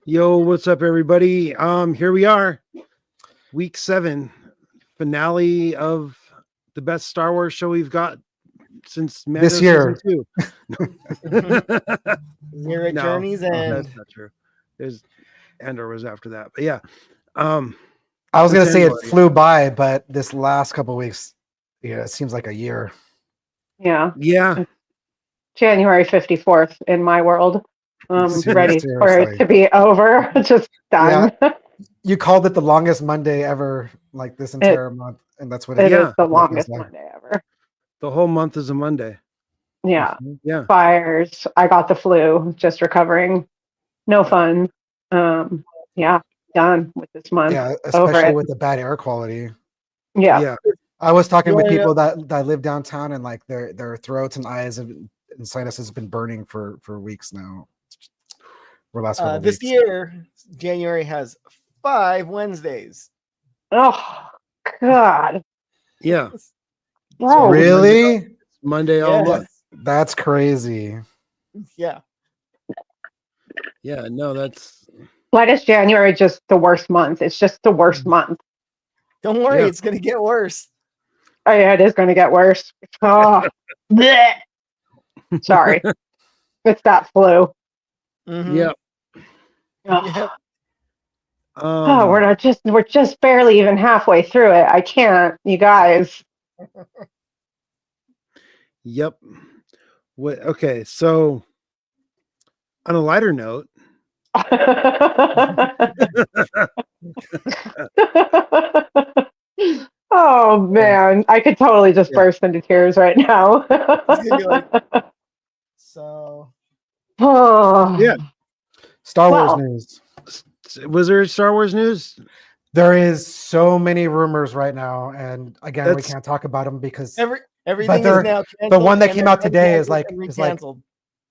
Yo, what's up, everybody? Here we are, week 7, finale of the best Star Wars show we've got since Mando This year. season 2. You're at No, Journey's End. that's not true. There's Andor was after that, but yeah. I was Since gonna say it Andor, yeah. flew by, but this last couple of weeks, it seems like a year. Yeah, Yeah, January 54th in my world. Ready for it Seriously. to be over. Just done. You called it the longest Monday ever, like this entire month, and that's what It Yeah. is the longest like. Monday ever. the whole month is a Monday. Yeah. Yeah, Fires. I got the flu, just recovering. No fun. Yeah, done with this month. Yeah, Over especially it. with the bad air quality. Yeah. yeah. I was talking with Yeah, people that live downtown, and like their throats and eyes and sinuses have been burning for weeks now. This year, January has 5 Wednesdays. Oh God. Yeah. Bro. Really? Monday all Yes. month. That's crazy. Yeah. Yeah, no, that's Why is January just the worst month? It's just the worst month. Don't worry, Yeah. it's going to get worse. Oh yeah, it is going to get worse. Oh, bleh. Sorry, it's that flu. Mhm. yeah. Oh. Yep. Oh, we're just barely even halfway through it. I can't, you guys. Yep. What? Okay, so on a lighter note, Oh man, I could totally just Yeah. burst into tears right now. It's gonna be like- So, Oh. Yeah. Star Wars Well. news. was there Star Wars news? There is so many rumors right now, and again, we That's- can't talk about them because everything they're- is now canceled. the one that and came then out today is canceled like- and is like- recanceled.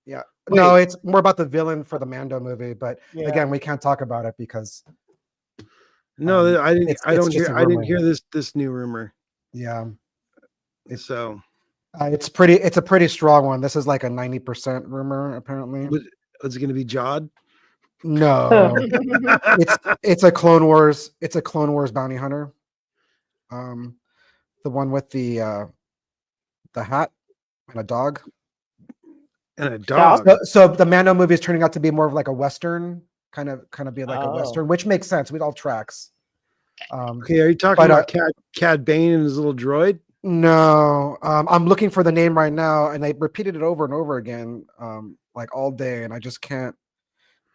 yeah, Wait. no, it's more about the villain for the Mando movie. But Yeah. again, we can't talk about it because No, I didn't. it's I don't just hear. a I didn't rumor. hear this new rumor. yeah, So it's a pretty strong one. This is like a 90% rumor apparently. is it going to be Jod? No, it's a Clone Wars. It's a Clone Wars bounty hunter. The one with the hat and a dog. And a dog. So the Mando movie is turning out to be more of like a Western, kind of be like a Oh. Western, which makes sense with all tracks. Okay, are you talking about Cad Bane and his little droid? No, I'm looking for the name right now, and I repeated it over and over again, like all day, and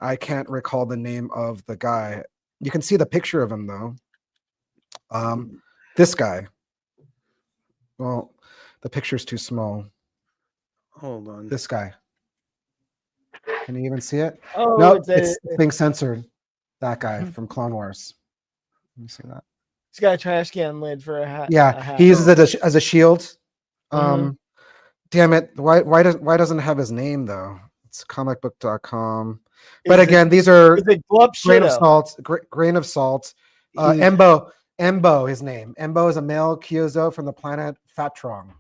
I can't recall the name of the guy. You can see the picture of him though. This guy. Well, the picture's too small. Hold on. This guy. Can you even see it? Oh, No, it's it's being censored. That guy from Clone Wars. Let me see that. He's got a trash can lid for a hat. Yeah, a hat. he uses it as a shield. Mhm. Damn it! Why doesn't it have his name though? It's comicbook.com. But Is it- again, these are is it Glub grain of Shido? salt. Grain of salt. Embo, his name. Embo is a male Kyozo from the planet Fatron.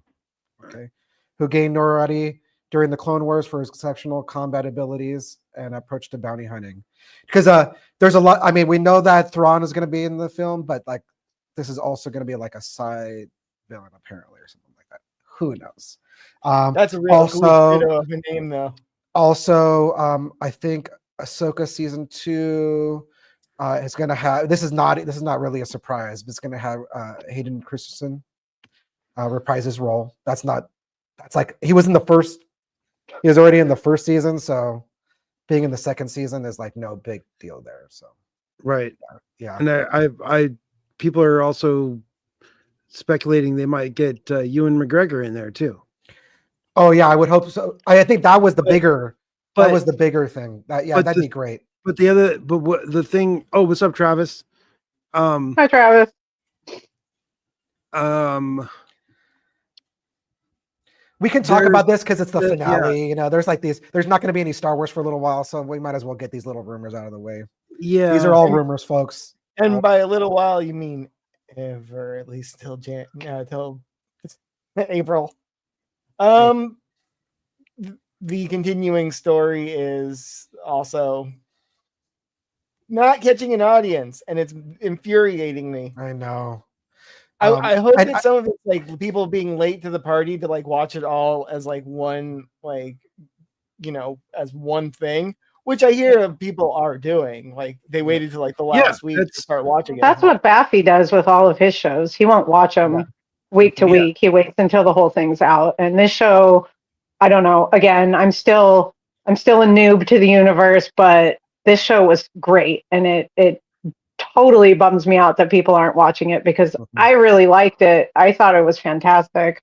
Okay, who gained notoriety during the Clone Wars for his exceptional combat abilities and approach to bounty hunting. Because there's a lot. I mean, we know that Thrawn is going to be in the film, but like this is also going to be like a side villain apparently or something like that. Who knows? That's a real cool Shido of a name, though. Also, I think Ahsoka season 2 is going to have. This is not really a surprise, but it's going to have Hayden Christensen reprise his role. That's like he was in the first. He was already in the first season, so being in the second season is like no big deal there. So Right. yeah. And I people are also speculating they might get Ewan McGregor in there too. Oh yeah, I would hope so. I think that was the bigger. but- That was the bigger thing. but That'd be great. But what the thing? Oh, what's up, Travis? Hi, Travis. We can talk about this because it's the yeah. finale. You know, there's like these. There's not going to be any Star Wars for a little while, so we might as well get these little rumors out of the way. Yeah, These are all rumors, folks. And by a little while, you mean ever, at least till till April. The continuing story is also not catching an audience, and it's infuriating me. I know. I hope and that some of it's like people being late to the party to like watch it all as like one, like, you know, as one thing, which I hear people are doing. Like they waited till like the last week to start watching it. That's what Baffy does with all of his shows. He won't watch them week to week. He waits until the whole thing's out. And this show, I don't know. Again, I'm still a noob to the universe, but this show was great, and it totally bums me out that people aren't watching it because I really liked it. I thought it was fantastic.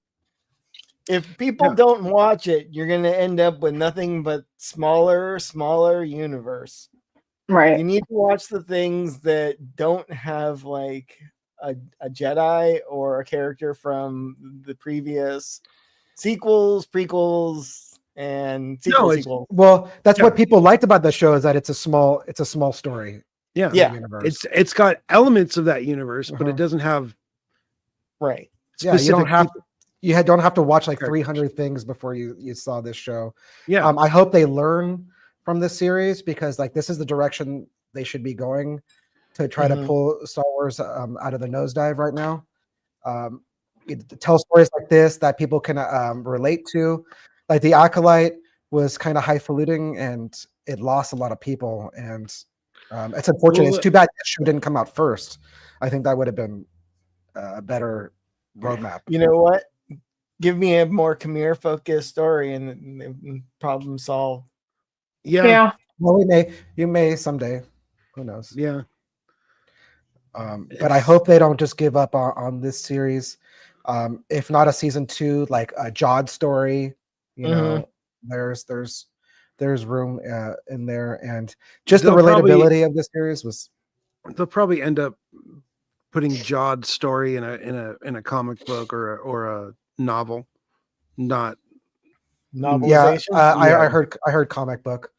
If people don't watch it, you're going to end up with nothing but smaller universe. Right. You need to watch the things that don't have like a Jedi or a character from the previous sequels, prequels, and sequels. Well, that's what people liked about the show, is that it's a small story. Yeah. Universe. It's got elements of that universe, but it doesn't have you don't have don't have to watch like 300 things before you saw this show. Yeah. I hope they learn from this series, because like this is the direction they should be going to try to pull Star Wars out of the nosedive right now. Tell stories like this that people can relate to. Like the Acolyte was kind of highfalutin and it lost a lot of people, and it's unfortunate. It's too bad this show didn't come out first. I think that would have been a better roadmap. You know what? Give me a more Khmer focused story and problem solved. Yeah. Well, you may someday. Who knows? Yeah. But I hope they don't just give up on this series. If not a season 2, like a Jod story, you know, there's room in there, and just the relatability of this series was. They'll probably end up putting Jod's story in a comic book or a novel, not novelization. I heard comic book.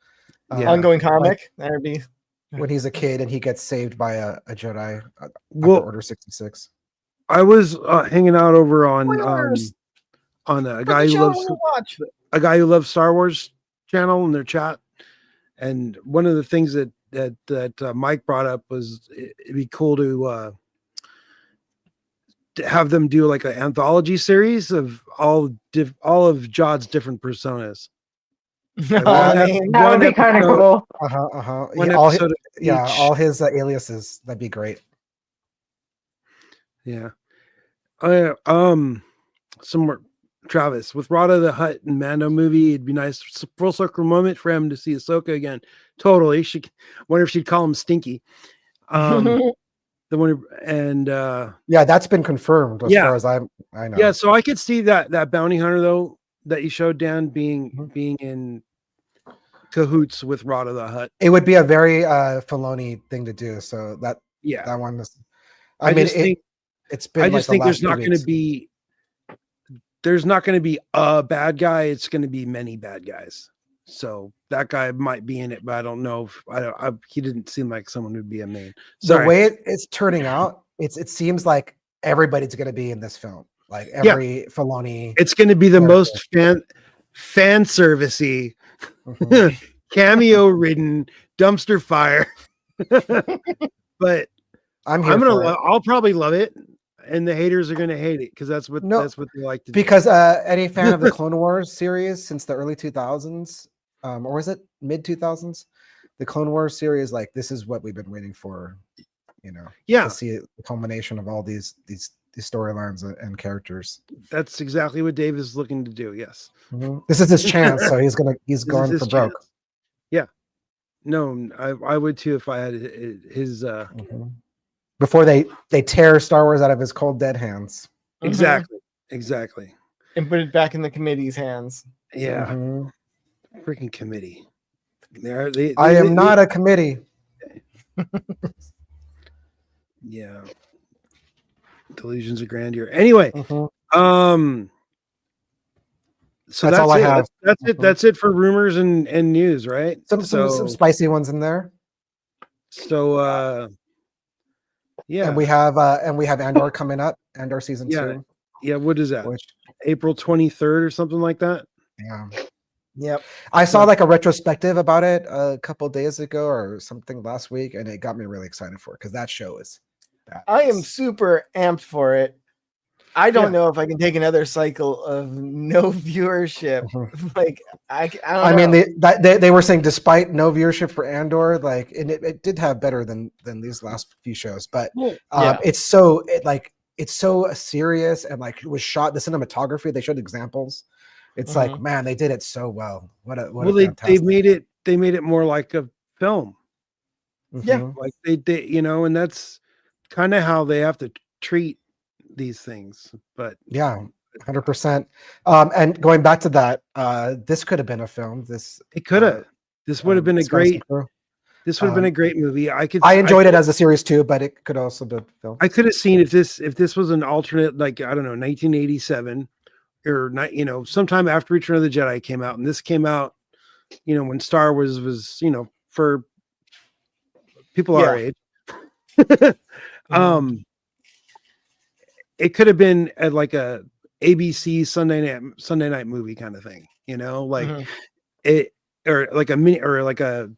Ongoing comic. That would be when he's a kid and he gets saved by a Jedi. Order 66. I was hanging out over on a guy who loves Star Wars channel in their chat, and one of the things that Mike brought up was it'd be cool to have them do like an anthology series of all of Jod's different personas. That would be kind of cool. All his aliases. That'd be great. Yeah. Some more. Travis, with Rada the Hutt and Mando movie, it'd be nice full circle moment for him to see Ahsoka again. Totally. Wonder if she'd call him Stinky. The one that's been confirmed as far as I know. Yeah, so I could see that bounty hunter though that you showed, Dan, being in cahoots with Rada the Hutt. It would be a very Filoni thing to do. So that one is. I think it's been. I just think there's not going to be a bad guy. It's going to be many bad guys. So that guy might be in it, but I don't know if he didn't seem like someone who'd be a main. The way it's turning out, it seems like everybody's going to be in this film. Like every Filoni. It's going to be the most fan servicey, cameo ridden dumpster fire. But I'll probably love it, and the haters are going to hate it because that's what they like to do. Because any fan of the Clone Wars series since the early 2000s, or was it mid 2000s? The Clone Wars series, like this is what we've been waiting for, to see the culmination of all these storylines and characters. That's exactly what Dave is looking to do. Yes, this is his chance, so he's going for broke. Chance. Yeah, no, I would too if I had his. Before they tear Star Wars out of his cold dead hands. Exactly. And put it back in the committee's hands. Yeah. Freaking committee. I am not a committee. Yeah. Delusions of grandeur. Anyway, so that's all I have. That's it for rumors and news, right? Some spicy ones in there. So yeah, and we have Andor coming up, Andor season 2. Yeah, what is that? April 23rd or something like that. Yeah. Yep. I saw like a retrospective about it a couple days ago or something last week, and it got me really excited for it because that show is badass. I am super amped for it. I don't know if I can take another cycle of no viewership. Like I don't know. They were saying despite no viewership for Andor, like, and it did have better than these last few shows, but it's so serious, and like it was shot, the cinematography, they showed examples. It's like, man, they did it so well. They made it more like a film. Yeah, like they and that's kind of how they have to treat these things. But 100%. And going back to that, this could have been a film. This would have been a great movie. I enjoyed it as a series too, but it could also be a film. I could have seen if this was an alternate, like, I don't know, 1987 or not, sometime after Return of the Jedi came out, and this came out, when Star Wars was, for people our age. It could have been at like a ABC Sunday night movie kind of thing, it, or like a mini, or like a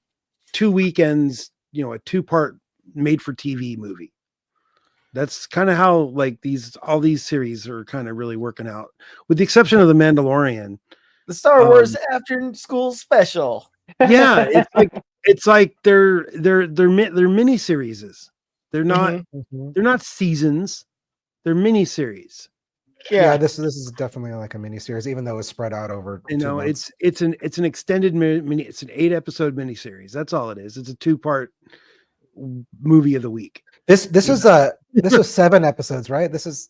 2 weekends, a 2-part made for TV movie. That's kind of how like all these series are kind of really working out, with the exception of The Mandalorian, the Star Wars after school special. Yeah, it's like they're mini series. They're not seasons. They're mini series. Yeah, this is definitely like a mini series, even though it's spread out over. It's an extended mini. It's an 8-episode mini series. That's all it is. It's a 2-part movie of the week. This was 7 episodes, right? This is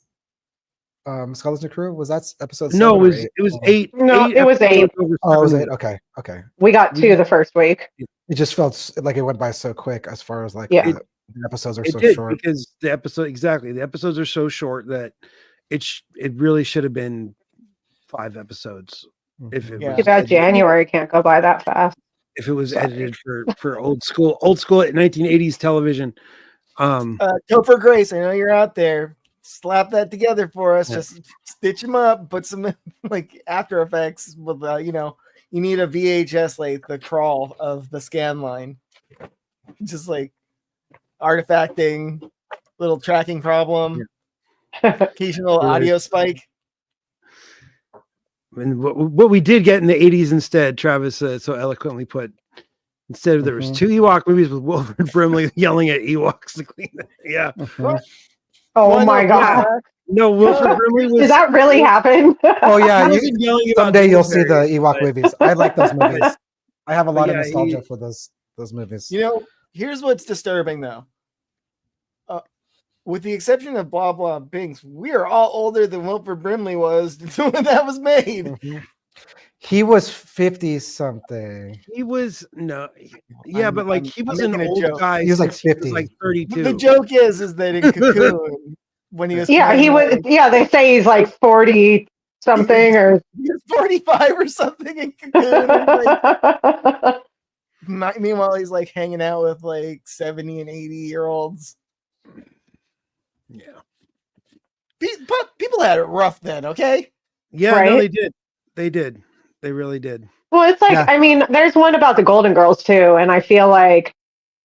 Skeleton Crew. Was that episode 7? No, it was 8. No, it was 8. Oh, it was 8. Okay. We got 2 the first week. It just felt like it went by so quick, as far as like the episodes are so short. Because the episodes are so short that it really should have been 5 episodes. If it was about January can't go by that fast. If it was edited for old school 1980s television. Topher Grace, I know you're out there. Slap that together for us. Just stitch them up. Put some like After Effects with you need a VHS, like the crawl of the scan line. Just like artifacting, little tracking problem, occasional audio spike. And what we did get in the 80s instead, Travis so eloquently put, instead of there was 2 Ewok movies with Wilford Brimley yelling at Ewoks to clean it. Yeah. Oh my God. No, Wilford Brimley was. Did that really happen? Oh yeah. Someday you'll see the Ewok movies. I like those movies. I have a lot of nostalgia for those movies. Here's what's disturbing though. With the exception of BlahBlah Binks, we are all older than Wilford Brimley was when that was made. He was 50 something. He was but like he was an old guy. He was like 50. He was like 32. The joke is that in Cocoon, when he was he was. Yeah, they say he's like 40 something, or he was 45 or something in Cocoon. Meanwhile, he's like hanging out with like 70 and 80-year-olds. Yeah. But people had it rough then, okay? Yeah, right? No, they did. They really did. Well, it's like, I mean, there's one about the Golden Girls too, and I feel like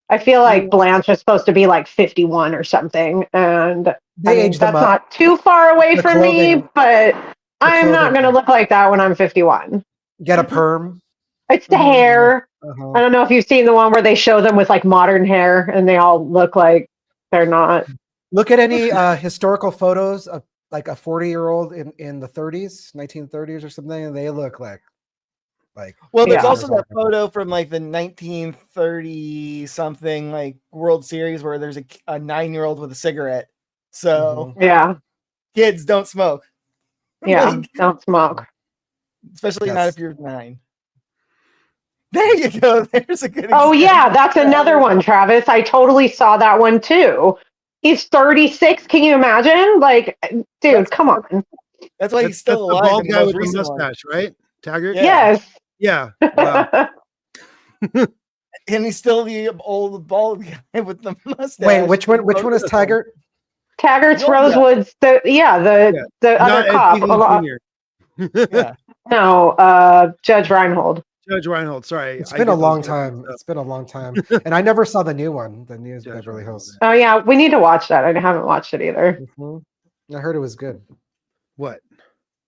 Blanche is supposed to be like 51 or something, and that's not too far away from me, but I'm not going to look like that when I'm 51. Get a perm. It's the hair. I don't know if you've seen the one where they show them with like modern hair, and they all look like they're not. Look at any historical photos of like a 40-year-old in the 30s, 1930s or something, and they look like. Well, there's also that photo from like the 1930 something like World Series where there's a 9-year-old with a cigarette. So kids don't smoke. Yeah, don't smoke. Especially not if you're 9. There you go. There's a good example. Oh yeah, that's another one, Travis. I totally saw that one too. He's 36. Can you imagine? Like, dude, come on. That's why he's still alive. The bald guy with the mustache, right? Taggart? Yeah. Yes. Yeah. Wow. And he's still the old bald guy with the mustache. Wait, which one is Taggart? Taggart's Rosewood's the other cop. No, Judge Reinhold. Judge Reinhold. Sorry, It's been a long time. It's been a long time, and I never saw the new one, the new Beverly Hills. Oh yeah, we need to watch that. I haven't watched it either. I heard it was good. What?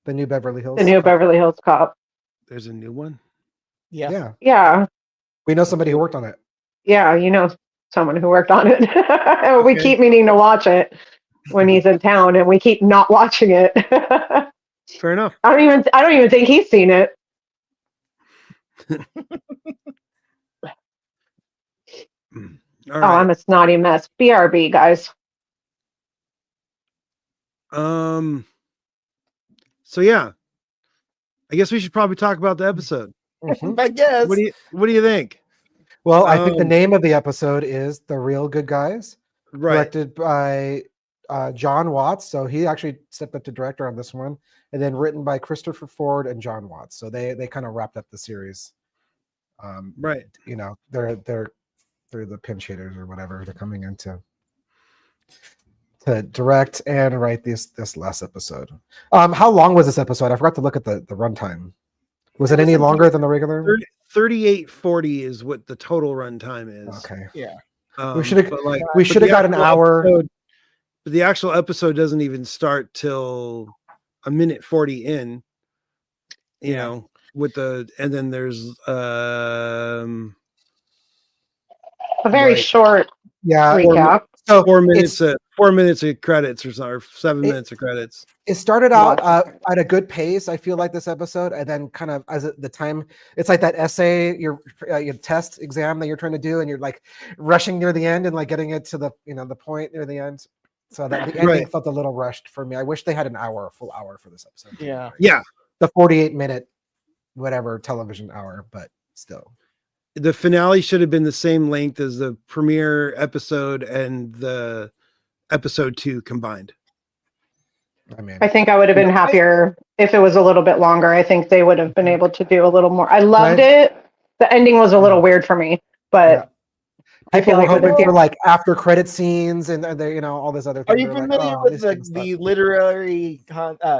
The new Beverly Hills. The new Beverly Hills Cop. There's a new one. Yeah. We know somebody who worked on it. Yeah, you know someone who worked on it. We keep meaning to watch it when he's in town, and we keep not watching it. Fair enough. I don't even think he's seen it. All right. I'm a snotty mess. BRB, guys. So yeah, I guess we should probably talk about the episode. I guess. What do you think? Well, I think the name of the episode is The Real Good Guys, directed by John Watts. So he actually stepped up to director on this one, and then written by Christopher Ford and John Watts. So they kind of wrapped up the series. You know, they're the pinch hitters or whatever. They're coming in to direct and write this last episode. How long was this episode? I forgot to look at the runtime. Was it any longer than the regular? 38:40 is what the total runtime is. Okay. Yeah. We should have got an hour. But the actual episode doesn't even start till a minute 40 in. You know, and then there's a very short recap. So 4 minutes of credits or 7 minutes of credits. It started out at a good pace. I feel like this episode, and then kind of as the time, it's like that essay, your test exam that you're trying to do, and you're like rushing near the end and like getting it to the the point near the end. So that the ending felt a little rushed for me. I wish they had a full hour for this episode. Yeah. The 48-minute whatever television hour, but still. The finale should have been the same length as the premiere episode and the episode 2 combined. I think I would have been happier if it was a little bit longer. I think they would have been able to do a little more. I loved it. The ending was a little weird for me, but I feel like hoping for like after credit scenes and all this other things. Are you familiar with the literary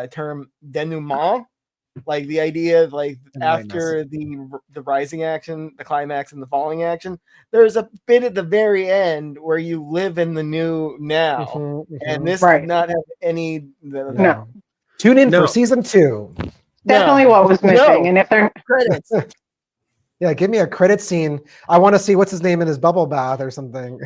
term denouement? Like the idea of like after the rising action, the climax, and the falling action, there's a bit at the very end where you live in the new now, and this did not have any. No. Tune in for season 2. Definitely what was missing, and if they're credits. Yeah, give me a credit scene. I want to see what's his name in his bubble bath or something.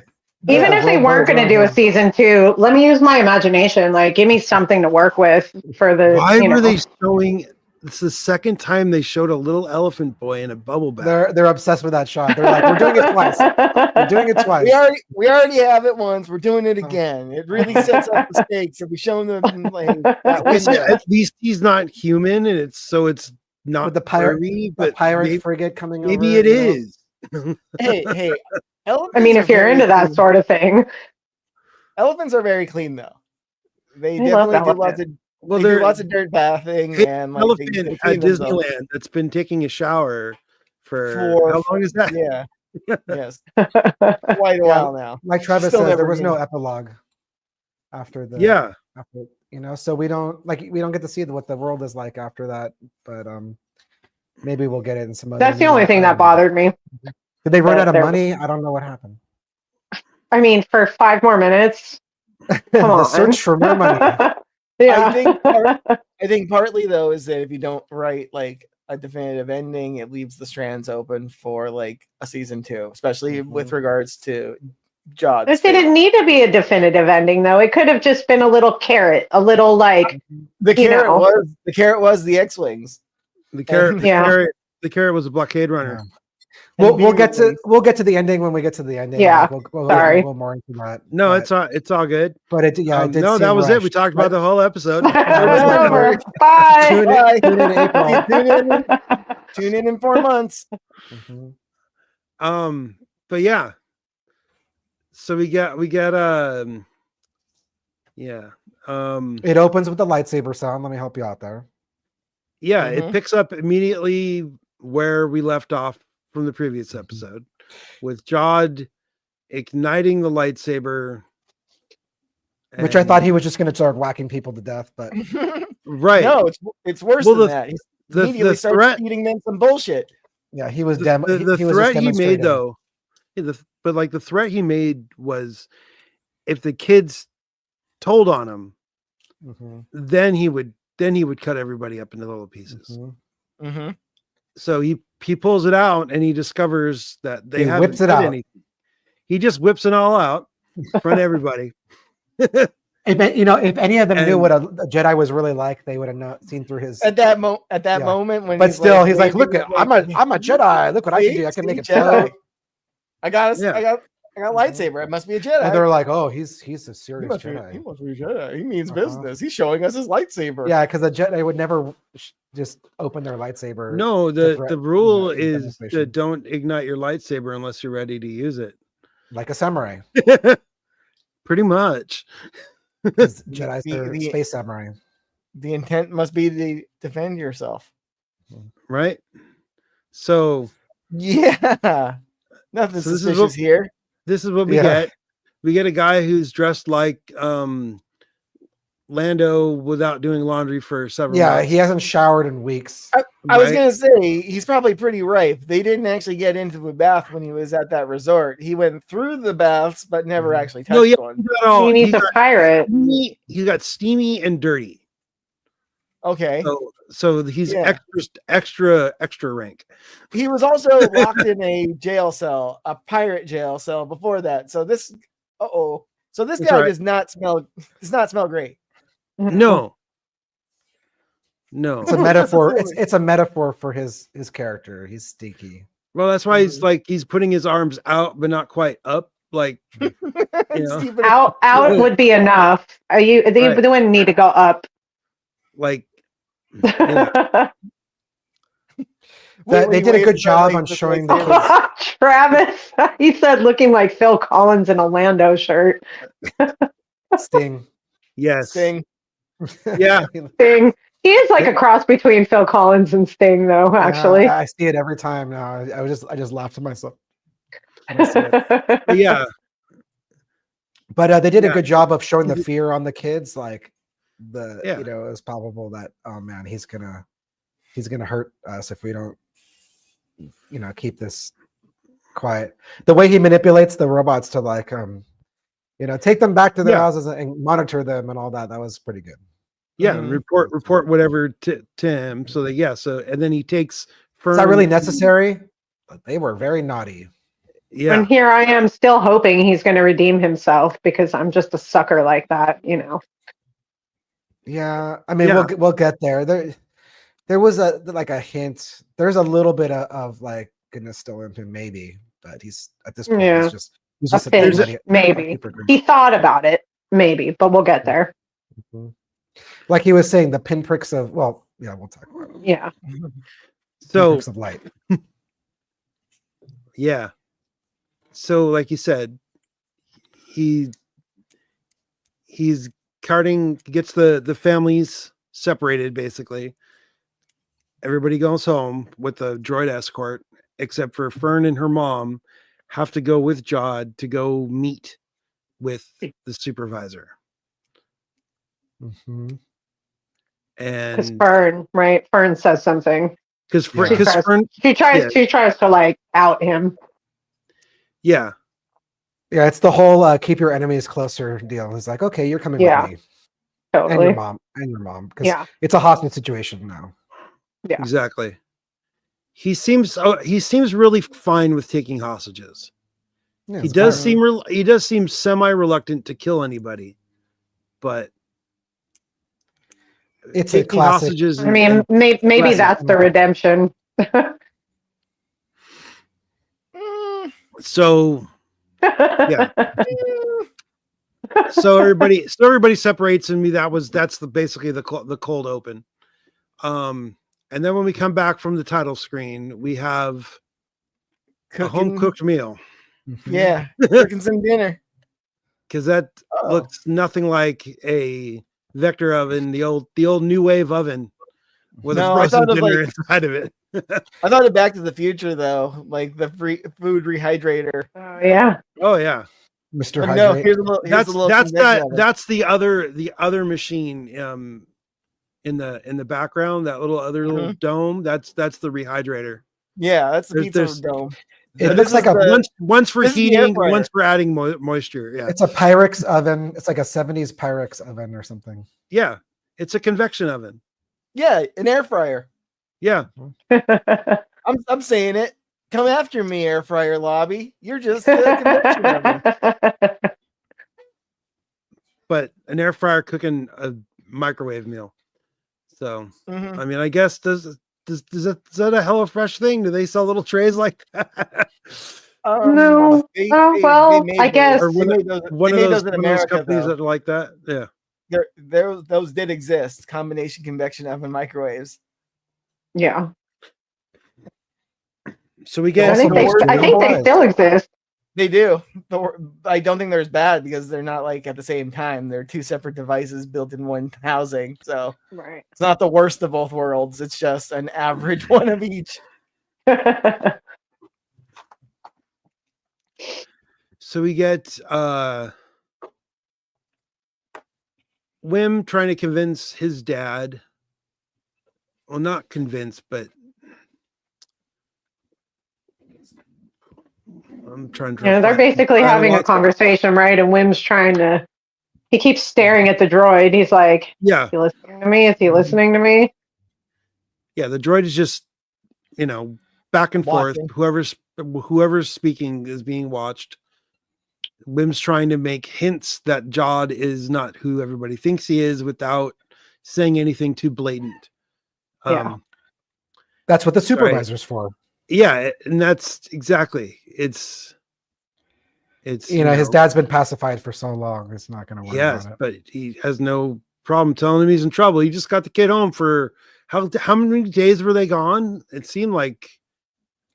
Even if they weren't going to do a season 2, let me use my imagination. Like, give me something to work with for the. Why were they showing? It's the second time they showed a little elephant boy in a bubble bath. They're obsessed with that shot. They're like, we're doing it twice. We're doing it twice. We already have it once. We're doing it again. It really sets up the stakes. If we show them like at least he's not human, and it's not with the pirate frigate coming. Maybe it is. Hey. I mean, if you're into that sort of thing, elephants are very clean, though. They definitely do lots of dirt bathing and like elephant at Disneyland that's been taking a shower for how long is that? Yeah, yes, quite a while now. Like Travis says, there was no epilogue after the so we don't get to see what the world is like after that, but maybe we'll get it in some other. That's the only thing that bothered me. Did they run out of money? I don't know what happened. I mean, for 5 more minutes. Come on. The search for more money. Yeah. I think partly though is that if you don't write like a definitive ending, it leaves the strands open for like a season 2, especially with regards to Jod. It didn't need to be a definitive ending though. It could have just been a little carrot, a little like the carrot was the X-Wings. The carrot was a blockade runner. We'll get to the ending when we get to the ending. Yeah. Sorry. We'll more into that. No, it's all good. But it did that was it. We talked about the whole episode. Bye. Tune in 4 months. But yeah. So we get it opens with the lightsaber sound. Let me help you out there. Yeah, it picks up immediately where we left off from the previous episode, with Jod igniting the lightsaber, which I thought he was just going to start whacking people to death, but right. No, it's worse than that. immediately starts feeding them some bullshit. Yeah, he was the threat he made though. But like the threat he made was, if the kids told on him, then he would cut everybody up into little pieces. So he pulls it out and he discovers that they haven't whips it out. Anything. He just whips it all out in front of everybody. If any of them knew what a Jedi was really like, they would have seen through his at that moment when. But still, he's like, "Look, I'm a Jedi. Look what I can do. I can make it flow. I got a lightsaber. It must be a Jedi." And they're like, "Oh, he's a serious Jedi. He must be a Jedi. He means business. He's showing us his lightsaber." Yeah, because a Jedi would never just open their lightsaber. No, the rule is that don't ignite your lightsaber unless you're ready to use it. Like a samurai. Pretty much. Jedi's are space samurai. The intent must be to defend yourself. Right? So yeah. Nothing suspicious here. This is what we get. We get a guy who's dressed like Lando without doing laundry for several months. He hasn't showered in weeks. I was gonna say he's probably pretty ripe. They didn't actually get into a bath when he was at that resort. He went through the baths, but never actually touched one. He needs a pirate. He got steamy and dirty. Okay. So he's extra rank. He was also locked in a jail cell, a pirate jail cell before that. So this guy does not smell great. No. It's a metaphor. It's a metaphor for his character. He's stinky. Well, that's why he's putting his arms out, but not quite up. Like out would be enough. They wouldn't need to go up. Like they did a good job on showing the kids. Travis, he said looking like Phil Collins in a Lando shirt. Sting. Yes. Sting. Yeah. Sting. He is like a cross between Phil Collins and Sting, though. Actually, I see it every time now. I just laugh to myself. Yeah. But they did a good job of showing the fear on the kids. Like it was probable that, oh man, he's gonna hurt us if we don't, keep this quiet. The way he manipulates the robots to like, take them back to their houses and monitor them and all that. That was pretty good. Yeah, report whatever to him. So and then he takes. Is that really necessary? But they were very naughty. Yeah. And here I am still hoping he's going to redeem himself because I'm just a sucker like that, Yeah, I mean we'll get there. There was a hint. There's a little bit of like goodness still in him, maybe, but he's at this point he's just a maybe he thought about it, maybe, but we'll get there. Like he was saying, the pinpricks of we'll talk about it. Yeah. So pinpricks of light. Yeah. So like you said, he's gets the families separated basically. Everybody goes home with the droid escort, except for Fern and her mom have to go with Jod to go meet with the supervisor. Mm-hmm. And Fern says something. Because Fern she tries to like out him. Yeah. Yeah, it's the whole keep your enemies closer deal. It's like, okay, you're coming with me. Totally. And your mom. Because it's a hostage situation now. Yeah. Exactly. He seems really fine with taking hostages. Yeah, he does seem semi-reluctant to kill anybody, but it's a classic. Hostages maybe that's the redemption. So yeah. So everybody separates, and that's basically the cold open. And then when we come back from the title screen, we have a home cooked meal. Yeah, cooking some dinner. Because that looks nothing like a Vector oven, the old new wave oven with a frozen dinner inside of it. I thought of Back to the Future though, like the free food rehydrator. Oh yeah. Mr. Hydrate. That's the other machine. in the background, that little other little dome, that's the rehydrator. Yeah, that's the pizza There's- dome. It But looks this like is the- One's for this is the air heating, fryer. one's for adding moisture. Yeah. it's a Pyrex oven. It's like a 70s Pyrex oven or something. Yeah. It's a convection oven. Yeah, an air fryer. Yeah. I'm saying it. Come after me, air fryer lobby. You're just a convection oven. But an air fryer cooking a microwave meal. So Mhm. I mean, I guess is that a HelloFresh thing? Do they sell little trays like that? No. Well, I guess. Or one of those in America, companies though. that are like that. Yeah. Those did exist. Combination convection oven microwaves. Yeah. So we get I think they still exist. They do. I don't think they're as bad because they're not like at the same time. They're two separate devices built in one housing. So right. It's not the worst of both worlds. It's just an average one of each. So we get Wim trying to convince his dad. Well, not convince, but I'm trying to. They're basically having a conversation, right? And Wim's he keeps staring at the droid. He's like, yeah. Is he listening to me? Is he listening to me? Yeah, the droid is just, back and forth. Whoever's speaking is being watched. Wim's trying to make hints that Jod is not who everybody thinks he is without saying anything too blatant. Yeah. That's what the supervisor's for. Yeah, and that's exactly. It's his dad's been pacified for so long. It's not going to work. Yes, but he has no problem telling him he's in trouble. He just got the kid home for how many days were they gone? It seemed like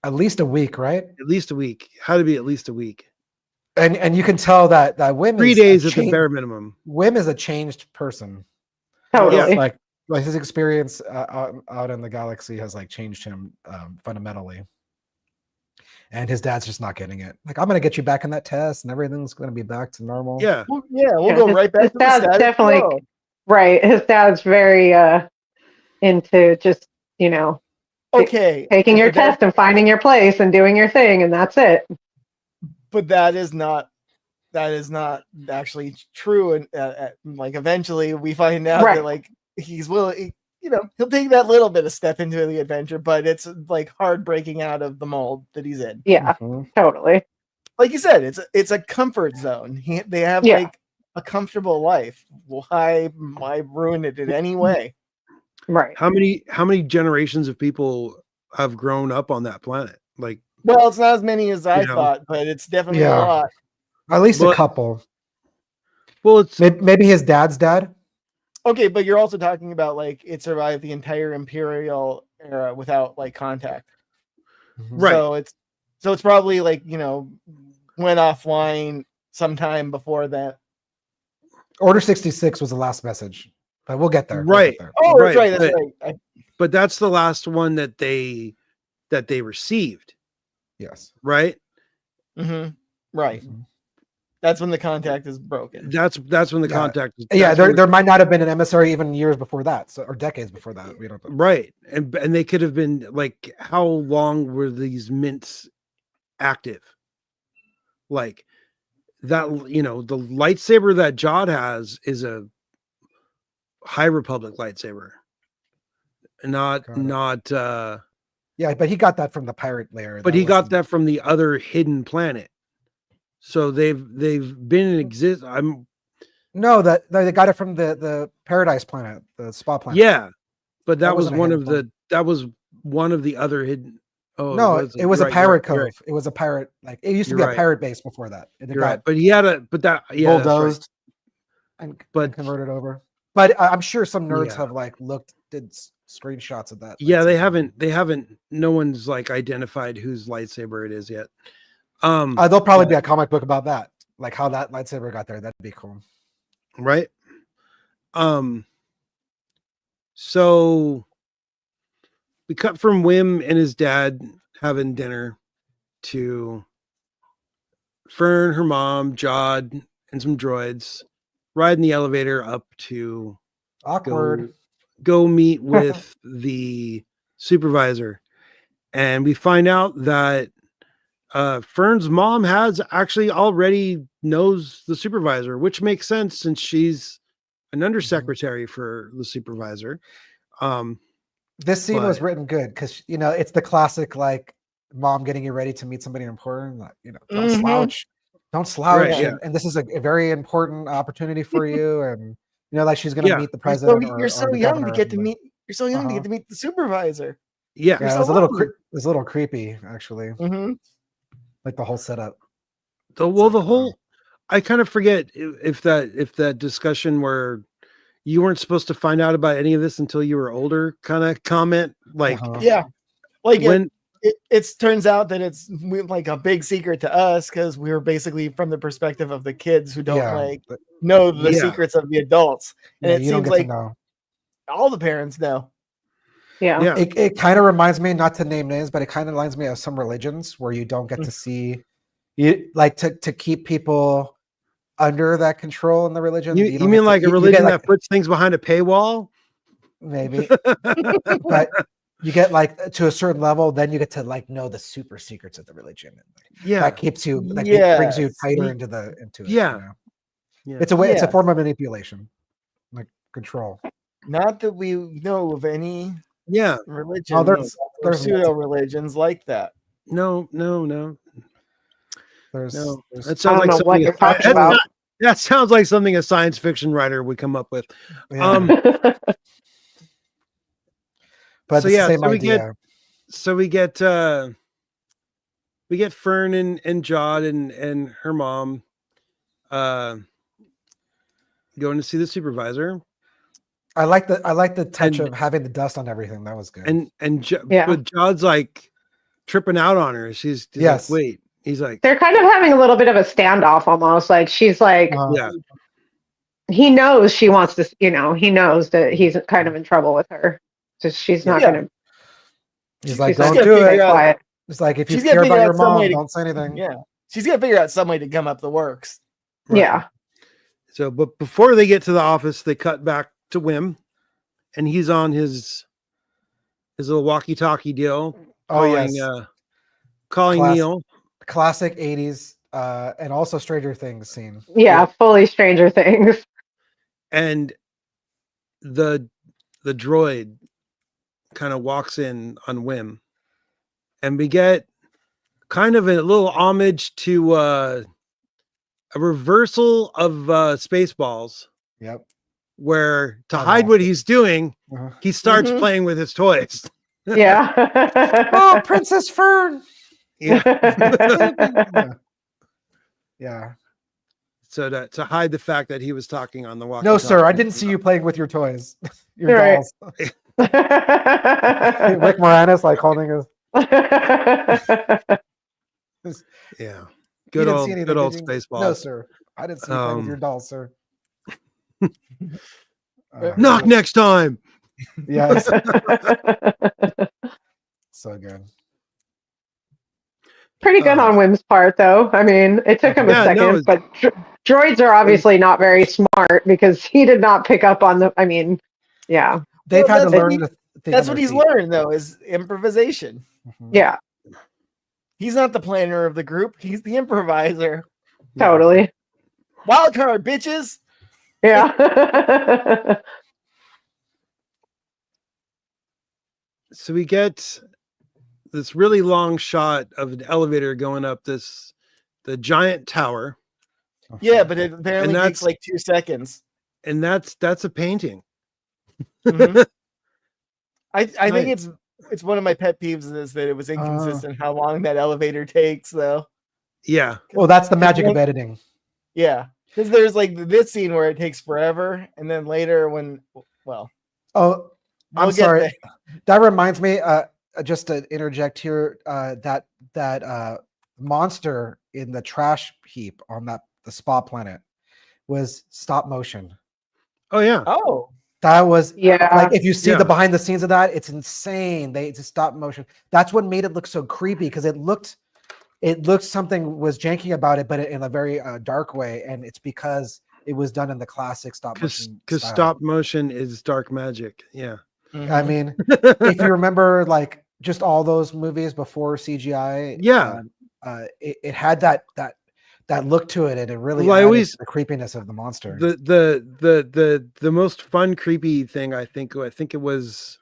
at least a week, right? At least a week. Had to be at least a week. And you can tell that Wim 3 days at the bare minimum. Wim is a changed person. Totally. Yeah, like his experience out in the galaxy has changed him fundamentally. And his dad's just not getting it. I'm going to get you back in that test, and everything's going to be back to normal. Yeah, we'll go right back to the status definitely quo. Right. His dad's very into just taking your test and finding your place and doing your thing, and that's it. But that is not actually true. And eventually we find out that he's willing. He'll take that little bit of step into the adventure, but it's hard breaking out of the mold that he's in. Yeah, totally. Like you said, it's a comfort zone. They have a comfortable life. Why ruin it in any way? Right. How many generations of people have grown up on that planet? Well, it's not as many as I thought, but it's definitely a lot. At least a couple. Well, it's maybe his dad's dad. Okay, but you're also talking about it survived the entire Imperial era without contact. Right. So it's probably went offline sometime before that. Order 66 was the last message, but we'll get there. Right. Oh, that's right. That's right. But that's the last one that they received. Yes. Right. Mm-hmm. Right. Mm-hmm. That's when the contact is broken. That's when the contact is. Yeah, there might not have been an emissary even years before that, or decades before that. We don't know. Right, and they could have been how long were these mints active? That the lightsaber that Jod has is a High Republic lightsaber, not. Yeah, but he got that from the pirate layer. But he got that from the other hidden planet. So they've been in exist. No, they got it from the Paradise planet, the spa planet. Yeah, but that was one of the other hidden. Oh no, it was a pirate cove. Right. It was a pirate. It used to be a pirate base before that. You're right, but he had bulldozed and converted over. But I'm sure some nerds have did screenshots of that. Yeah, they haven't. No one's identified whose lightsaber it is yet. There'll probably be a comic book about that, how that lightsaber got there. That'd be cool, right? So we cut from Wim and his dad having dinner to Fern, her mom, Jod, and some droids riding the elevator up to go meet with the supervisor, and we find out that Fern's mom has actually already knows the supervisor, which makes sense since she's an undersecretary for the supervisor. This scene was written good because it's the classic like mom getting you ready to meet somebody important. Like, don't slouch, Right, yeah. and this is a very important opportunity for you, and like she's gonna meet the president. You're so young to get to meet. You're so young to get to meet the supervisor. Yeah, it was a little creepy actually. Like the whole setup. I kind of forget if that discussion where you weren't supposed to find out about any of this until you were older kind of comment, like like when it turns out that it's like a big secret to us because we were basically from the perspective of the kids who don't know the secrets of the adults, and it seems like all the parents know. Yeah. It kind of reminds me, not to name names, but it kind of reminds me of some religions where you don't get to see, you like to keep people under that control in the religion. You mean like a religion that puts things behind a paywall? Maybe, but you get like to a certain level, then you get to like know the super secrets of the religion. That keeps you, brings you tighter into it. Yeah. It's a way. It's a form of manipulation, like control. Not that we know of any. Religion. There's pseudo religions like that. No. That sounds like something you're talking about. That sounds like something a science fiction writer would come up with. But so we get Fern and Jod and her mom going to see the supervisor. I like the touch of having the dust on everything. That was good. But Jod's like tripping out on her. He's like, wait. He's like, they're kind of having a little bit of a standoff almost. Like she's like, he knows she wants to, he knows that he's kind of in trouble with her. Just she's not going to. He's like, don't do it. Quiet. It's like, if you care about your mom, don't say anything. Yeah. She's going to figure out some way to gum up the works. Right. Yeah. So, but before they get to the office, they cut back to Wim, and he's on his little walkie-talkie deal. Calling Neil. Classic 80s and also Stranger Things scene. Fully Stranger Things. And the droid kind of walks in on Wim, and we get kind of a little homage to a reversal of Spaceballs. Yep. Where to hide what he's doing, he starts playing with his toys. Oh, Princess Fern. Yeah. So to hide the fact that he was talking on the walkie. No, sir, I didn't see you playing with your toys. Your dolls. Rick Moranis like holding his. Good old Spaceballs. No, sir. I didn't see you playing with your dolls, sir. Knock next time. Yes. So good. Pretty good on Wim's part, though. I mean, it took him a second, but droids are obviously not very smart because he did not pick up on the. I mean, they've had to learn. That's what he's learned, though, is improvisation. Yeah. He's not the planner of the group. He's the improviser. Totally. Wild card, bitches. Yeah. So we get this really long shot of an elevator going up the giant tower. Yeah, but it apparently takes like 2 seconds. And that's a painting. I think it's one of my pet peeves is that it was inconsistent how long that elevator takes, though. Yeah. Well, that's the magic of editing. Yeah. Because there's like this scene where it takes forever, and then later I'm sorry. That reminds me, just to interject here, that monster in the trash heap on the spa planet was stop motion. Oh yeah. Oh. That was like if you see the behind the scenes of that, it's insane. They just stop motion. That's what made it look so creepy because it looked something was janky about it, but in a very dark way. And it's because it was done in the classic stop motion because style. stop motion is dark magic. Yeah. I mean, if you remember, like just all those movies before CGI, Yeah. It had that look to it, and it really Well, added to the creepiness of the monster. The most fun creepy thing I think it was,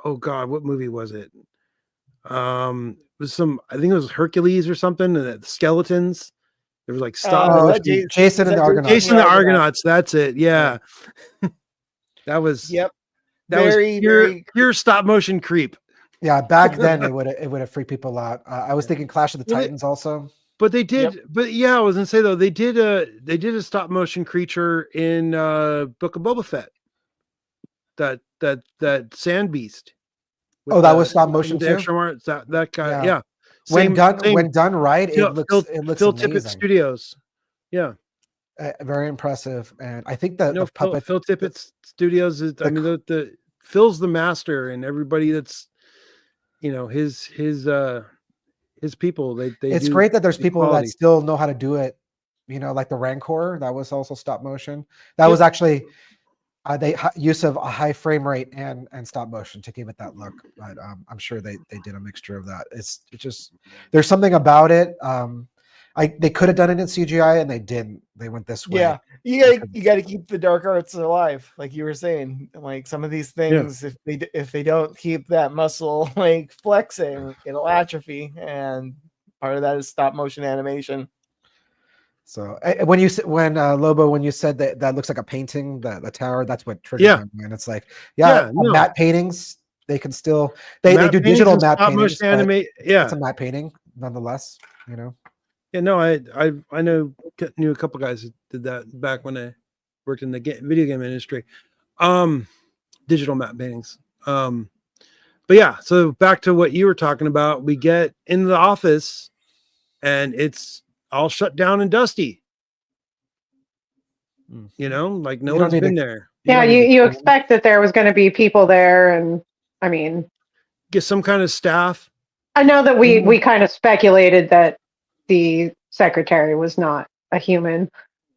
oh God, what movie was it? It was I think it was Hercules or something, and the skeletons. There was like stop motion. Jason and the Argonauts. Jason the Argonauts. That's it. Yeah. That was that was pure stop motion creep. Yeah, back then it would have freaked people out. I was thinking Clash of the Titans also. But they did, but yeah, I was gonna say though, they did a stop motion creature in Book of Boba Fett. That sand beast. That was stop motion too. That guy, yeah. When done right, it looks Phil amazing. Tippett Studios. Yeah. Very impressive, and I think that Phil Tippett Studios is. The Phil's the master, and everybody that's, his people. It's great that there's people that still know how to do it. Like the Rancor, that was also stop motion. That was actually they use of a high frame rate and stop motion to give it that look. But I'm sure they did a mixture of that. It's just there's something about it. They could have done it in CGI and they didn't. They went this way. Yeah, you got to keep the dark arts alive, like you were saying. Like some of these things, if they don't keep that muscle like flexing, it'll atrophy, and part of that is stop motion animation. So when Lobo, when you said that looks like a painting, the tower, that's what triggered my mind. It's like matte paintings. They can still they do digital matte paintings. It's a matte painting nonetheless. Yeah, no, I knew a couple guys that did that back when I worked in the video game industry. Digital matte paintings. But yeah, so back to what you were talking about, we get in the office and it's all shut down and dusty. Like no one's been there. Yeah, you expect that there was going to be people there, and I mean, get some kind of staff. I know that we kind of speculated that the secretary was not a human,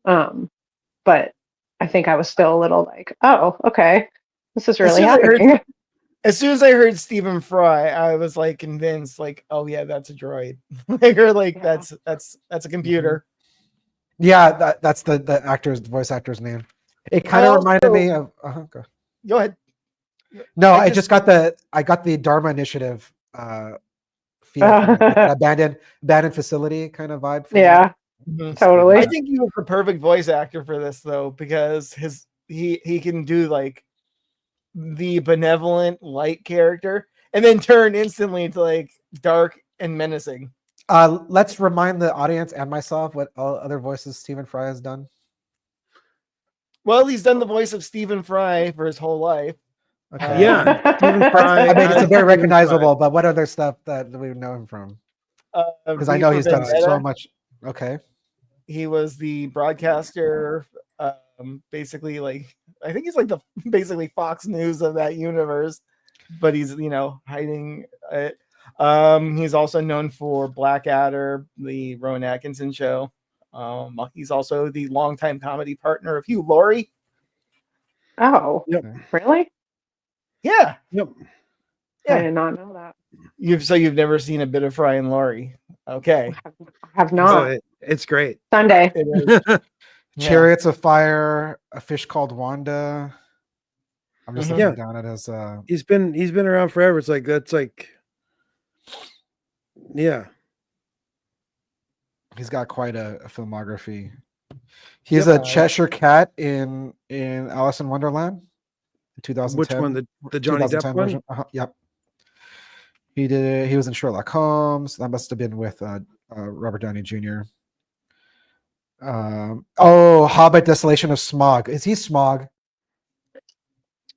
but I think I was still a little like, oh, okay, this is really happening. As soon as I heard Stephen Fry, I was like convinced, like, oh yeah, that's a droid, that's a computer. Yeah, that's the voice actor's name. It kind of reminded me of. Go ahead. No, I got the Dharma Initiative feel, abandoned facility kind of vibe. Yeah, totally. I think he was the perfect voice actor for this though, because he can do like the benevolent light character and then turn instantly to like dark and menacing. Let's remind the audience and myself what all other voices Stephen Fry has done. Well, he's done the voice of Stephen Fry for his whole life. Okay. Yeah, Stephen Fry. I mean, it's a very recognizable, but what other stuff that we know him from? Because I know he's done so much. Okay. He was the broadcaster, basically like, I think he's like basically Fox News of that universe, but he's, hiding it. He's also known for Blackadder, the Rowan Atkinson show. He's also the longtime comedy partner of Hugh Laurie. Oh, yep. Really? Yeah. Yep. I did not know that. You've never seen a bit of Fry and Laurie. Okay. I have not. Oh, it's great. Sunday. It is. Chariots of Fire, A Fish Called Wanda. I'm just looking down at his he's been around forever. It's like yeah. He's got quite a filmography. He's a Cheshire Cat in Alice in Wonderland in 2010. Which one? The Johnny Depp one? Yep. He was in Sherlock Holmes. That must have been with Robert Downey Jr. Hobbit: Desolation of Smaug. Is he Smaug?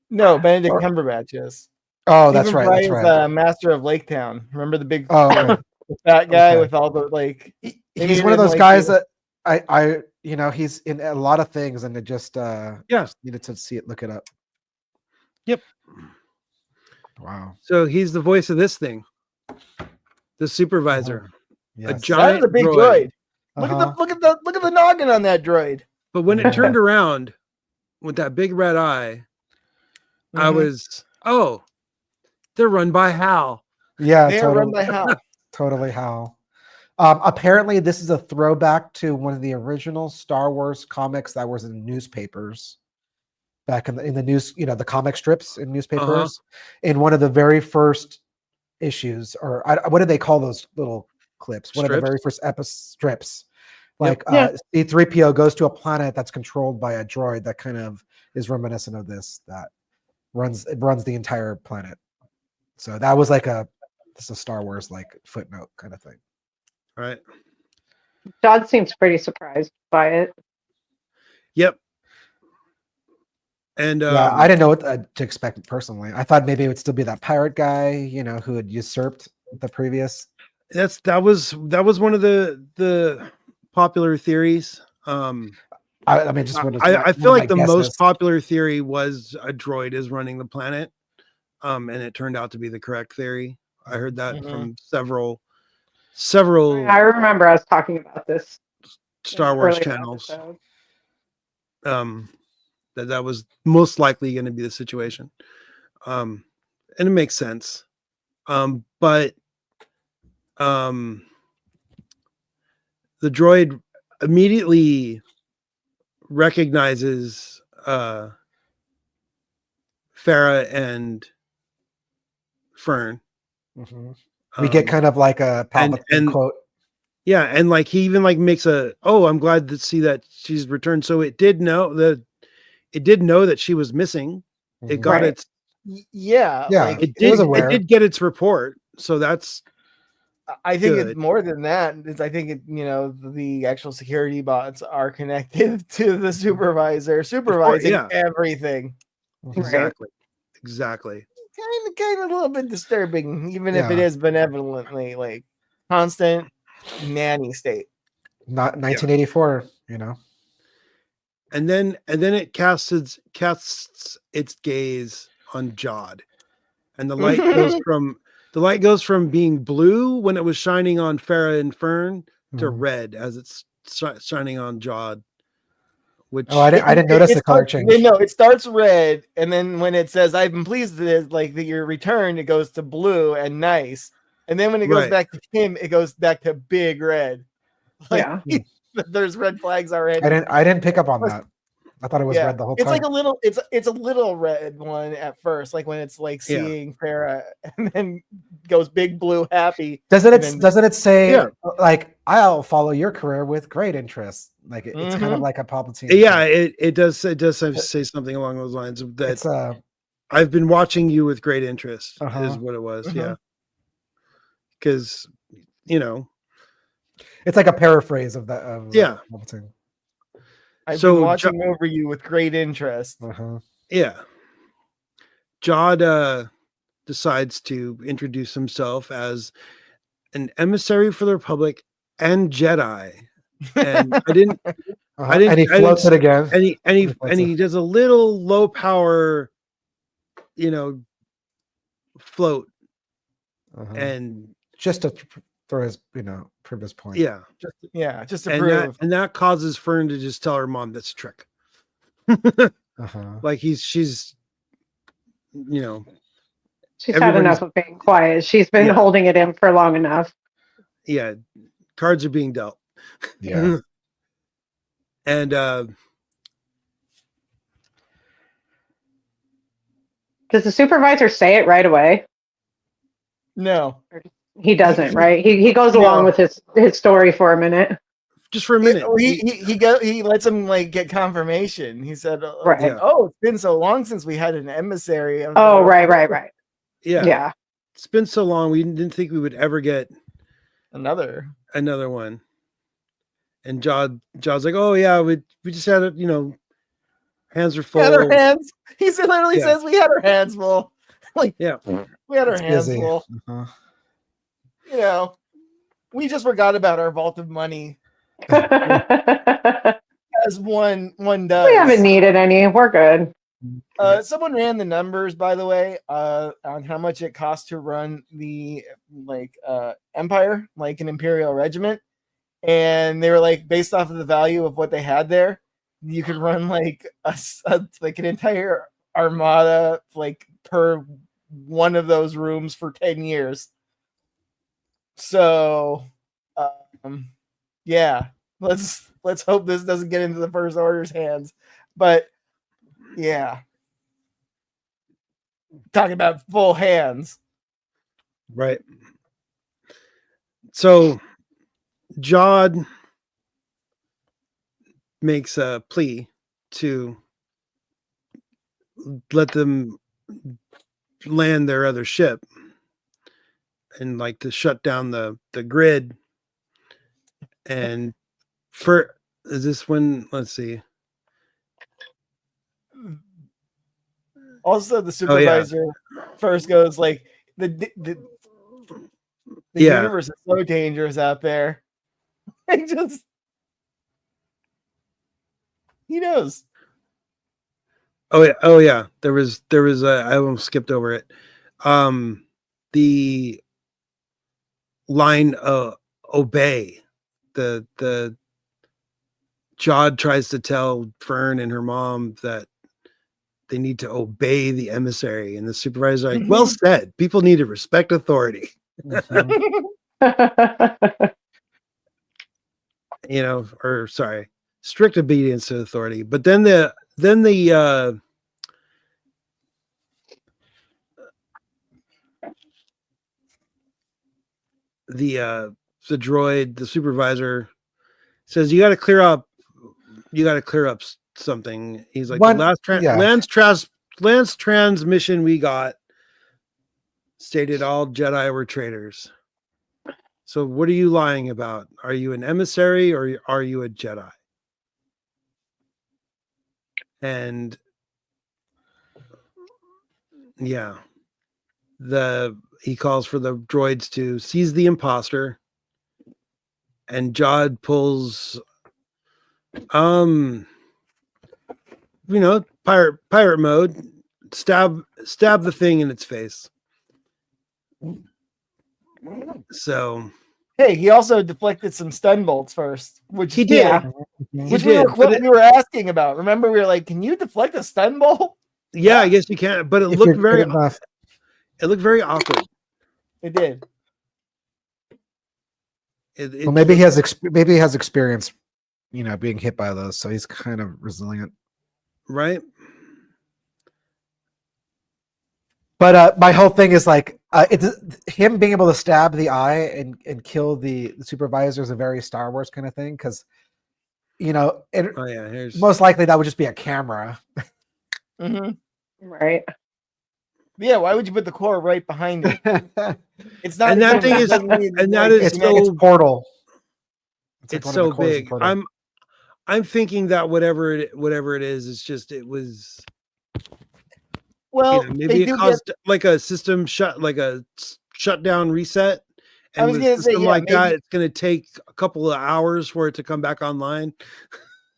No, Benedict Cumberbatch is. Oh, that's right. That's right. Master of Lake Town. Remember the big okay. fat guy with all the like. He's one of those guys that I he's in a lot of things, and it just needed to see it, look it up. Yep. Wow. So he's the voice of this thing, the supervisor. Yes. A giant big droid. Look at the noggin on that droid. But when it turned around with that big red eye, I was, they're run by Hal. Yeah, they're run by Hal. Totally Hal. Apparently, this is a throwback to one of the original Star Wars comics that was in newspapers back in the news, the comic strips in newspapers. In one of the very first issues, or what do they call those little clips? One of the very first strips. Like C-3PO goes to a planet that's controlled by a droid that kind of is reminiscent of this, that runs the entire planet. So that was like a Star Wars like footnote kind of thing. Right. Todd seems pretty surprised by it. Yep. And I didn't know what to expect personally. I thought maybe it would still be that pirate guy, who had usurped the previous. That was one of the popular theories. I feel like the most popular theory was a droid is running the planet, and it turned out to be the correct theory. I heard that from several. I remember us talking about this Star Wars channels. That was most likely going to be the situation, and it makes sense. But the droid immediately recognizes Farah and Fern. We get kind of like a Palpatine quote. Yeah, and like he even like makes I'm glad to see that she's returned. So it did know that she was missing. It got its like, it did get its report. So that's I think it's more than that. I think the actual security bots are connected to the supervisor, supervising everything. Exactly. Kind of a little bit disturbing, even if it is benevolently, like constant nanny state. Not 1984, And then it casts its gaze on Jod, and the light goes from being blue when it was shining on Farah and Fern to red as it's shining on Jod. Which I didn't notice the color change. No, it starts red, and then when it says "I've been pleased with like that your return," it goes to blue and nice, and then when it goes back to him, it goes back to big red. Like, there's red flags already. I didn't pick up on that. I thought it was red the whole time. It's like a little. It's a little red one at first, like when it's like seeing Farah, and then goes big blue happy. Doesn't it say like I'll follow your career with great interest? Like it's kind of like a Palpatine. Yeah, it does say something along those lines. That I've been watching you with great interest is what it was. Yeah, because it's like a paraphrase of that. Palpatine. I've been watching over you with great interest. Yeah. Jod decides to introduce himself as an emissary for the Republic and Jedi. And I didn't. And he floats it again. And he does a little low power, float. And just to throw his, prove his point. Yeah. Just to prove. And that causes Fern to just tell her mom that's a trick. Like she's she's had enough of being quiet. She's been holding it in for long enough. Yeah. Cards are being dealt. Yeah. And does the supervisor say it right away? No. He doesn't, right? He goes along with his story for a minute. Just for a minute. He lets him like get confirmation. He said, "Oh, it's been so long since we had an emissary." Right. Yeah. It's been so long. We didn't think we would ever get another one. And Jod's like, "Oh yeah, we just had it. Hands are full." Had our hands. He literally says we had our hands full. Like, we had our hands full. We just forgot about our vault of money. As one does. We haven't needed any. We're good. Someone ran the numbers, by the way, on how much it cost to run the empire, like an imperial regiment, and they were like based off of the value of what they had there. you could run like like an entire armada like per one of those rooms for 10 years. So, yeah, let's hope this doesn't get into the First Order's hands. But yeah, talking about full hands, right? So, Jod makes a plea to let them land their other ship and like to shut down the grid. And is this when, let's see. Also, the supervisor first goes like the universe is so dangerous out there. He knows. Oh yeah. There was I almost skipped over it. The line obey. The Jod tries to tell Fern and her mom that they need to obey the emissary, and the supervisor like, well said. People need to respect authority. You know, or sorry, strict obedience to authority. But then the droid, the supervisor, says you got to clear up something. He's like, the last transmission we got stated all Jedi were traitors. So what are you lying about? Are you an emissary or are you a Jedi? And yeah, he calls for the droids to seize the imposter, and Jod pulls pirate mode, stab the thing in its face. So hey, he also deflected some stun bolts first, which he did. Which we were asking about. Remember, we were like, "Can you deflect a stun bolt?" Yeah, I guess you can, but it looked very awkward. It did. Well, maybe he has experience, being hit by those, so he's kind of resilient, right? But my whole thing is like, it's him being able to stab the eye and kill the supervisor is a very Star Wars kind of thing, because most likely that would just be a camera. Right. Yeah, why would you put the core right behind it? It's not. And that thing is, it's portal. It's so big. I'm thinking that whatever it is, it's just it was. Well, maybe it caused like a system shutdown reset. And I was going to say, that, it's going to take a couple of hours for it to come back online.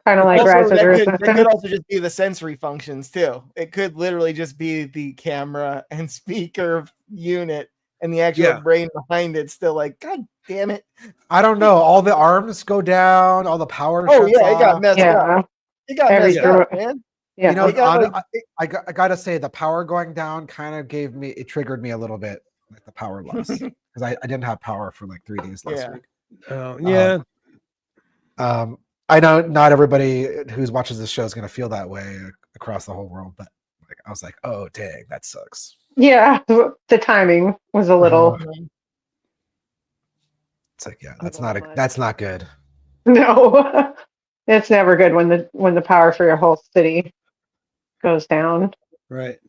Kind of like that could also just be the sensory functions too. It could literally just be the camera and speaker unit, and the actual brain behind it still like, God damn it! I don't know. All the arms go down. All the power. It got messed up. It got messed up, man. Yeah, I gotta say the power going down kind of triggered me a little bit, like the power loss, because I didn't have power for like 3 days last week. I know not everybody who watches this show is going to feel that way across the whole world, but I was like, oh, dang, that sucks. Yeah, the timing was a little. It's like, that's not good. No, it's never good when the power for your whole city goes down. Right.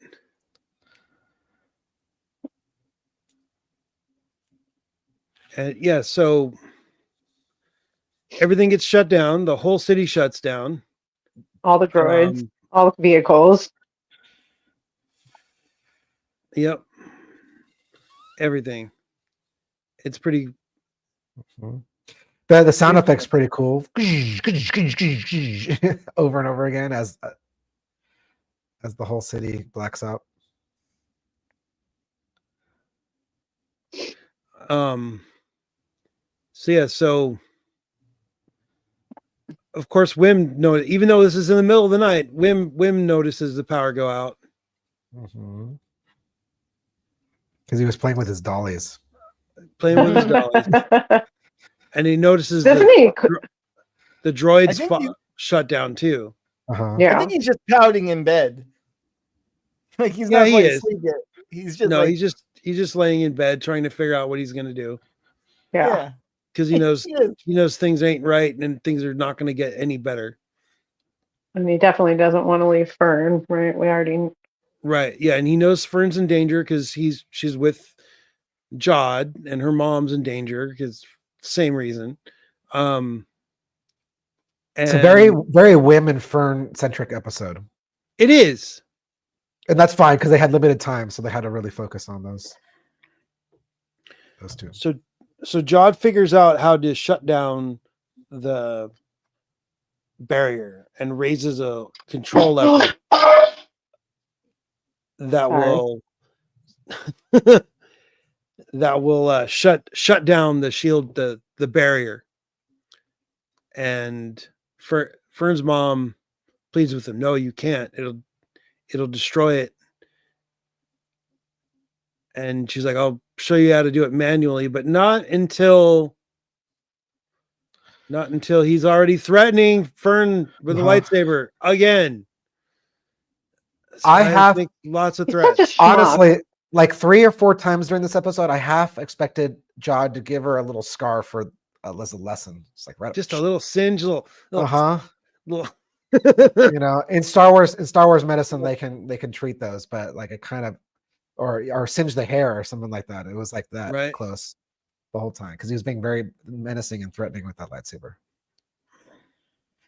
And so everything gets shut down. The whole city shuts down. All the droids, all the vehicles. Yep. Everything. It's pretty. The sound effect's pretty cool. Over and over again as the whole city blacks out. So of course, Wim even though this is in the middle of the night, Wim notices the power go out. Because he was playing with his dollies. Playing with his dollies. And he notices Doesn't he? the droids shut down too. I think he's just pouting in bed. Like he's not quite asleep yet. He's just he's just laying in bed trying to figure out what he's gonna do. Yeah. Because he knows things ain't right and things are not gonna get any better. And he definitely doesn't want to leave Fern, right? We already Right. Yeah, and he knows Fern's in danger because she's with Jod and her mom's in danger because same reason. It's a very, very Wim and Fern centric episode. It is. And that's fine because they had limited time, so they had to really focus on those two. So Jod figures out how to shut down the barrier and raises a control lever that will shut down the shield, the barrier. And Fern's mom pleads with him, no, you can't. It'll destroy it. And she's like, I'll show you how to do it manually, but not until he's already threatening Fern with a lightsaber again. So I have lots of threats. Honestly, like 3 or 4 times during this episode, I half expected Jod to give her a little scar for as a lesson. It's like just a little singe, little. You know, in Star Wars medicine, they can treat those, but like it kind of or singe the hair or something like that. It was like that close the whole time because he was being very menacing and threatening with that lightsaber.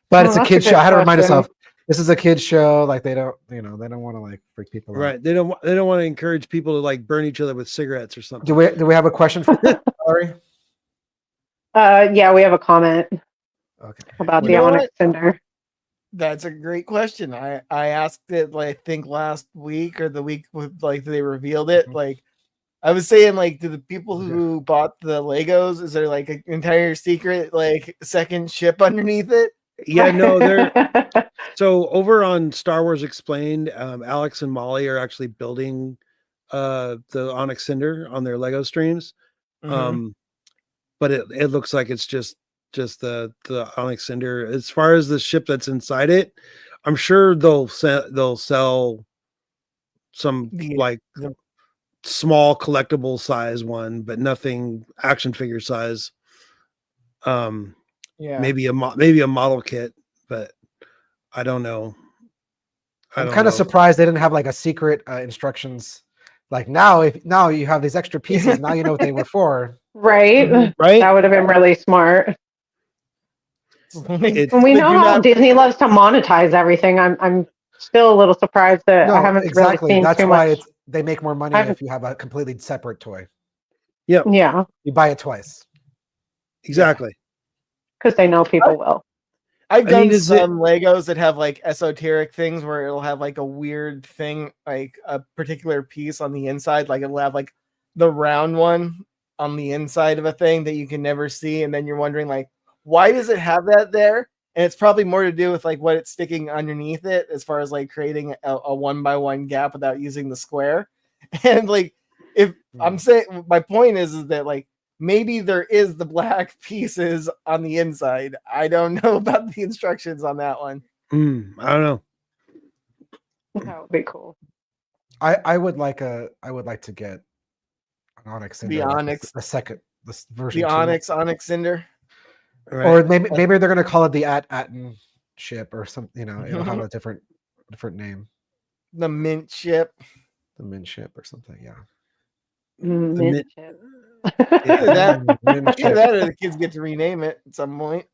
But it's a kid's show. I had to remind myself this is a kid's show. Like they don't want to like freak people out. Right. They don't want to encourage people to like burn each other with cigarettes or something. Do we have a question for Valerie? Yeah, we have a comment. Okay. About the Onyx Cinder. That's a great question. I asked it I think last week or the week with they revealed it. Like I was saying, like, to the people who bought the Legos, is there like an entire secret second ship underneath it? Yeah, no, they're so over on Star Wars Explained, Alex and Molly are actually building the Onyx Cinder on their Lego streams. But it looks like it's just the Onyx Cinder. As far as the ship that's inside it, I'm sure they'll sell some small collectible size one, but nothing action figure size. Maybe a model kit, but I don't know. I'm kind of surprised they didn't have like a secret instructions. Like now you have these extra pieces. Now you know what they were for. Right. That would have been really smart. We know how Disney loves to monetize everything. I'm still a little surprised that I haven't really seen That's too why much. They make more money if you have a completely separate toy. Yeah. Yeah. You buy it twice. Exactly. Because they know people will. I've done some Legos that have like esoteric things where it'll have like a weird thing, like a particular piece on the inside. Like it'll have like the round one on the inside of a thing that you can never see. And then you're wondering like, why does it have that there? And it's probably more to do with like what it's sticking underneath it as far as like creating a 1x1 gap without using the square. And like, if I'm saying, my point is that like, maybe there is the black pieces on the inside. I don't know about the instructions on that one. I don't know. That would be cool. I would like to get an Onyx Cinder. The Onyx, this version. The Onyx Cinder. Right. Or maybe they're gonna call it the Atten ship or something. You know, it'll have a different name. The Mint ship. The Mint ship or something. Yeah. Mint ship. Either that or the kids get to rename it at some point.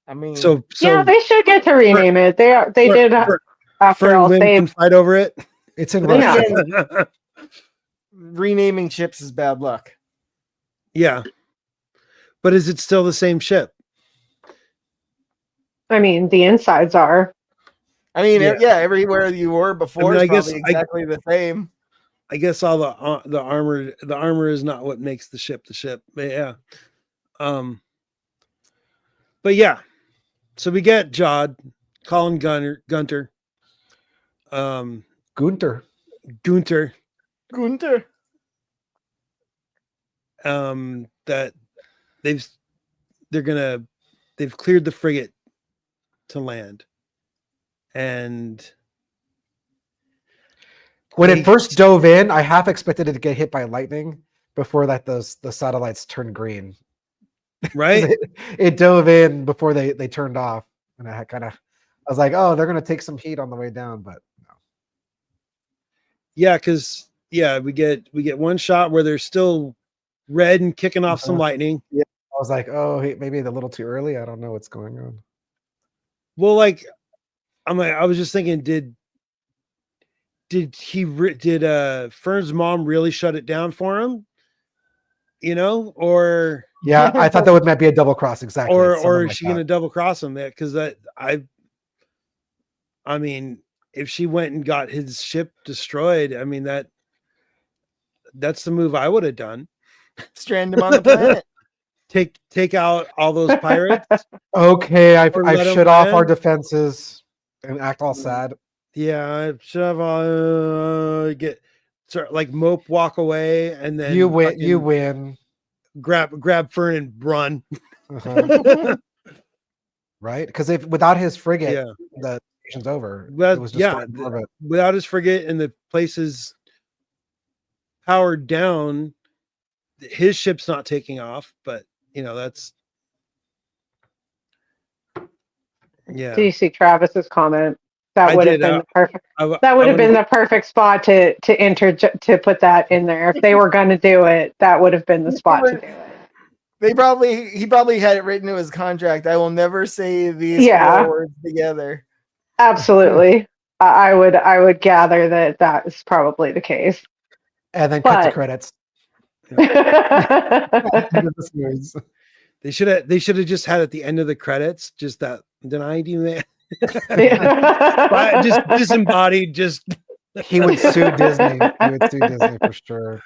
I mean, so yeah, they should get to rename it. They did after all. They can fight over it. It's in Russia. Renaming ships is bad luck. Yeah, but is it still the same ship? I mean, the insides are. I mean, yeah everywhere you were before is probably exactly the same. I guess all the armor is not what makes the ship. But yeah. But yeah. So we get Jod, Colin Gunter, Gunter. Gunter. That they've cleared the frigate to land, and when it first dove in, I half expected it to get hit by lightning before that the satellites turned green. Right? it dove in before they turned off, and I was like, oh, they're gonna take some heat on the way down, but no. Yeah, because we get one shot where they're still red and kicking off some lightning. Yeah, I was like, oh, maybe a little too early. I don't know what's going on. Well, like, I was just thinking, did Fern's mom really shut it down for him? Or yeah, I thought that might be a double cross, exactly. Or is she gonna double cross him? That because I mean, if she went and got his ship destroyed, I mean that's the move I would have done. Strand him on the planet. Take out all those pirates. Okay, I've shut off our defenses and act all sad. Yeah, I should have mope, walk away, and then you win. Grab Fern and run. Uh-huh. Right? Because if without his frigate, the station's over. It was without his frigate and the place is powered down, his ship's not taking off, but that's Do you see Travis's comment? That would have been the perfect. That would have been the perfect spot to put that in there. If they were going to do it, that would have been the spot to do it. He probably had it written to his contract. I will never say these 4 words together. Absolutely. I would gather that is probably the case. And then cut the credits. They should have just had at the end of the credits just that denied you man. Just disembodied. Just he would sue Disney. He would sue Disney for sure.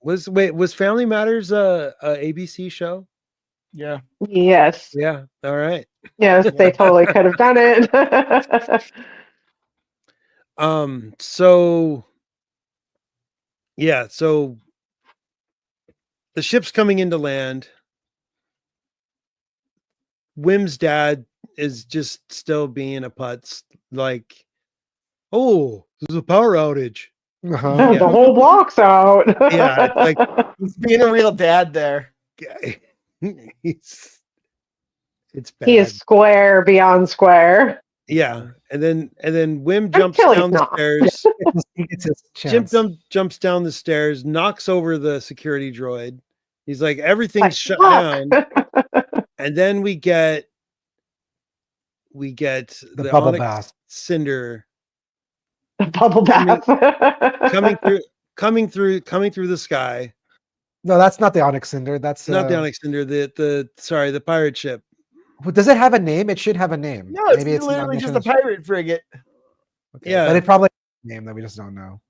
Was Family Matters a ABC show? Yeah. Yes. Yeah. All right. Yes, they totally could have done it. So the ship's coming into land. Wim's dad is just still being a putz, like, oh, there's a power outage. Uh-huh. The whole block's out. Yeah, like he's being a real dad there. It's bad. He is square beyond square. Yeah, and then Wim jumps down the stairs. Jim jumps down the stairs, knocks over the security droid. He's like, everything's shut down. And then we get the bubble Onyx bath. Cinder. The bubble bath. coming through the sky. No, that's not the Onyx Cinder. That's not the Onyx Cinder. The pirate ship. Does it have a name? It should have a name. No, maybe it's literally just a pirate frigate. Okay. Yeah, but it probably has a name that we just don't know.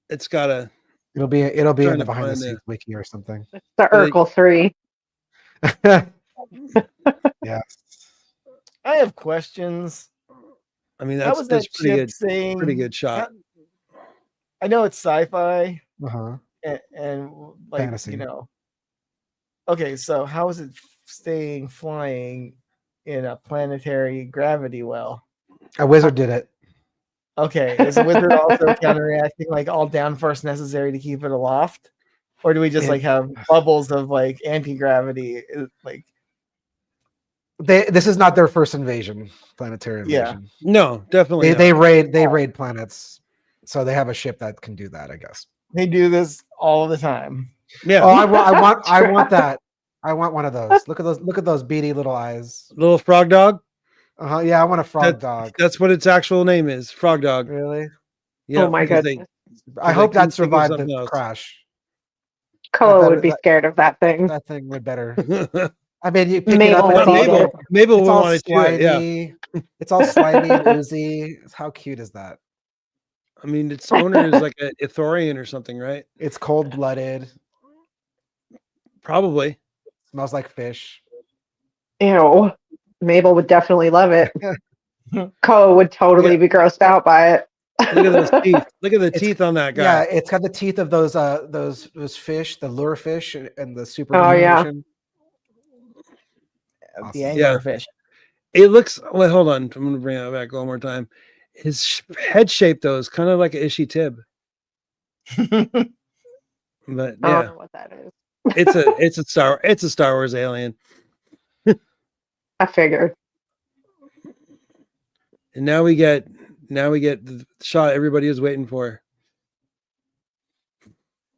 It's gotta. It'll be in the behind the scenes wiki or something. It's the Urkel 3. Yeah. I have questions. I mean, that's pretty good shot. I know it's sci-fi. Uh-huh. And like fantasy. Okay, so how is it flying in a planetary gravity well? A wizard did it. Okay, is the wizard also counteracting like all downforce necessary to keep it aloft, or do we just like have bubbles of like anti-gravity? Like, this is not their first invasion, planetary invasion. Yeah, no, definitely. They raid planets, so they have a ship that can do that. I guess they do this all the time. Yeah. Oh, I want that. I want one of those. Look at those beady little eyes. Little frog dog. Yeah, I want a frog dog. That's what its actual name is. Frog dog. Really? Yeah. Oh my goodness. I hope that survived the crash. Koa would be scared of that thing. That thing would better. I mean, you pick Mabel it up. Mabel will want it too. Yeah. It's all slimy and oozy. How cute is that? I mean, its owner is like an Ithorian or something, right? It's cold-blooded. Probably. Smells like fish. Ew. Mabel would definitely love it. Ko would totally be grossed out by it. Look at those teeth. Look at the teeth on that guy. Yeah, it's got the teeth of those fish, the lure fish, and the super Oh, deep yeah. ocean. The Awesome. angler fish. It looks. Well, hold on. I'm gonna bring it back one more time. His head shape though is kind of like an Ishi Tib. But I don't yeah, know what that is. it's a Star Wars alien. I figured. And now we get the shot everybody was waiting for.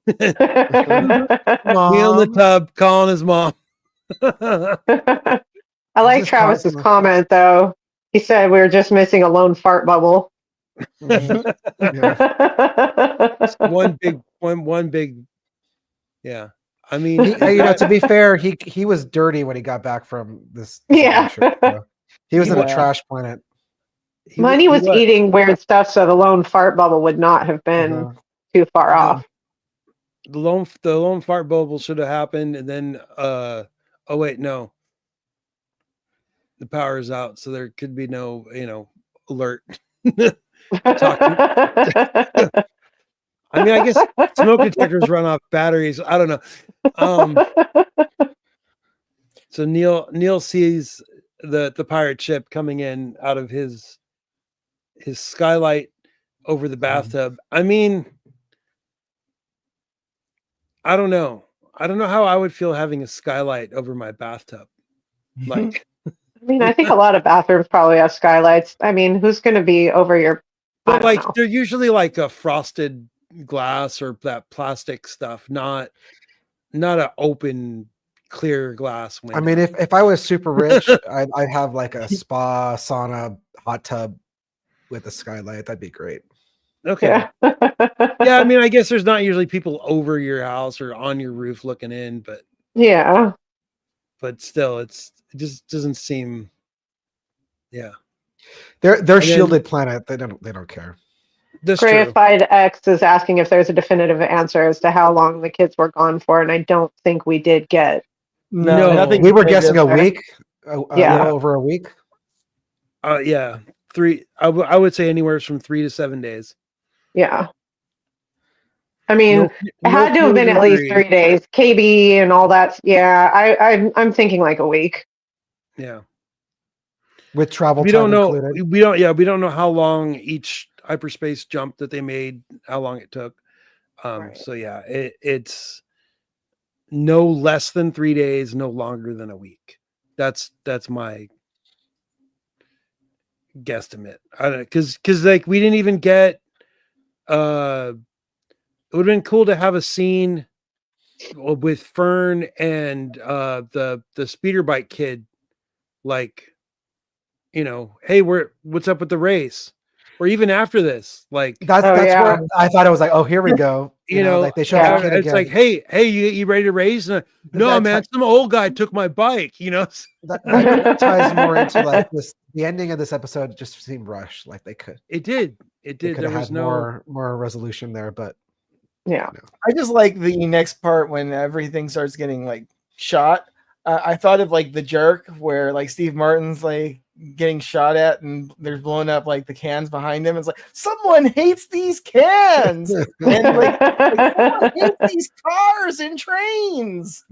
He in the tub calling his mom. I like Just Travis's constantly- comment though. He said we were just missing a lone fart bubble. one big. Yeah, I mean, to be fair, he was dirty when he got back from this Yeah. adventure, so he was in a Yeah. trash planet. Money was eating weird stuff, so the lone fart bubble would not have been Uh-huh. too far off. The lone fart bubble should have happened, and then oh wait, no. The power is out, so there could be no, alert. I mean, I guess smoke detectors run off batteries. I don't know. So Neil sees the pirate ship coming in out of his skylight over the bathtub. I mean, I don't know. I don't know how I would feel having a skylight over my bathtub. Like, I mean, I think a lot of bathrooms probably have skylights. I mean, who's going to be over your? but like they're usually like a frosted glass or that plastic stuff, not an open clear glass window. I mean, if I was super rich, I'd have like a spa, sauna, hot tub with a skylight. That'd be great. Okay. Yeah. Yeah, I mean, I guess there's not usually people over your house or on your roof looking in, but Yeah. still, it just doesn't seem. Yeah, They're shielded planet. They don't care. that's true. Grayified X is asking if there's a definitive answer as to how long the kids were gone for, and I don't think we did get. No. nothing. We were guessing a there. week. Yeah. Little over a week. Yeah, 3. I would say anywhere from 3 to 7 days. Yeah. I mean, No- it had to have been at least 3 days. KB and all that. Yeah, I'm thinking like a week. Yeah, With travel we time don't know. included. We don't. Yeah, we don't know how long each hyperspace jump that they made, how long it took. Right. So yeah, it's no less than 3 days, no longer than a week. That's my guesstimate. I don't know, because like we didn't even get. It would have been cool to have a scene with Fern and the speeder bike kid, like, hey, what's up with the race? Or even after this, like That's yeah. where I thought it was like, oh, here we go. Like they showed the kid it's again. like, hey, you ready to race? And, no, That man, some old guy took my bike. That ties more into like this. The ending of this episode just seemed rushed. Like they could. It did. They There could have was had no. more resolution there, but Yeah. I just like the next part when everything starts getting like shot. I thought of like The Jerk, where like Steve Martin's like getting shot at and they're blowing up like the cans behind him. It's like someone hates these cans and like someone hates these cars and trains.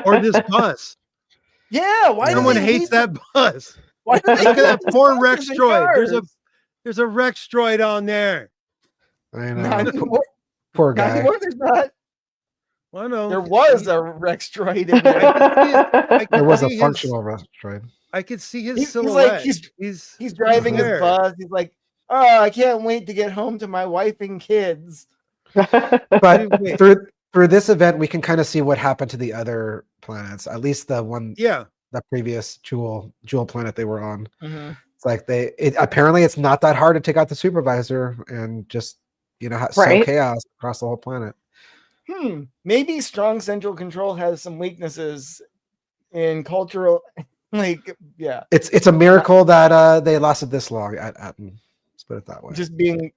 Or this bus. Yeah, why do Someone they hates hate that bus. Why do they Look at hate that these poor buses Rex and droid. cars? There's a Rex droid on there. I Not know. anymore. Poor Not guy. anymore, there's not. Well, I know. There was a Rex droid in there. There was a see functional restaurant. I could see his He's silhouette. like he's driving his there. bus. He's like, oh, I can't wait to get home to my wife and kids. But Wait. through this event, we can kind of see what happened to the other planets. At least the one, Yeah. the previous jewel planet they were on. Mm-hmm. It's like apparently it's not that hard to take out the supervisor and just sow Right. chaos across the whole planet. Maybe strong central control has some weaknesses in cultural, like, yeah, It's a miracle that they lasted this long at Atten. Let's put it that way. just being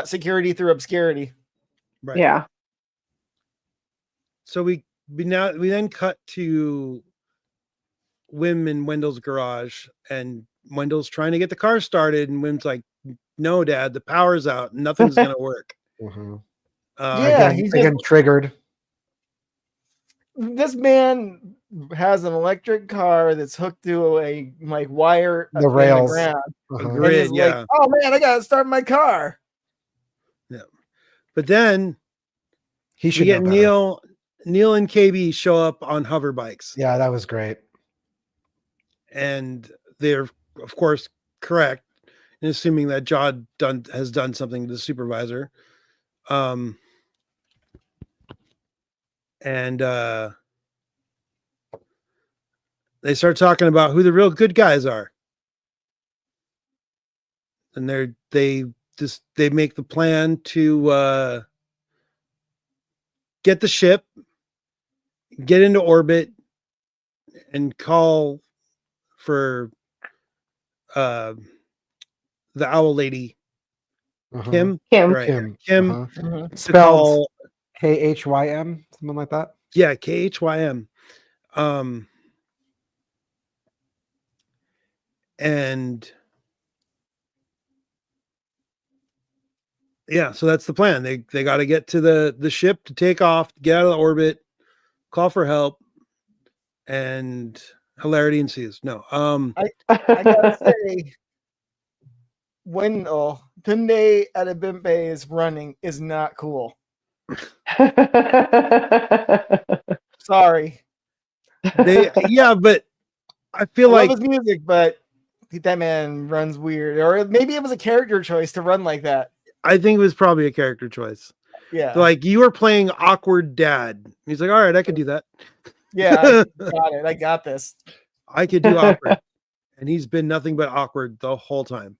security through obscurity. Right. Yeah. So we we then cut to Wim in Wendell's garage, and Wendell's trying to get the car started, and Wim's like, "No, Dad, the power's out. Nothing's gonna work." Mm-hmm. Yeah, again triggered. This man has an electric car that's hooked to a like wire The rails. in the ground. Uh-huh. A grid, And is like, oh man, I gotta start my car. Yeah, but then He should we get know better. Neil and KB show up on hover bikes. Yeah, that was great. And they're of course correct in assuming that Jod has done something to the supervisor. And they start talking about who the real good guys are. And they make the plan to get the ship, get into orbit, and call for the owl lady, Kim. Right. Kim. Uh-huh. Spelled KHYM, something like that. Yeah, KHYM. And yeah, so that's the plan. They got to get to the ship to take off, get out of the orbit, call for help, and hilarity ensues. No, I gotta say, when Tunde Adebimpe is running is not cool. Sorry. But I feel I like love his music, but that man runs weird, or maybe it was a character choice to run like that. I think it was probably a character choice. Yeah, like you were playing awkward dad. He's like, all right, I could do that. Yeah, I got it. I got this. I could do awkward, and he's been nothing but awkward the whole time.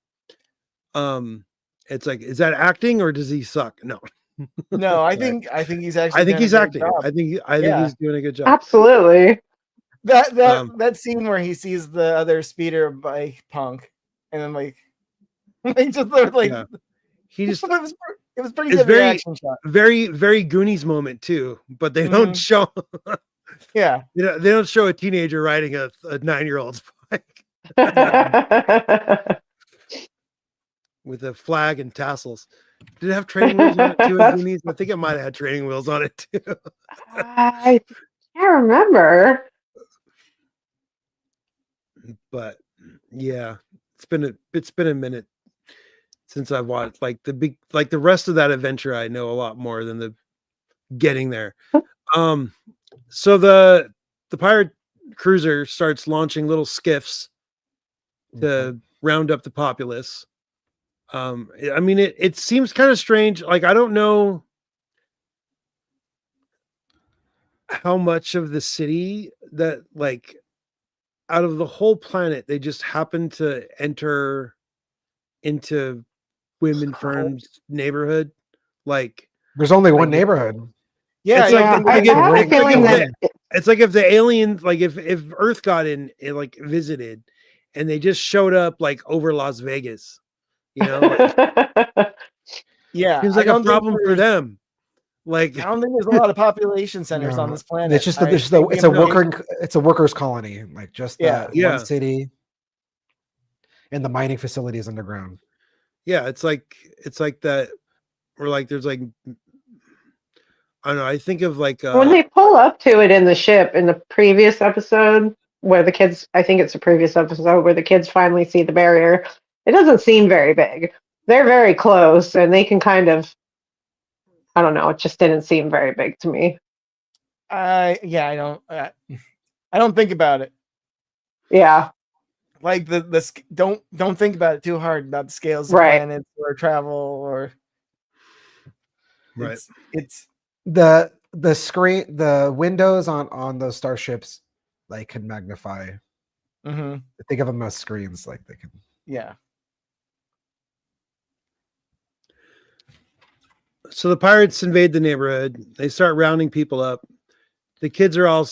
It's like, is that acting or does he suck? No. No, I think he's actually. I think he's acting. I think he's doing a good job. Absolutely. That scene where he sees the other speeder bike punk, and then like just like he just it was pretty good reaction shot. Very, very Goonies moment too, but they don't show. Yeah, they don't show a teenager riding a 9-year-old's bike with a flag and tassels. Did it have training wheels on it too? Goonies? I think it might have had training wheels on it too. I can't remember. But yeah, it's been a minute since I've watched the rest of that adventure. I know a lot more than the getting there. So the pirate cruiser starts launching little skiffs to round up the populace. I mean, it seems kind of strange. Like, I don't know how much of the city that, like, out of the whole planet, they just happen to enter into Women Firm's neighborhood. Like, there's only one neighborhood. Yeah, it's like if the aliens, like if Earth got in, like visited, and they just showed up like over Las Vegas, you know. Like, yeah, seems like a problem for them. Like, I don't think there's a lot of population centers on this planet. It's just it's a workers' colony, like just one city, and the mining facilities underground. Yeah, it's like that. Or like there's like, I don't know. I think of like when they pull up to it in the ship in the previous episode where the kids, I think it's a previous episode where the kids finally see the barrier. It doesn't seem very big. They're very close, and they can kind of, I don't know. It just didn't seem very big to me. I don't think about it. Yeah. Like don't think about it too hard about the scales of planets or travel or. Right. It's the screen, the windows on those starships, like, can magnify. Think of them as screens, like they can. Yeah. So the pirates invade the neighborhood. They start rounding people up. The kids are all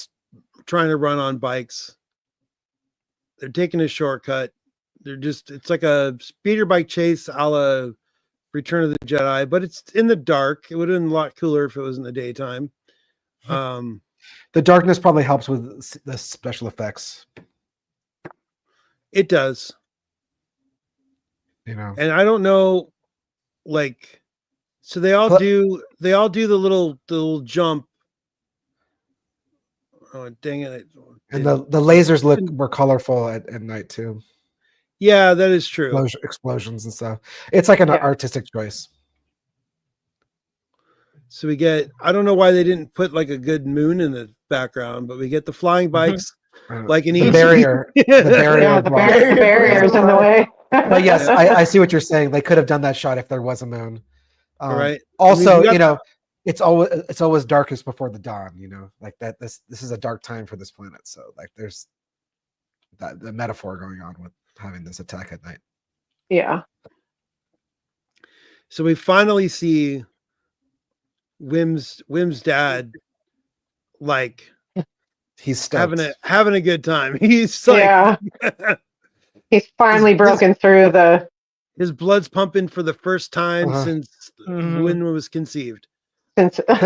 trying to run on bikes. They're taking a shortcut. It's like a speeder bike chase a la Return of the Jedi, but it's in the dark. It would have been a lot cooler if it was in the daytime. The darkness probably helps with the special effects. It does. You know, and I don't know, like, so they all do the little jump. Oh dang it! And the lasers look more colorful at night too. Yeah, that is true. Explosions and stuff. It's like an artistic choice. So we get, I don't know why they didn't put like a good moon in the background, but we get the flying bikes, like an barrier. The barrier. The barrier's in the way. But yes, I see what you're saying. They could have done that shot if there was a moon. Right. Also, it's always darkest before the dawn. You know, like that. This is a dark time for this planet. So like, there's the metaphor going on with having this attack at night. Yeah. So we finally see Wim's dad, like, he's having a good time. He's like, he's finally broken through the. His blood's pumping for the first time since Wim was conceived. Since no,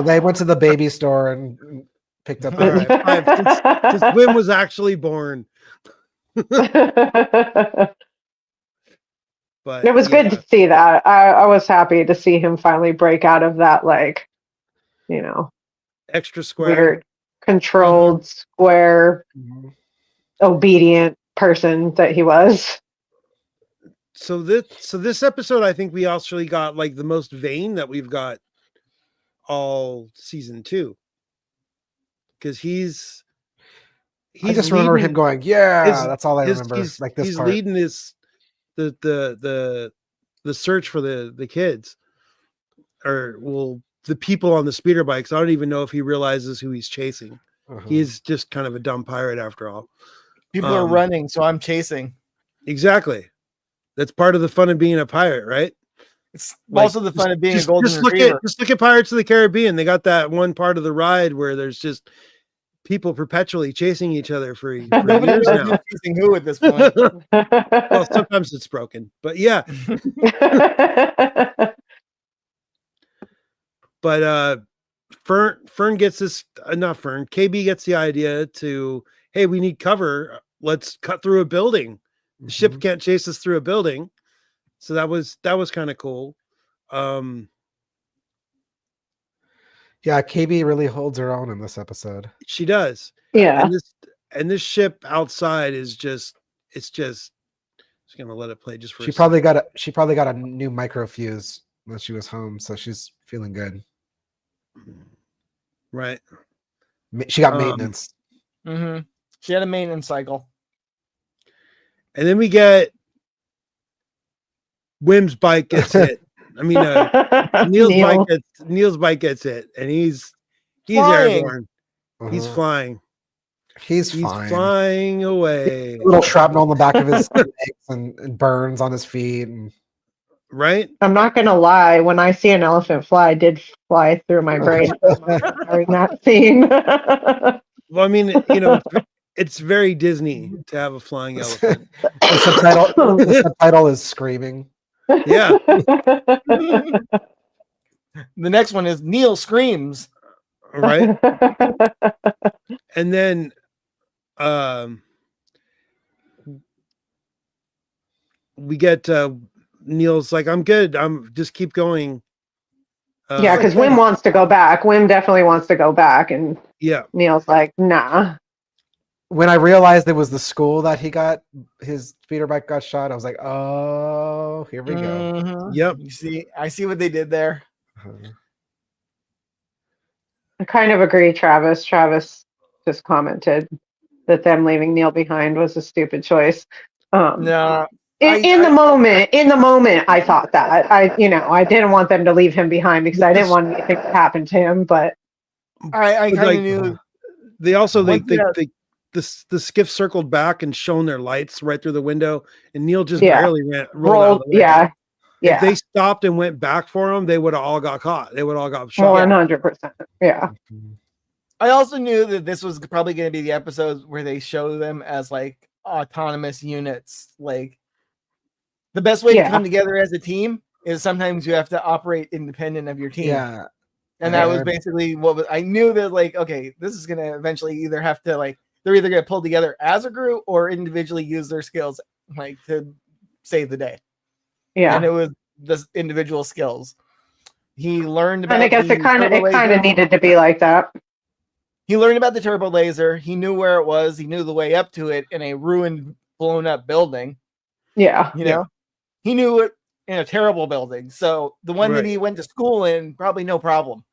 they went to the baby store and picked up. Since Wim was actually born. But it was good to see that. I was happy to see him finally break out of that, like, you know, extra square, weird, controlled, square, obedient person that he was. So this episode, I think we actually got like the most vein that we've got all season 2, because he's I just remember him going, that's all I remember. Like this he's part. leading the search for the kids, or the people on the speeder bikes. I don't even know if he realizes who he's chasing. He's just kind of a dumb pirate after all. People are running, so I'm chasing. Exactly. That's part of the fun of being a pirate, right? It's also the fun of being a golden retriever. Just look at Pirates of the Caribbean. They got that one part of the ride where there's just people perpetually chasing each other for years now. Chasing who at this point? Well, sometimes it's broken, but yeah. But Fern gets this. Not Fern. KB gets the idea to, hey, we need cover. Let's cut through a building. The ship can't chase us through a building. So that was kind of cool. Yeah, KB really holds her own in this episode. She does. Yeah. And this ship outside is just gonna let it play just for she probably got a new micro fuse when she was home, so she's feeling good. Right. She got maintenance. She had a maintenance cycle. And then we get Wim's bike gets hit. I mean, Neil's bike gets hit, and he's airborne. He's flying. He's flying away. A little shrapnel on the back of his legs and burns on his feet. Right. I'm not gonna lie. When I see an elephant fly, it did fly through my brain during that scene. Well, I mean, it's very Disney to have a flying elephant. The subtitle is screaming. Yeah. The next one is Neil screams. Right. And then we get Neil's like, I'm good. I'm just keep going. Yeah, because Wim wants to go back. Wim definitely wants to go back, and Neil's like, nah. When I realized it was the school that he got his speeder bike got shot, I was like, oh, here we go. Yep. I see what they did there. I kind of agree, Travis. Travis just commented that them leaving Neil behind was a stupid choice. No. In the moment, I thought that. I didn't want them to leave him behind because I didn't want anything to happen to him. But I kind of knew. They also the skiff circled back and shone their lights right through the window, and Neil just barely rolled out of the way. Yeah. If they stopped and went back for him, they would have all got caught. They would all got shot. 100%. Yeah. I also knew that this was probably going to be the episode where they show them as like autonomous units. Like the best way to come together as a team is sometimes you have to operate independent of your team. Yeah. And that was basically I knew that, like, okay, this is going to eventually either have to, like, they're either going to pull together as a group or individually use their skills, like, to save the day. Yeah. And it was the individual skills. He learned about, and I guess it kind of needed to be like that. He learned about the turbo laser. He knew where it was. He knew the way up to it in a ruined, blown up building. Yeah. You know, he knew it in a terrible building. So the one that he went to school in, probably no problem.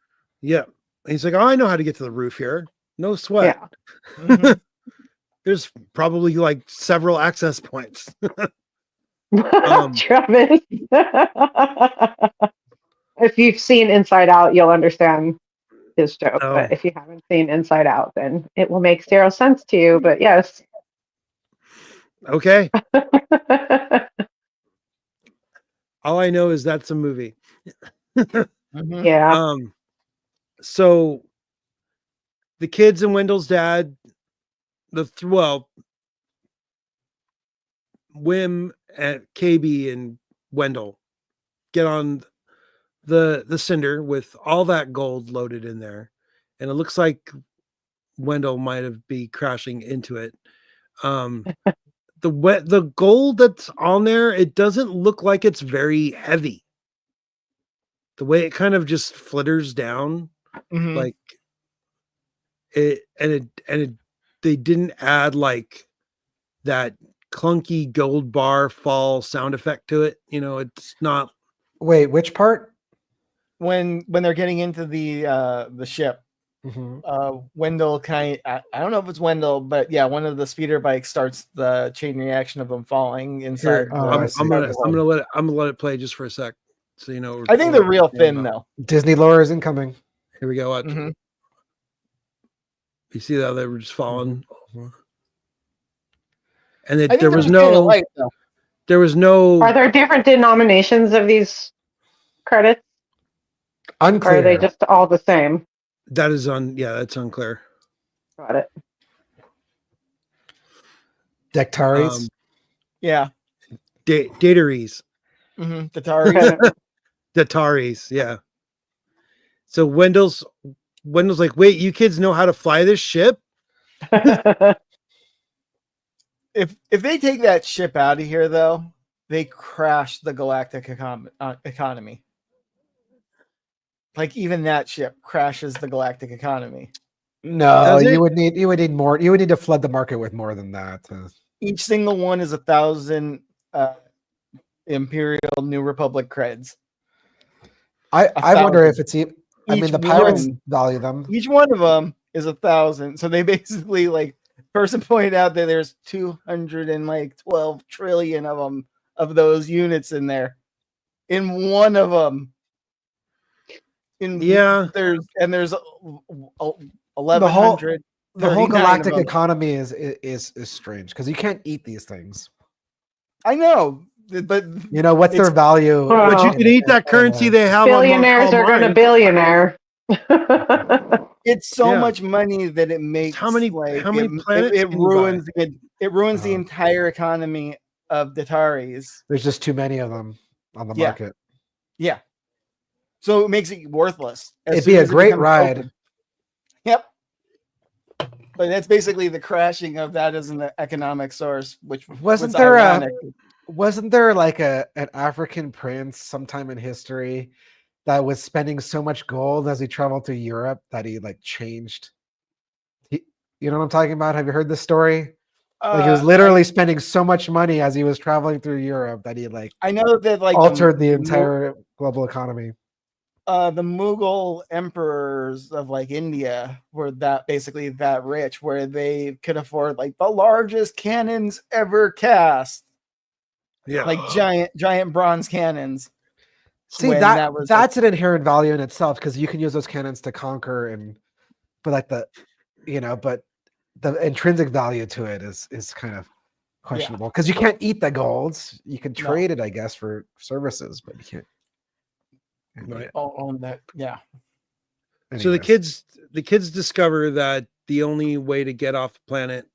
Yeah. He's like, oh, I know how to get to the roof here. No sweat. Yeah. There's probably like several access points. Travis. If you've seen Inside Out, you'll understand his joke. But if you haven't seen Inside Out, then it will make zero sense to you. But yes. Okay. All I know is that's a movie. Yeah. So the kids and Wendell's dad, Wim and KB and Wendell get on the cinder with all that gold loaded in there, and it looks like Wendell might have be crashing into it. The gold that's on there, it doesn't look like it's very heavy. The way it kind of just flitters down, like it they didn't add like that clunky gold bar fall sound effect to it. You know, it's not. Wait, which part? When they're getting into the ship, Wendell I don't know if it's Wendell, but yeah, one of the speeder bikes starts the chain reaction of them falling inside. I'm gonna let it play just for a sec, so you know. I think the real Finn though. Disney lore is incoming. Here we go. Watch. You see how they were just falling, and there was no light, there was no. Are there different denominations of these credits? Unclear. Or are they just all the same? That is that's unclear. Got it. Dectaries. Yeah. Dataries. Dataries. Dataries, yeah. So Wendell's like, wait, you kids know how to fly this ship? If they take that ship out of here, though, they crash the galactic economy. Like even that ship crashes the galactic economy. No, you would need more. You would need to flood the market with more than that. Each single one is 1,000 Imperial New Republic creds. I wonder if it's. I mean, the pirates value them. Each one of them is 1,000. So they basically, like, person pointed out that there's 212 trillion of them, of those units in there. In one of them. There's 1,100. The whole galactic economy is strange because you can't eat these things. I know, but you know what's their value? But you can eat that currency they have. Billionaires are going to billionaire. It's so much money that it makes how many planets it ruins the entire economy of Dataris. There's just too many of them on the market. Yeah. So it makes it worthless. It'd be a great ride. Open. Yep. But that's basically the crashing of that as an economic source, which wasn't there like an African prince sometime in history that was spending so much gold as he traveled through Europe that he like changed? You know what I'm talking about? Have you heard this story? Like he was literally spending so much money as he was traveling through Europe that he I know that like altered the entire global economy. The Mughal emperors of like India were that rich where they could afford like the largest cannons ever cast. Yeah. Like giant bronze cannons. See, that's an inherent value in itself because you can use those cannons to conquer but the intrinsic value to it is kind of questionable because you can't eat the golds. You can trade it, I guess, for services, but you can't. Right. On that, yeah. So the kids discover that the only way to get off the planet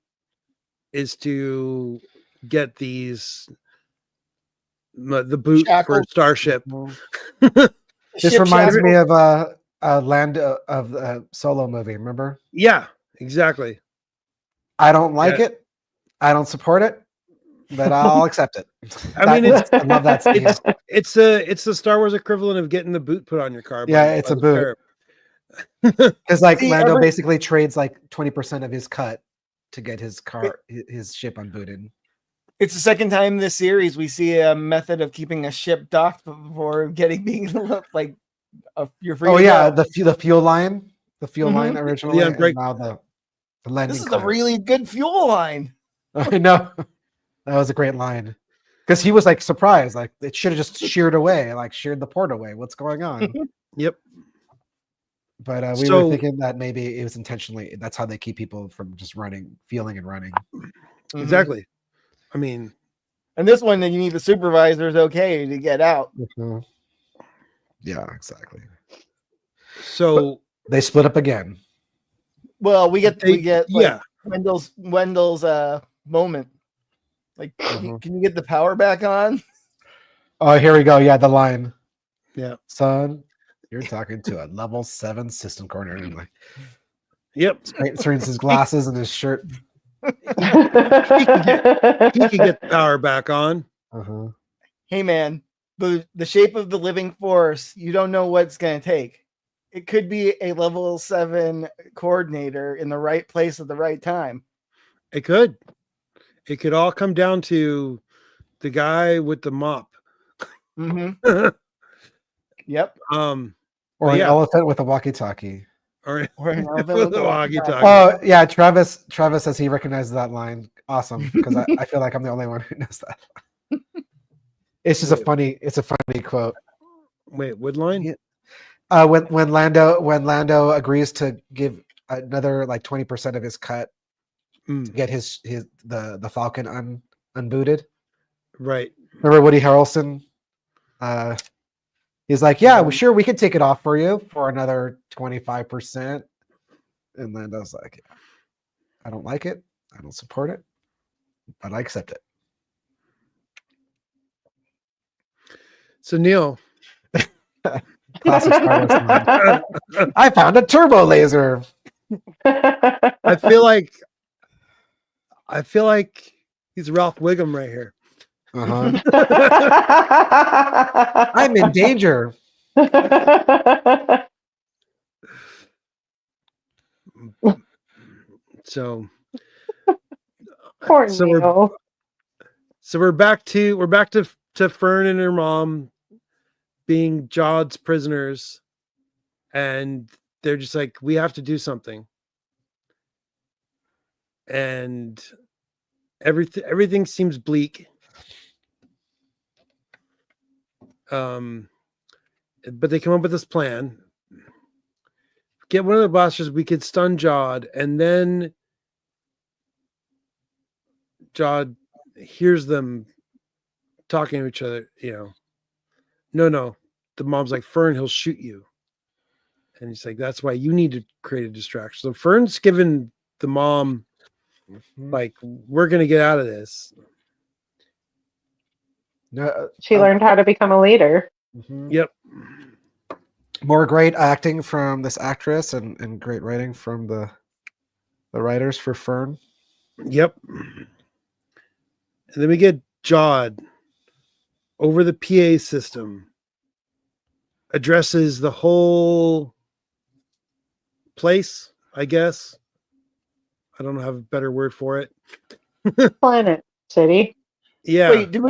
is to get the boot for Starship. This reminds me of Land of the Solo movie. Remember? Yeah, exactly. I don't like it. I don't support it, but I'll accept it. I mean, I love that scene. It's the Star Wars equivalent of getting the boot put on your car. Yeah, it's a boot. Because like Lando basically trades like 20% of his cut to get his ship unbooted. It's the second time in this series we see a method of keeping a ship docked before being like you're free. Oh yeah, the fuel line, originally. Yeah, and now the landing. This is a really good fuel line. I know. That was a great line. Because he was like surprised, like it should have just sheared away, like sheared the port away. What's going on? Yep. But we were thinking that maybe it was intentionally. That's how they keep people from just feeling and running. Exactly. I mean, and this one, that you need the supervisor's okay to get out. Mm-hmm. Yeah, exactly. So but they split up again. Well, we get like, Wendell's moment. Like, can you get the power back on? Oh, here we go. Yeah, the line. Yeah, son, you're talking to a level 7 system coordinator. Like, yep. Turns his glasses and his shirt. he can get the power back on. Hey man, the shape of the living force, you don't know what it's gonna take. It could be a level 7 coordinator in the right place at the right time. It could all come down to the guy with the mop. Yep. Or an elephant with a walkie-talkie. Or an elephant with a walkie-talkie. Oh yeah, Travis says he recognizes that line. Awesome, because I feel like I'm the only one who knows that. It's just a funny quote. Wait, what line? When Lando agrees to give another like 20% of his cut to get the Falcon unbooted. Right. Remember Woody Harrelson? He's like, yeah, well, sure, we can take it off for you for another 25%. And Lando's like, yeah, I don't like it. I don't support it, but I accept it. So Neil, classic Star Wars line. I found a turbo laser. I feel like he's Ralph Wiggum right here. I'm in danger. So we're back to Fern and her mom being Jod's prisoners, and they're just like, we have to do something, and everything seems bleak. But they come up with this plan. Get one of the bosses, we could stun Jod, and then Jod hears them talking to each other, No. The mom's like, Fern, he'll shoot you. And he's like, that's why you need to create a distraction. So Fern's given the mom, like, we're going to get out of this. No, she learned how to become a leader. Yep. More great acting from this actress and great writing from the writers for Fern. Yep. And then we get Jod over the PA system, addresses the whole place, I guess. I don't have a better word for it. Planet, city. Yeah. Wait, did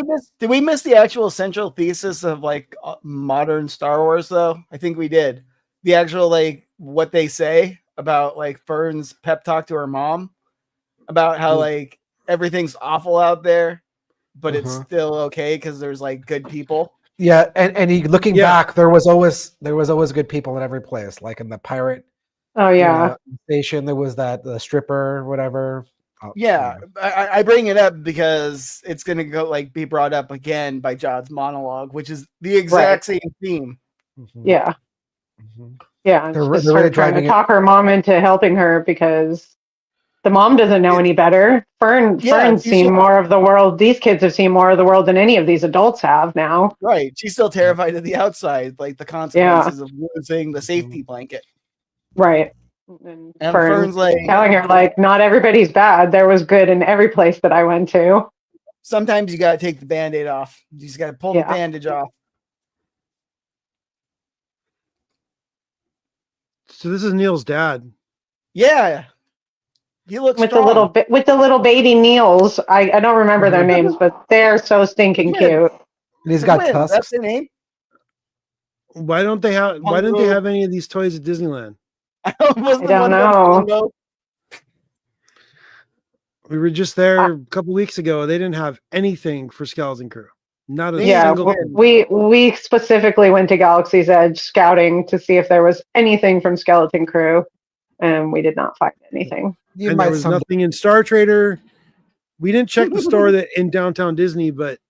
we miss the actual central thesis of like modern Star Wars though? I think we did. The actual like what they say about like Fern's pep talk to her mom about how like everything's awful out there, but it's still okay because there's like good people. Yeah, and looking back, there was always good people in every place. Like in the pirate station, there was the stripper, whatever. I bring it up because it's gonna be brought up again by Jod's monologue, which is the exact same theme. Yeah, yeah. They're really trying to talk her mom into helping her because The mom doesn't know any better. Fern's seen more of the world. These kids have seen more of the world than any of these adults have now. Right. She's still terrified of the outside, like the consequences of losing the safety blanket. Right. And Fern's like telling her, like, not everybody's bad. There was good in every place that I went to. Sometimes you got to take the Band-Aid off. You just got to pull the bandage off. So this is Neil's dad. Yeah. He looks with strong. the little baby Neils. I don't remember their names, but they're so stinking cute. And he's got tusks. That's the name. Why don't they have? Why didn't they have any of these toys at Disneyland? I don't know. We were just there a couple weeks ago. They didn't have anything for Skeleton Crew. Not a single. We specifically went to Galaxy's Edge scouting to see if there was anything from Skeleton Crew, and we did not find anything. And there was nothing in Star Trader. We didn't check the store that in downtown Disney, but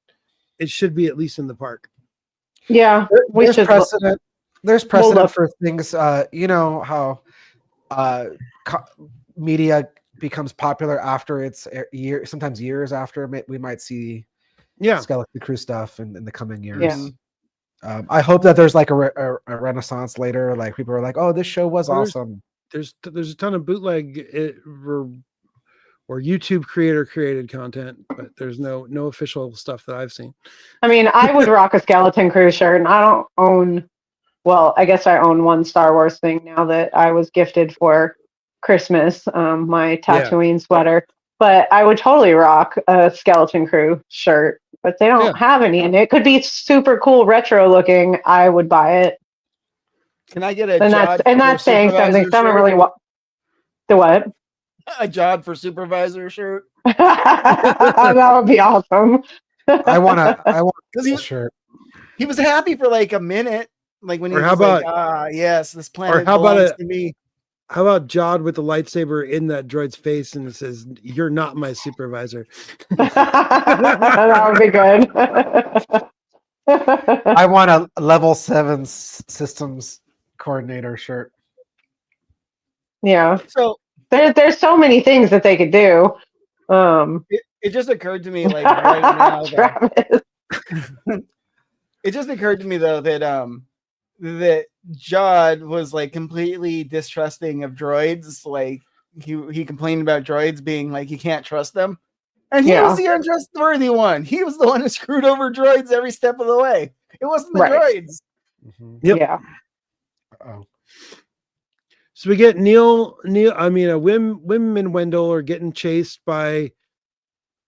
it should be at least in the park. Yeah, there's precedent. There's precedent for things. You know how media becomes popular after it's sometimes years after we might see Skeleton Crew stuff in the coming years. Yeah. I hope that there's like a renaissance later. Like people are like, "Oh, this show was awesome." There's a ton of bootleg or YouTube created content, but there's no official stuff that I've seen. I mean, I would rock a Skeleton Crew shirt, and I don't own. Well, I guess I own one Star Wars thing now that I was gifted for Christmas, my Tatooine sweater. But I would totally rock a Skeleton Crew shirt, but they don't have any, and it could be super cool retro looking. I would buy it. Can I get a and that's saying something. Someone really the what? A Jod for supervisor shirt. That would be awesome. I want because shirt. He was happy for like a minute, like when he was like, yes, this planet belongs to me. How about Jod with the lightsaber in that droid's face and it says, "You're not my supervisor." That would be good. I want a level 7 systems coordinator shirt. Yeah. So there's so many things that they could do. It just occurred to me like right now that, it just occurred to me though that Jod was like completely distrusting of droids. Like he complained about droids being like you can't trust them. And he was the untrustworthy one. He was the one who screwed over droids every step of the way. It wasn't the droids. Mm-hmm. Yep. Yeah. Uh-oh. So we get Wim and Wendell are getting chased by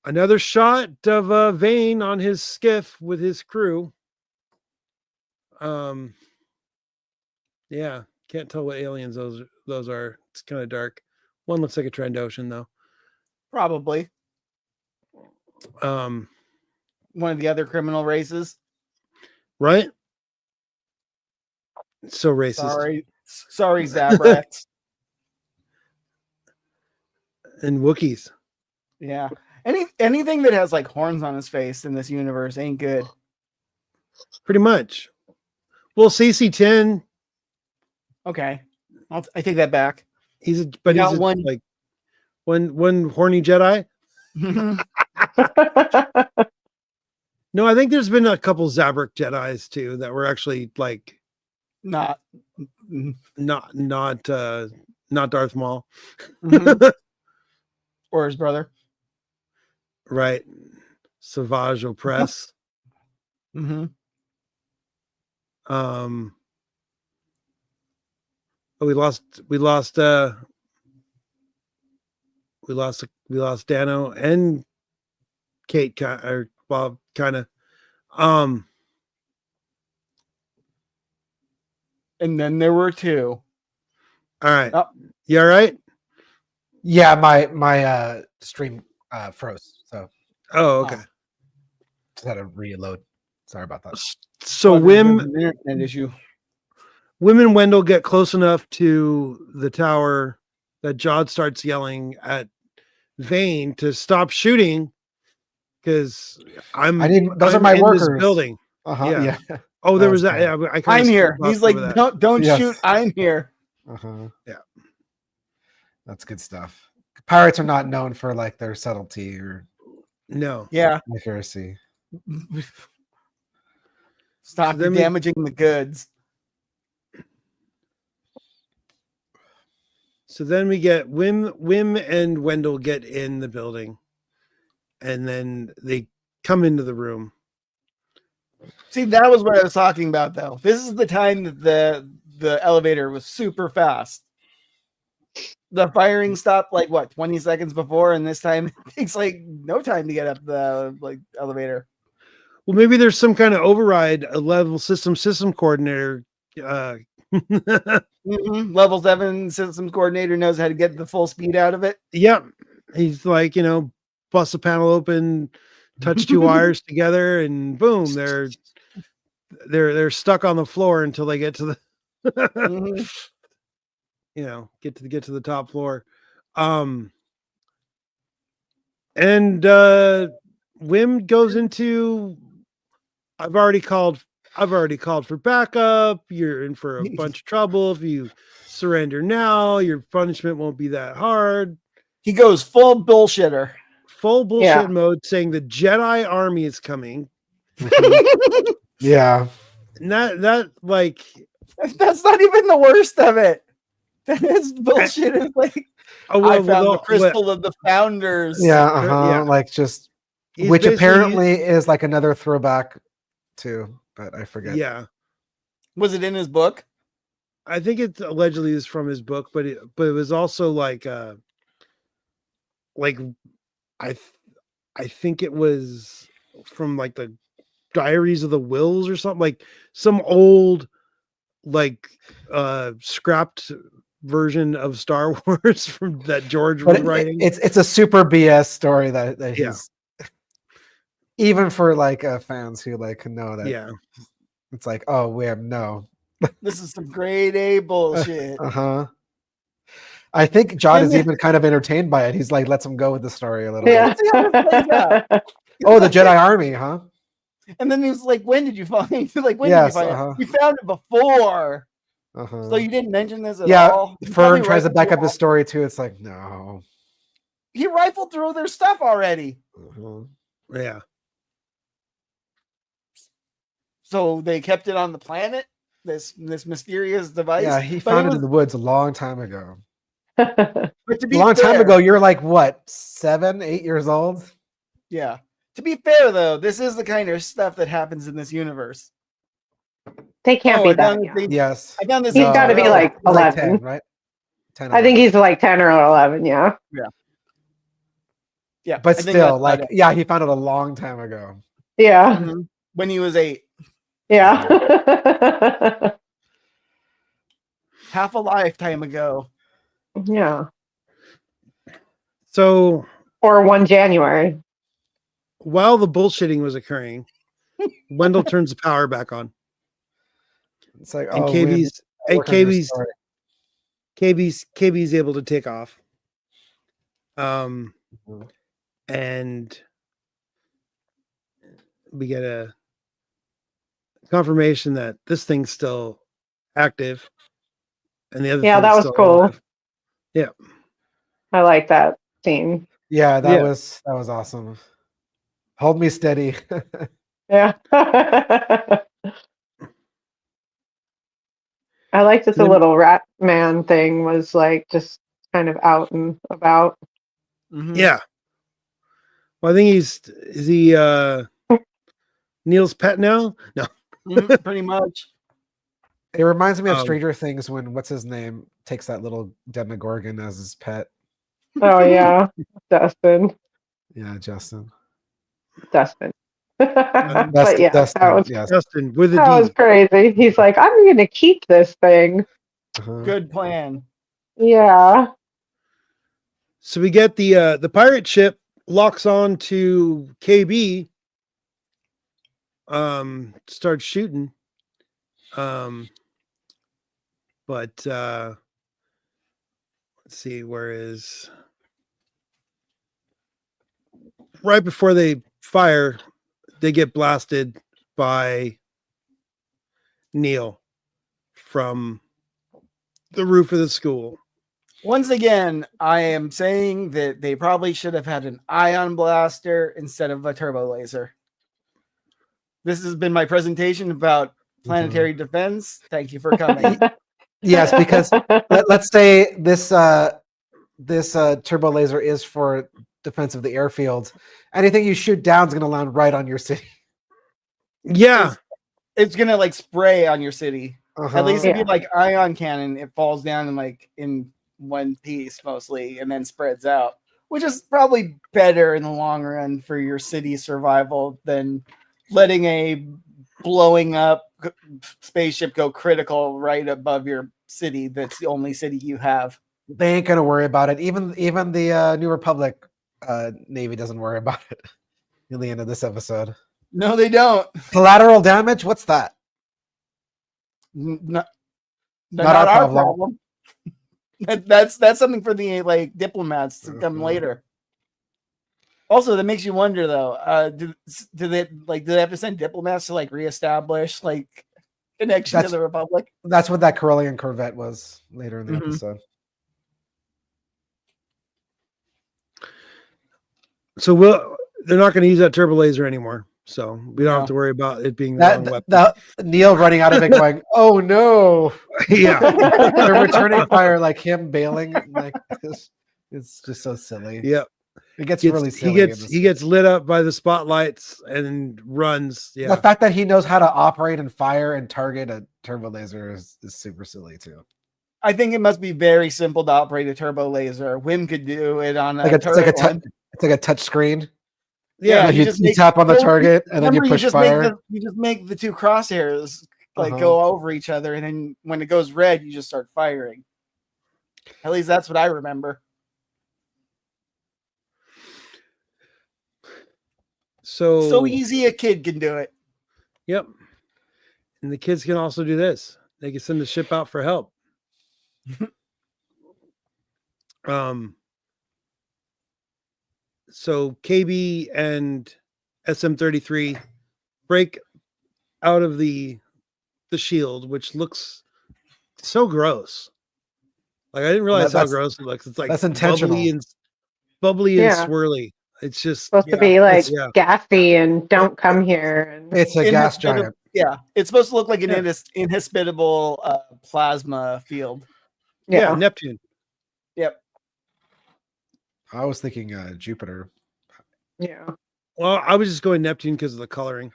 another shot of Vane on his skiff with his crew. Yeah, can't tell what aliens those are. It's kind of dark. One looks like a Trandoshan though. Probably. One of the other criminal races. Right? So racist. Sorry, Zabrats. And Wookiees. Yeah. Anything that has like horns on his face in this universe ain't good. Pretty much. Well, CC10. Okay. I take that back. He's one horny Jedi. No, I think there's been a couple Zabrak Jedis too that were actually like not Darth Maul. Mm-hmm. Or his brother. Right. Savage Opress. Mm-hmm. We lost Dano and Kate kind of. And then there were two. All right. Oh. You all right? Yeah, my stream froze. So. Oh, okay. Just had to reload. Sorry about that. So Wim and Wendell get close enough to the tower that Jod starts yelling at Vane to stop shooting because those are my workers. This building. Yeah. Oh, there was that. Yeah, I'm here. He's like, don't shoot. I'm here. Yeah. That's good stuff. Pirates are not known for like their subtlety or No. Yeah. accuracy. Stop damaging the goods. So then we get Wim and Wendell get in the building, and then they come into the room. See, that was what I was talking about, though. This is the time that the elevator was super fast. The firing stopped like what 20 seconds before, and this time it takes like no time to get up the elevator. Well, maybe there's some kind of override, a level system coordinator. Level 7 systems coordinator knows how to get the full speed out of it. Yep. He's like, bust the panel open, touch two wires together, and boom, they're stuck on the floor until they get to the get to the top floor. And Wim goes into I've already called for backup. You're in for a bunch of trouble. If you surrender now, your punishment won't be that hard. He goes full bullshitter. Full bullshit mode, saying the Jedi army is coming. Yeah. And that like that's not even the worst of it. That is bullshit. It's like I found the crystal of the founders. Yeah, like just which apparently is like another throwback too, but I forget. Yeah. Was it in his book? I think it allegedly is from his book, but it was also like I think it was from like the Diaries of the Wills or something, like some old like scrapped version of Star Wars from that George was writing. It's a super BS story that he's even for like fans who like know that. Yeah. It's like, oh, we have no. This is some grade A bullshit. I think John is even kind of entertained by it. He's like, lets him go with the story a little bit. Oh, the Jedi Army, huh? And then he was like, when did you find it? Like, when did you find it? We found it before. So you didn't mention this at all? Fern tries to back up his story too. It's like, no. He rifled through their stuff already. Yeah. So they kept it on the planet? This mysterious device? Yeah, he found it in the woods a long time ago. But to be time ago, you're like, what, 7, 8 years old? Yeah. To be fair, though, this is the kind of stuff that happens in this universe. They can't be that young. Yes. I found this. He's got to be like 11, like 10, right? 10, I think he's like 10 or 11. Yeah. But still, like, he found it a long time ago. Yeah. When he was 8. Yeah. Half a lifetime ago. Yeah. So. Or 1 January. While the bullshitting was occurring, Wendell turns the power back on. It's like, and KB's able to take off. And we get a confirmation that this thing's still active, and the other that was cool. Alive. Yeah, I like that scene. Yeah, that was awesome. Hold me steady. Yeah. I like that the little rat man thing was like just kind of out and about. Yeah. Well, I think is he Neil's pet now? No. Pretty much. It reminds me of Stranger Things when what's his name takes that little Demogorgon as his pet. Oh yeah, Dustin. Yeah, Justin. Dustin. But yeah, Dustin with a that D. Was crazy. He's like, I'm going to keep this thing. Good plan. Yeah. So we get the pirate ship locks on to KB. Starts shooting. But let's see, where is right before they fire, they get blasted by Neil from the roof of the school. Once again, I am saying that they probably should have had an ion blaster instead of a turbo laser. This has been my presentation about planetary defense. Thank you for coming. Yes, because let's say this turbo laser is for defense of the airfield. Anything you shoot down is going to land right on your city. Yeah. It's going to like spray on your city. At least if Yeah. you like ion cannon, it falls down in one piece mostly and then spreads out, which is probably better in the long run for your city survival than letting a blowing up spaceship go critical right above your city. That's the only city you have. They ain't gonna worry about it. Even the New Republic Navy doesn't worry about it. At the end of this episode, No, they don't. collateral damage. What's that? Not our our problem. problem. That's something for the like diplomats to come later. Also, that makes you wonder though. Do they have to send diplomats to like reestablish like connection to the Republic? That's what that Corellian Corvette was later in the episode. So they're not going to use that turbo laser anymore. So we don't have to worry about it being the wrong weapon. Neil running out of it going, oh no. Yeah. They're returning fire, like him bailing. Like it's just so silly. Yeah. It gets really silly. He gets lit up by the spotlights and runs. Yeah. The fact that he knows how to operate and fire and target a turbo laser is super silly too. I think it must be very simple to operate a turbo laser. Wim could do it on it's like a touch screen. Yeah, you tap on the target and then you push fire. You just make the two crosshairs go over each other, and then when it goes red, you just start firing. At least that's what I remember. So easy a kid can do it. Yep. And the kids can also do this. They can send the ship out for help. So KB and SM-33 break out of the shield, which looks so gross. Like I didn't realize how gross it looks. It's like that's intentional. Bubbly and swirly. It's just supposed to be like gassy and don't come here. And it's a gas giant. Yeah, it's supposed to look like an inhospitable plasma field. Yeah, Neptune. Yep. I was thinking Jupiter. Yeah. Well, I was just going Neptune because of the coloring.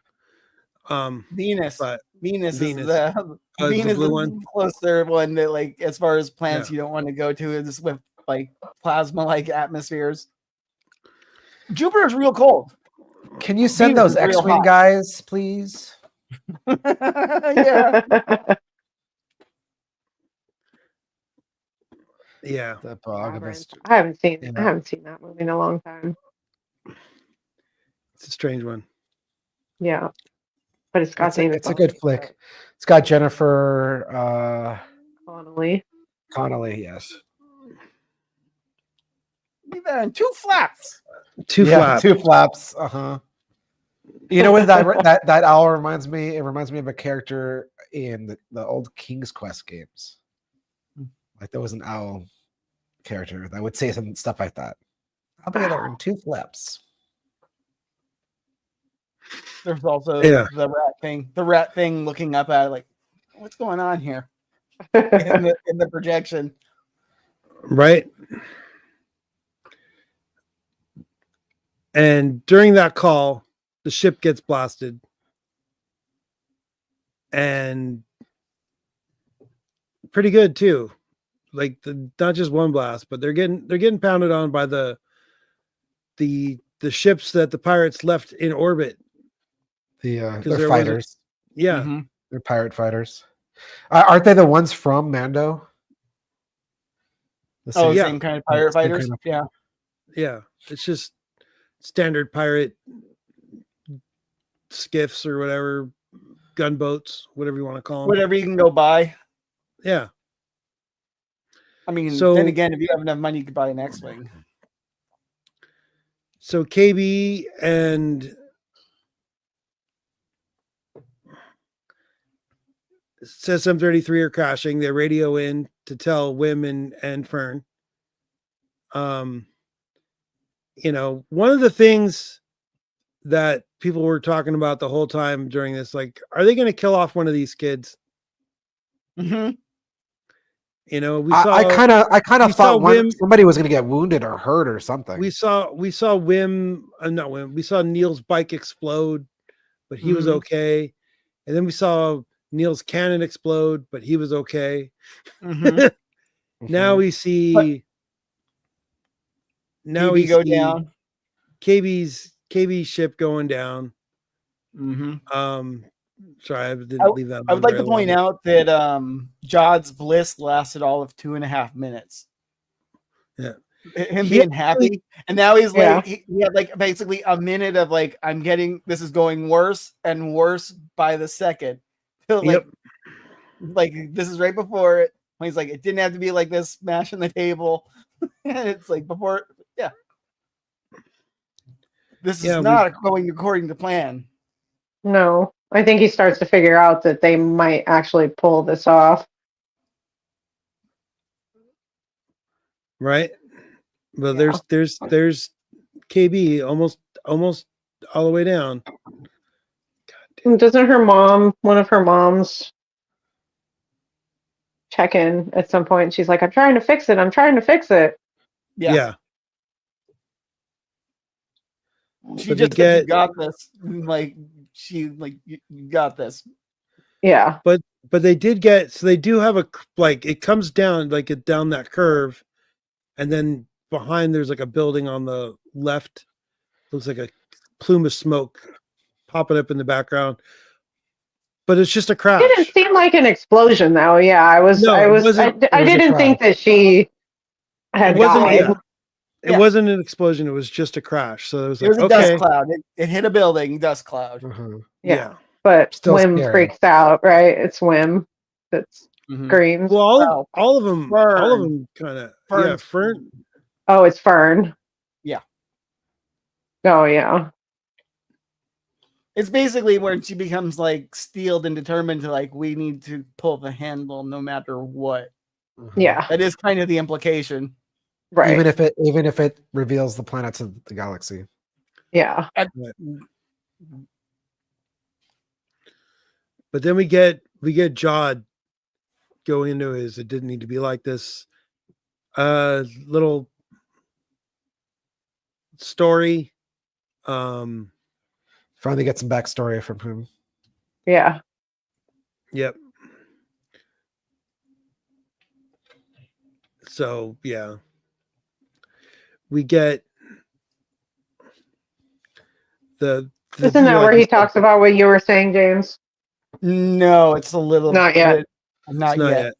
Venus. But Venus is the blue one. Closer one that, like, as far as planets you don't want to go to is with like plasma like atmospheres. Jupiter's real cold. Can you send those X-Wing guys, please? Yeah. Yeah. I haven't seen that movie in a long time. It's a strange one. Yeah. But it's got it's a good flick. It's got Jennifer Connelly, yes. Two flaps. Two flaps. You know what that owl reminds me? It reminds me of a character in the old King's Quest games. Like there was an owl character that would say some stuff like that. I'll be there in two flaps. There's also the rat thing looking up at it like, what's going on here? in the projection. Right. And during that call, the ship gets blasted. And pretty good too. Like not just one blast, but they're getting pounded on by the ships that the pirates left in orbit. They're fighters. They're pirate fighters. Aren't they the ones from Mando? Same kind of pirate fighters. Yeah. It's just standard pirate skiffs or whatever, gunboats, whatever you want to call them. Whatever you can go buy. Yeah. I mean, then again, if you have enough money, you could buy an X-Wing. So KB and SM-33 are crashing. They radio in to tell Wim and Fern. You know, one of the things that people were talking about the whole time during this, like, are they going to kill off one of these kids? Mm-hmm. You know, I kind of thought somebody was going to get wounded or hurt or something. We saw Neil's bike explode, but he was okay. And then we saw Neil's cannon explode, but he was okay. Now we see go down. KB's ship going down. Sorry, I didn't leave that. I would like to point out that Jod's bliss lasted all of 2.5 minutes. Yeah, him being happy, and now he's like he had like basically a minute of like, I'm getting, this is going worse and worse by the second. Like, like this is right before it. When he's like, it didn't have to be like this, smashing the table. And it's like before, this is not going according to plan. No, I think he starts to figure out that they might actually pull this off. Right. Well, there's KB almost all the way down. Doesn't one of her moms check in at some point? She's like, I'm trying to fix it. I'm trying to fix it. Yeah. She just said, you got this. Like, you got this. Yeah. But they did get, so they do have it comes down, down that curve. And then behind there's like a building on the left. Looks like a plume of smoke popping up in the background. But it's just a crash. It didn't seem like an explosion though. Yeah, I didn't think that she had died. It wasn't an explosion. It was just a crash. So it was a dust cloud. It hit a building, dust cloud. Yeah. But still Wim freaks out, right? It's Wim that's screams. Well, all of them kind of. Yeah, Fern. Oh, it's Fern. Yeah. Oh, yeah. It's basically where she becomes like steeled and determined to like, we need to pull the handle no matter what. Yeah. That is kind of the implication. Right. Even if it reveals the planets of the galaxy. Yeah. But then we get Jod going into his, it didn't need to be like this little story. Finally get some backstory from him. Yeah. Yep. So yeah. We get the isn't that where he talks about what you were saying, James? No, it's a little not yet. Not yet.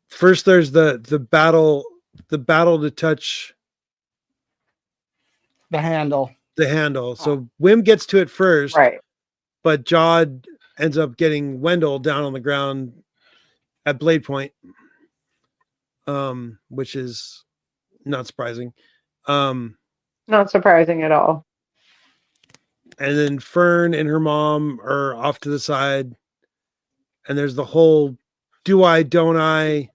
First there's the battle to touch the handle. So Wim gets to it first, right? But Jod ends up getting Wendell down on the ground at blade point, which is not surprising. Not surprising at all. And then Fern and her mom are off to the side, and there's the whole do I, don't I?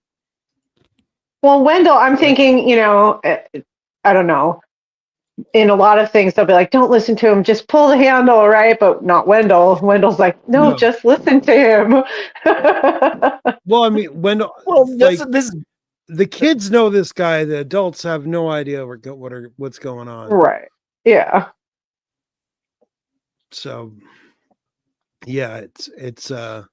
Well, Wendell, I'm thinking, I don't know. In a lot of things, they'll be like, don't listen to him, just pull the handle, right? But not Wendell. Wendell's like, no. Just listen to him. Well, I mean, Wendell. Well, the kids know this guy. The adults have no idea what's going on. Right. Yeah. So, yeah, it's kind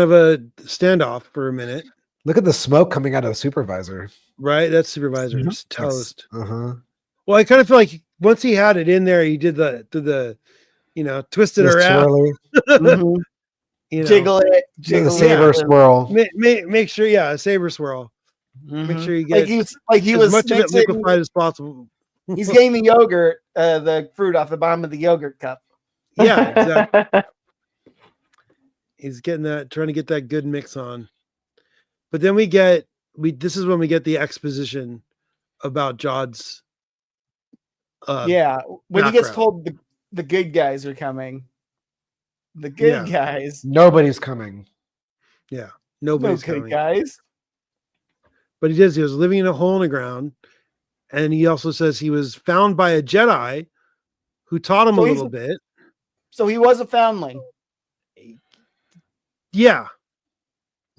of a standoff for a minute. Look at the smoke coming out of the supervisor. Right, that supervisor's toast. Well, I kind of feel like once he had it in there, he did the twisted around. Jiggle it, the saber swirl. Make sure, a saber swirl. Make sure you get as much of it liquefied as possible. He's getting the yogurt, the fruit off the bottom of the yogurt cup. Yeah, exactly. He's getting that, trying to get that good mix on. But then this is when we get the exposition about Jod's. When he gets told the good guys are coming. The good guys. Nobody's coming. Yeah, nobody's no good coming. Guys. but he was living in a hole in the ground, and he also says he was found by a Jedi who taught him a little bit. So he was a foundling. Yeah.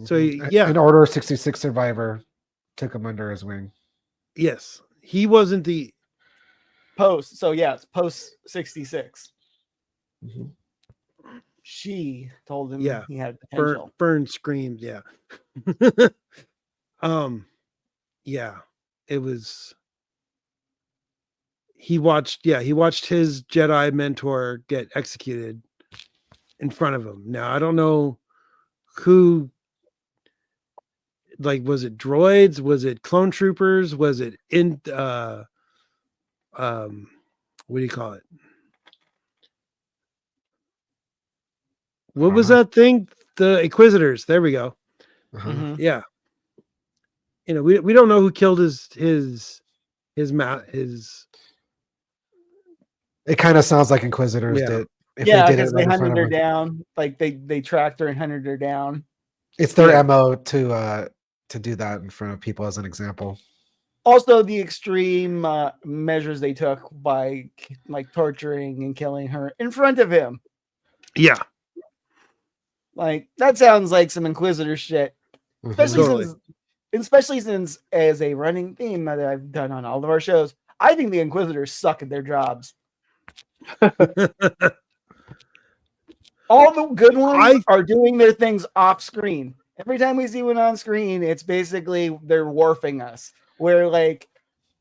So an Order 66 survivor took him under his wing. Yes, he wasn't the post. So yeah, it's post 66. She told him he had potential. Burn screamed, yeah. Yeah, it was. He watched his Jedi mentor get executed in front of him. Now I don't know who. Like, was it droids? Was it clone troopers? Was it what do you call it? What was that thing? The Inquisitors. There we go. Yeah. You know, we don't know who killed his. It kind of sounds like Inquisitors did. Because they hunted her down. Like they tracked her and hunted her down. It's their MO to do that in front of people as an example. Also, the extreme measures they took by like torturing and killing her in front of him. Yeah. Like that sounds like some Inquisitor shit. Especially since as a running theme that I've done on all of our shows, I think the Inquisitors suck at their jobs. All the good ones are doing their things off screen. Every time we see one on screen, it's basically they're warfing us. Where like,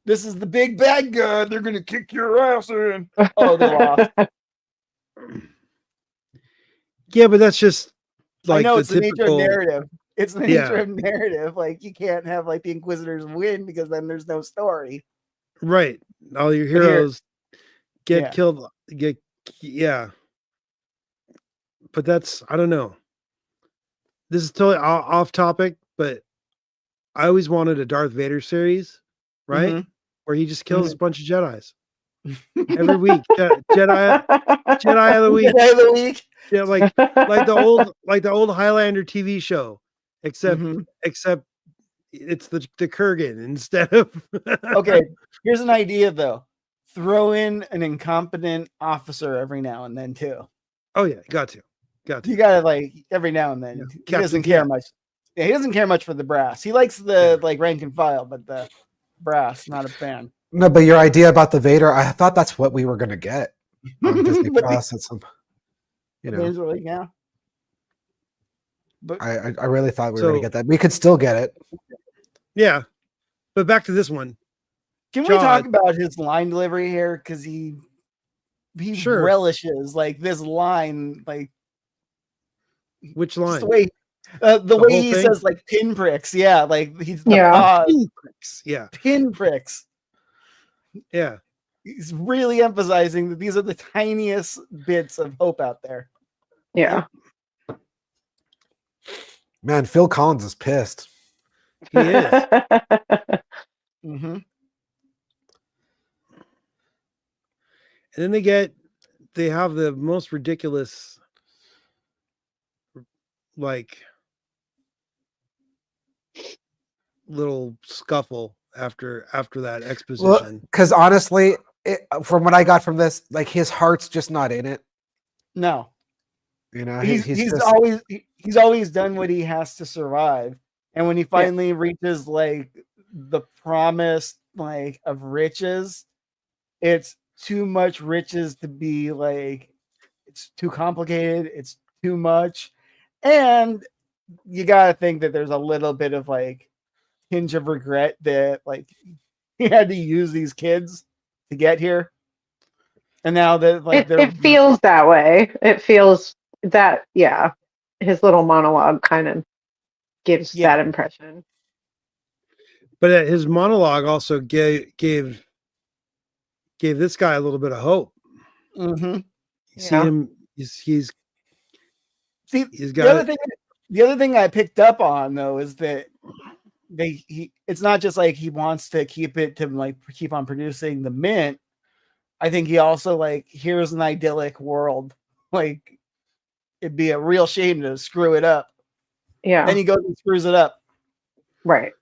this is the big bad guy, they're gonna kick your ass in. Oh, they lost. Yeah, but that's just like I know it's the nature of narrative. It's the nature of narrative. Like you can't have like the Inquisitors win because then there's no story. Right. All your heroes get killed. But that's, I don't know. This is totally off topic, but I always wanted a Darth Vader series, right? Where he just kills a bunch of Jedis every week. Jedi of the week. Jedi of the week. Yeah, like the old Highlander TV show, except it's the Kurgan instead of. Okay, here's an idea though. Throw in an incompetent officer every now and then too. Oh yeah, got to. You gotta like every now and then. Yeah. He doesn't care much. Yeah, he doesn't care much for the brass. He likes the like rank and file, but the brass, not a fan. No, but your idea about the Vader, I thought that's what we were gonna get on Disney Plus at some. You know, really, yeah. But I really thought we were gonna get that. We could still get it. Yeah, but back to this one. Can we talk about his line delivery here? Because he relishes like this line, like. Which line? The way he says like pinpricks, like he's pinpricks, pinpricks. Yeah, he's really emphasizing that these are the tiniest bits of hope out there. Yeah, man, Phil Collins is pissed. He is. And then they have the most ridiculous. Like little scuffle after that exposition. Because honestly, from what I got from this, like his heart's just not in it. No, you know, he's always done what he has to survive, and when he finally reaches like the promise like of riches, it's too much riches to be like it's too complicated. It's too much. And you gotta think that there's a little bit of like hinge of regret that like he had to use these kids to get here, and now that like it feels that way. It feels that his little monologue kind of gives that impression. But his monologue also gave this guy a little bit of hope. See him. The other thing I picked up on though is that it's not just like he wants to keep on producing the mint. I think he also like here's an idyllic world. Like it'd be a real shame to screw it up. Yeah. Then he goes and screws it up. Right.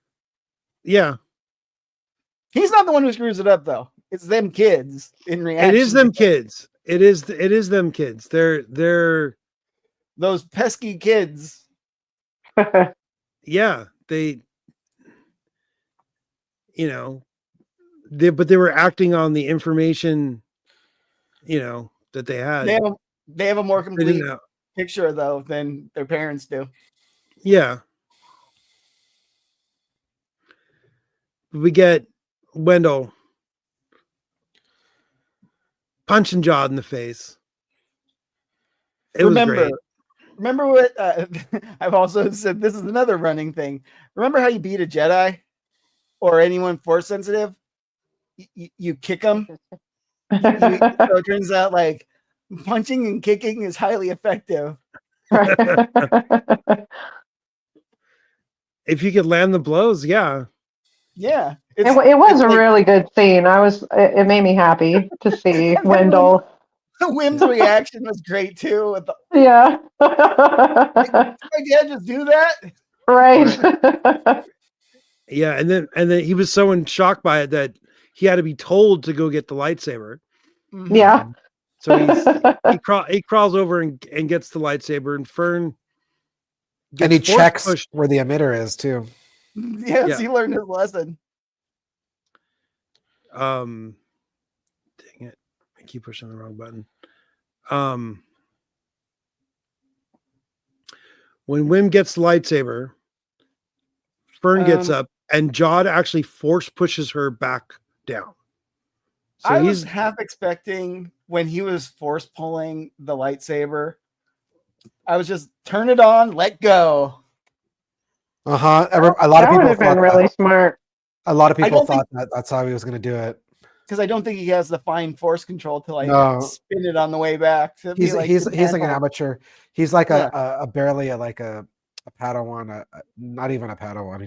Yeah. He's not the one who screws it up, though. It's them kids in reaction. It is them kids. It is them kids. They're those pesky kids. Yeah, they, but they were acting on the information, that they had. They have a more complete picture, though, than their parents do. Yeah. We get Wendell punching Jod in the face. It was great. Remember what I've also said? This is another running thing. Remember how you beat a Jedi or anyone force sensitive? You kick them. So it turns out like punching and kicking is highly effective. If you could land the blows, yeah. Yeah. It was a really good scene. It made me happy to see Wendell. Wim's reaction was great too. Yeah. Like, did my dad just do that? Right. Yeah, and then he was so in shock by it that he had to be told to go get the lightsaber. Mm-hmm. Yeah. So he crawls over and gets the lightsaber, and Fern and he checks where the emitter is too. Yes, he learned his lesson. Dang it. I keep pushing the wrong button. When Wim gets the lightsaber, Fern gets up, and Jod actually force pushes her back down. So I was half expecting when he was force pulling the lightsaber, I was just turn it on, let go. A lot of people would have been really smart. A lot of people thought that's how he was going to do it. Because I don't think he has the fine force control to spin it on the way back. He's like an amateur. He's like a barely a Padawan, not even a Padawan.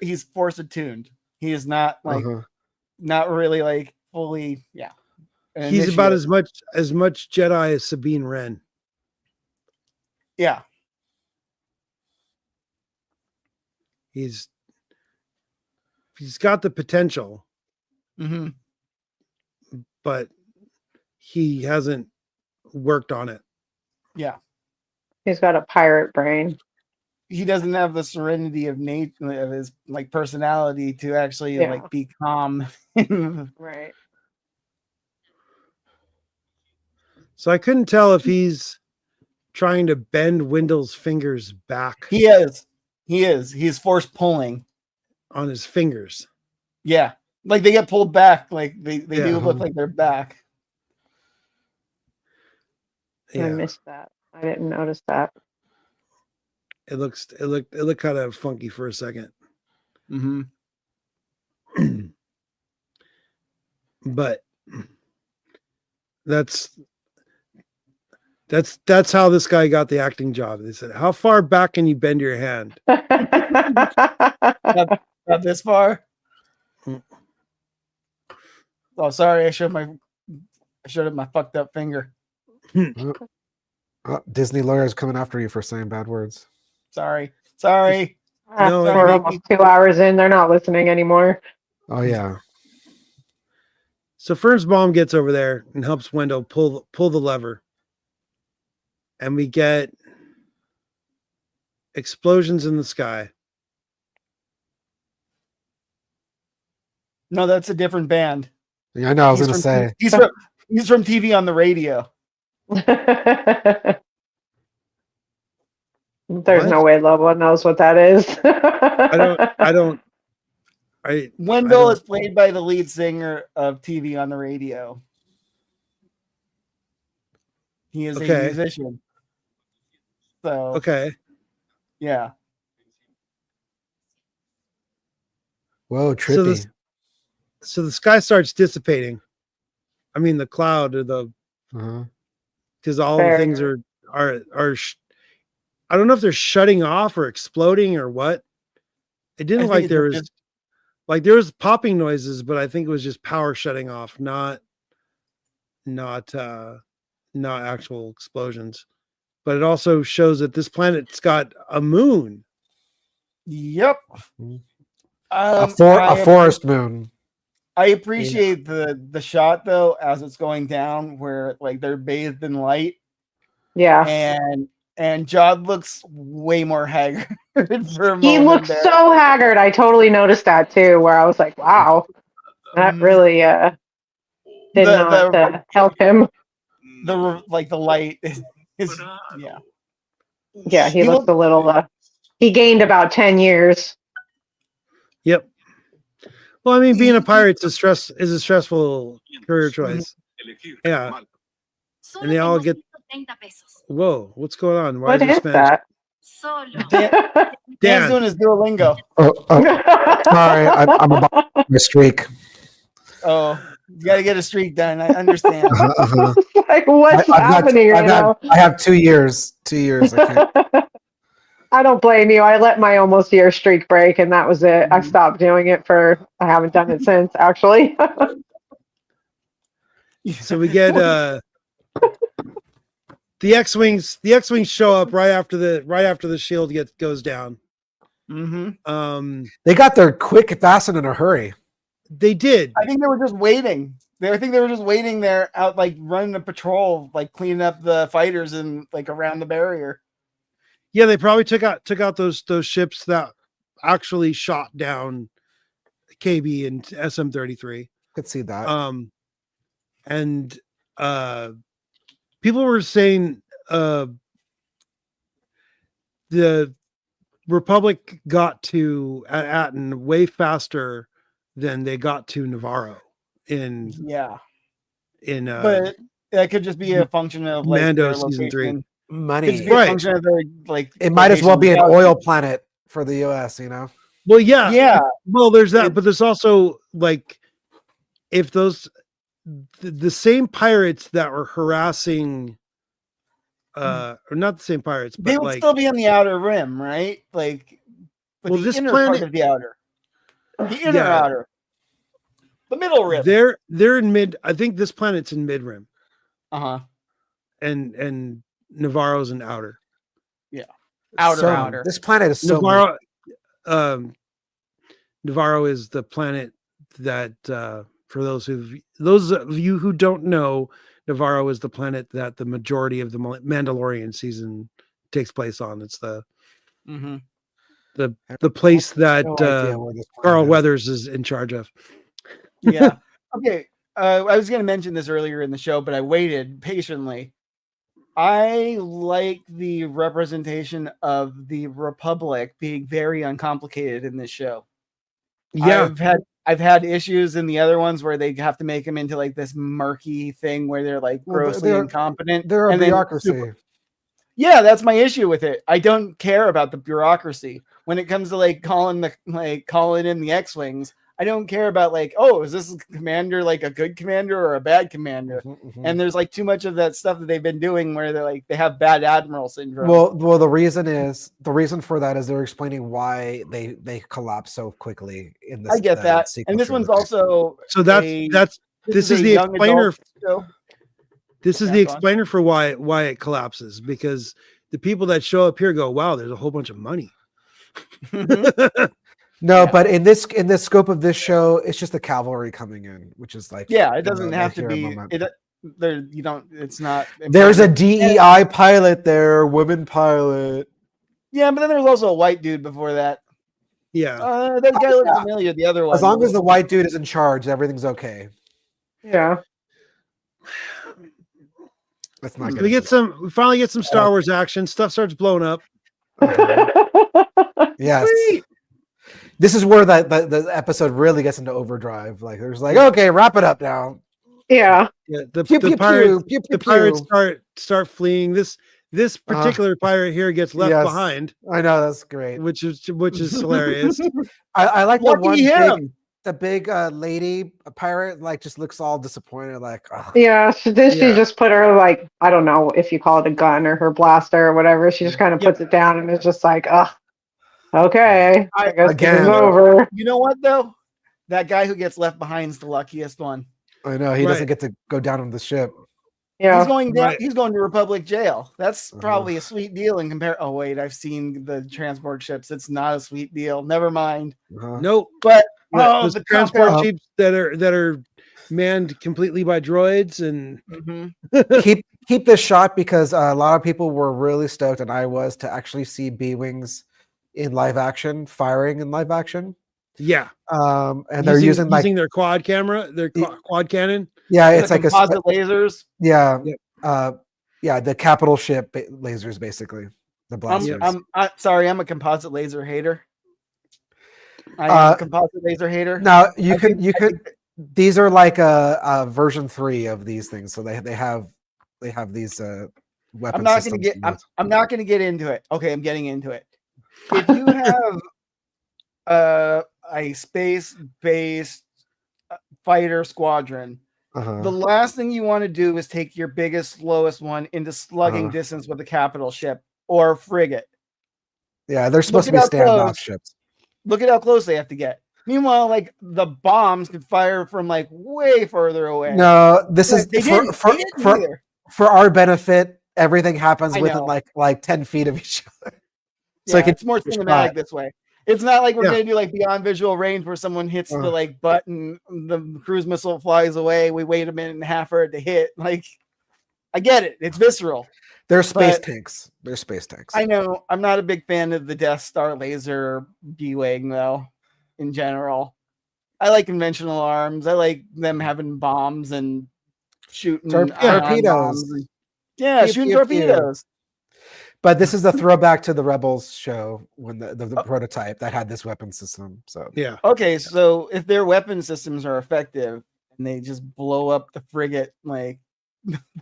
He's force attuned. He is not not really like fully. Yeah, he's about as much Jedi as Sabine Wren. Yeah, he's got the potential. Mm-hmm. But he hasn't worked on it. Yeah. He's got a pirate brain. He doesn't have the serenity of nature of his personality to actually be calm. Right. So I couldn't tell if he's trying to bend Wendell's fingers back. He is. He's force pulling on his fingers. Yeah. Like they get pulled back, like they do look like they're back. Yeah. I missed that. I didn't notice that. It looked kind of funky for a second. Mm-hmm. But that's how this guy got the acting job. They said, "How far back can you bend your hand?" Not this far. Oh, sorry. I showed my fucked up finger. Disney lawyers coming after you for saying bad words. Sorry. No, we're almost 2 hours in. They're not listening anymore. Oh yeah. So Fern's mom gets over there and helps Wendell pull the lever, and we get explosions in the sky. No, that's a different band. Yeah, I know. I was going to say he's from TV on the radio. There's no way Lobo knows what that is. Wendell is played by the lead singer of TV on the radio. He is a musician. So yeah. Whoa, trippy. So the sky starts dissipating. I mean, the cloud or the because all the things are I don't know if they're shutting off or exploding or what. It didn't like there was popping noises, but I think it was just power shutting off, not actual explosions. But it also shows that this planet's got a moon. Yep. A forest moon. I appreciate the shot though as it's going down, where like they're bathed in light. Yeah. And Jod looks way more haggard for a moment. He looks so haggard. I totally noticed that too, where I was like, wow, that really did not help him. The light is yeah. Yeah, he looks a little he gained about 10 years. Yep. Well, I mean, being a pirate is a stressful career choice. Yeah. And they all get. Whoa, what's going on? Why is that? Dan's doing his Duolingo. Sorry, I'm about my streak. Oh, you got to get a streak done. I understand. Like, what's happening right now? I have 2 years. 2 years. I don't blame you. I let my almost year streak break, and that was it. I stopped doing it I haven't done it since, actually. So we get the X-wings. The X-wings show up right after the shield goes down. Mm-hmm. They got there quick, fast, and in a hurry. They did. I think they were just waiting. I think they were just waiting there, out like running a patrol, like cleaning up the fighters and like around the barrier. Yeah, they probably took out those ships that actually shot down KB and SM-33. Could see that. And people were saying the Republic got to Atten way faster than they got to Navarro but that could just be a function of like Mando their season 3 money, right? Function of their, like, it might as well be an oil planet for the US, you know. Well, yeah. Well, there's that, but there's also like if those the same pirates that were harassing or not the same pirates, but they would still be on the outer rim, right? Like, but the this inner planet, part of the outer, the inner outer, the middle rim. They're in mid. I think this planet's in mid rim. And Navarro's in outer. Yeah, outer. This planet is so Navarro. Navarro is the planet that for those of you who don't know, Navarro is the planet that the majority of the Mandalorian season takes place on. It's the place that Carl Weathers is in charge of. Yeah. Okay. I was going to mention this earlier in the show, but I waited patiently. I like the representation of the Republic being very uncomplicated in this show. Yeah. I've had issues in the other ones where they have to make them into like this murky thing where they're like grossly incompetent. They're a bureaucracy. Yeah, that's my issue with it. I don't care about the bureaucracy when it comes to like calling in the X-wings. I don't care about like, oh, is this commander like a good commander or a bad commander? And there's like too much of that stuff that they've been doing where they're like they have bad admiral syndrome. Well, the reason for that is they're explaining why they collapse so quickly in this. I get that, and this one's also this is the explainer. This is the explainer for why it collapses, because the people that show up here go, wow, there's a whole bunch of money. No, but in this scope of this show, it's just the cavalry coming in, which is like it doesn't have to be. It's not. There's a DEI pilot there, woman pilot. Yeah, but then there was also a white dude before that. Yeah, that guy looked familiar. The other one. As long as the white dude is in charge, everything's okay. Yeah. That's not. We finally get some Star Wars action. Stuff starts blowing up. Yes. Sweet. This is where the episode really gets into overdrive. Like there's like, okay, wrap it up now. Yeah. The pirates start fleeing. This particular pirate here gets left behind. I know, that's great. Which is hilarious. I like the big lady pirate, like just looks all disappointed, like she just put her, like, I don't know if you call it a gun or her blaster or whatever. She just kind of puts it down and it's just like, okay, I guess it's over. You know what though? That guy who gets left behind is the luckiest one. I know, he doesn't get to go down on the ship. Yeah. He's going down. Right. He's going to Republic jail. That's probably a sweet deal in compare. Oh wait, I've seen the transport ships. It's not a sweet deal. Never mind. Nope. But the transport ships that are manned completely by droids and keep this shot because a lot of people were really stoked, and I was, to actually see B-wings in live action, firing in live action. Yeah. And they're using their quad camera, their quad cannon. Yeah, it's like composite lasers. Yeah. Yeah, the capital ship lasers, basically. The blasters. I'm sorry, I'm a composite laser hater. I am a composite laser hater. Now you could these are like a version 3 of these things. So they have these weapon systems. I'm not gonna get into it. Okay, I'm getting into it. If you have a space-based fighter squadron, the last thing you want to do is take your biggest, slowest one into slugging distance with a capital ship or a frigate. Yeah, they're supposed to be standoff ships. Look at how close they have to get. Meanwhile, like the bombs could fire from like way further away. No, this is for our benefit. Everything happens within like 10 feet of each other. So it's more cinematic this way. It's not like we're gonna do like beyond visual range where someone hits the like button, the cruise missile flies away. We wait a minute and a half for it to hit. Like, I get it. It's visceral. They're space tanks. They're space tanks. I know. I'm not a big fan of the Death Star laser B-wing though. In general, I like conventional arms. I like them having bombs and shooting torpedoes. Shooting torpedoes. But this is a throwback to the Rebels show when the prototype that had this weapon system. So yeah. Okay, so if their weapon systems are effective and they just blow up the frigate like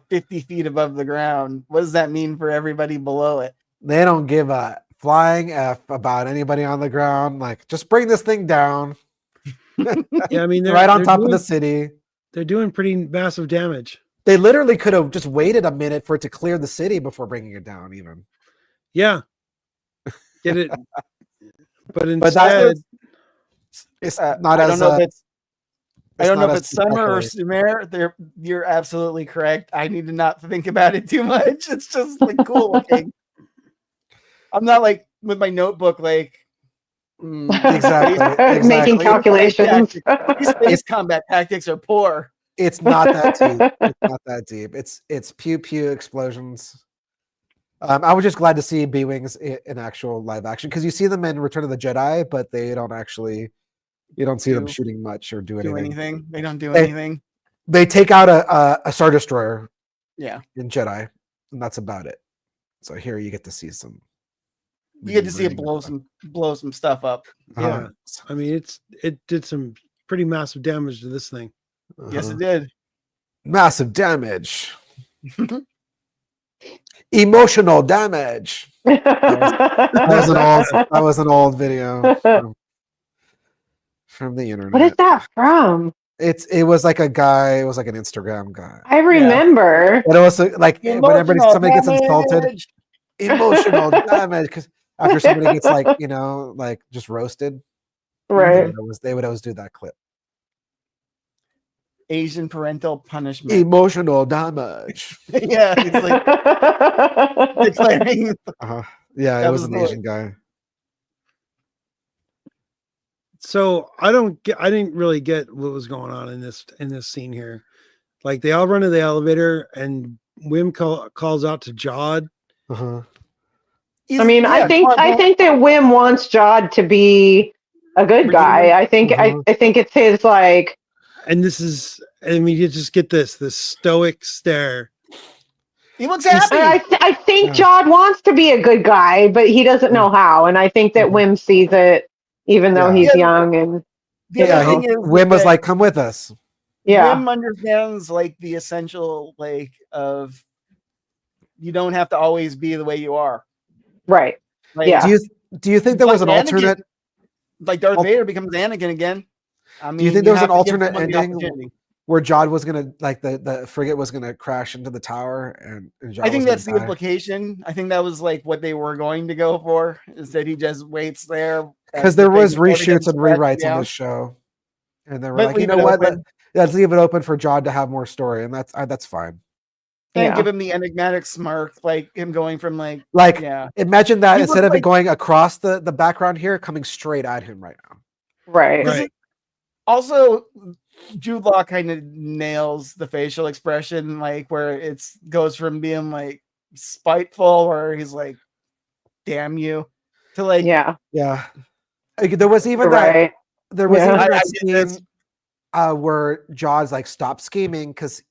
50 feet above the ground, what does that mean for everybody below it? They don't give a flying F about anybody on the ground. Like, just bring this thing down. Yeah, I mean, they're right on top of the city. They're doing pretty massive damage. They literally could have just waited a minute for it to clear the city before bringing it down, even. Yeah. Get it. But instead, it's not as. I don't know if it's Summer or Sumer. You're absolutely correct. I need to not think about it too much. It's just like cool looking. I'm not like with my notebook, like exactly. Making calculations. Space combat tactics are poor. It's not that deep. It's not that deep. It's pew pew explosions. I was just glad to see B-wings in actual live action because you see them in Return of the Jedi, but they don't actually. You don't see them shooting much or do anything. They don't do anything. They take out a Star Destroyer. Yeah. In Jedi, and that's about it. So here you get to see some. You get to see it blow some stuff up. Yeah. I mean, it did some pretty massive damage to this thing. Yes, it did. Massive damage. Emotional damage. That was an old video from the internet. What is that from? It was like a guy. It was like an Instagram guy. I remember. But it was like whenever somebody gets insulted, emotional damage because after somebody gets like just roasted, right? They would always do that clip. Asian parental punishment. Emotional damage. Yeah, he's like declaring. Yeah, it was an Asian guy. So I didn't really get what was going on in this scene here. Like they all run to the elevator and Wim calls out to Jod. I mean, I think that Wim wants Jod to be a good guy. I think it's his like. And this is, I mean, you just get this stoic stare. He looks happy. I think Jod wants to be a good guy, but he doesn't know how. And I think that Wim sees it, even though he's young. And Wim was like, "Come with us." Yeah, Wim understands like the essential like of you don't have to always be the way you are. Right. Like, yeah. Do you think there was an alternate? Like Darth Vader becomes Anakin again. I mean, do you think there was an alternate ending where Jod was gonna like the frigate was gonna crash into the tower and Jod I think that's the implication. I think that was like what they were going to go for is that he just waits there because there was reshoots and rewrites on this show, and they were like, you know what, let's leave it open for Jod to have more story, and that's fine. And give him the enigmatic smirk, like him going from imagine that He instead looked of it going across the background here, coming straight at him right now. Right. Also, Jude Law kind of nails the facial expression, like where it goes from being like spiteful, where he's like, "Damn you," to like, yeah. There was even that. There was even that scene where Jaws like stopped scheming because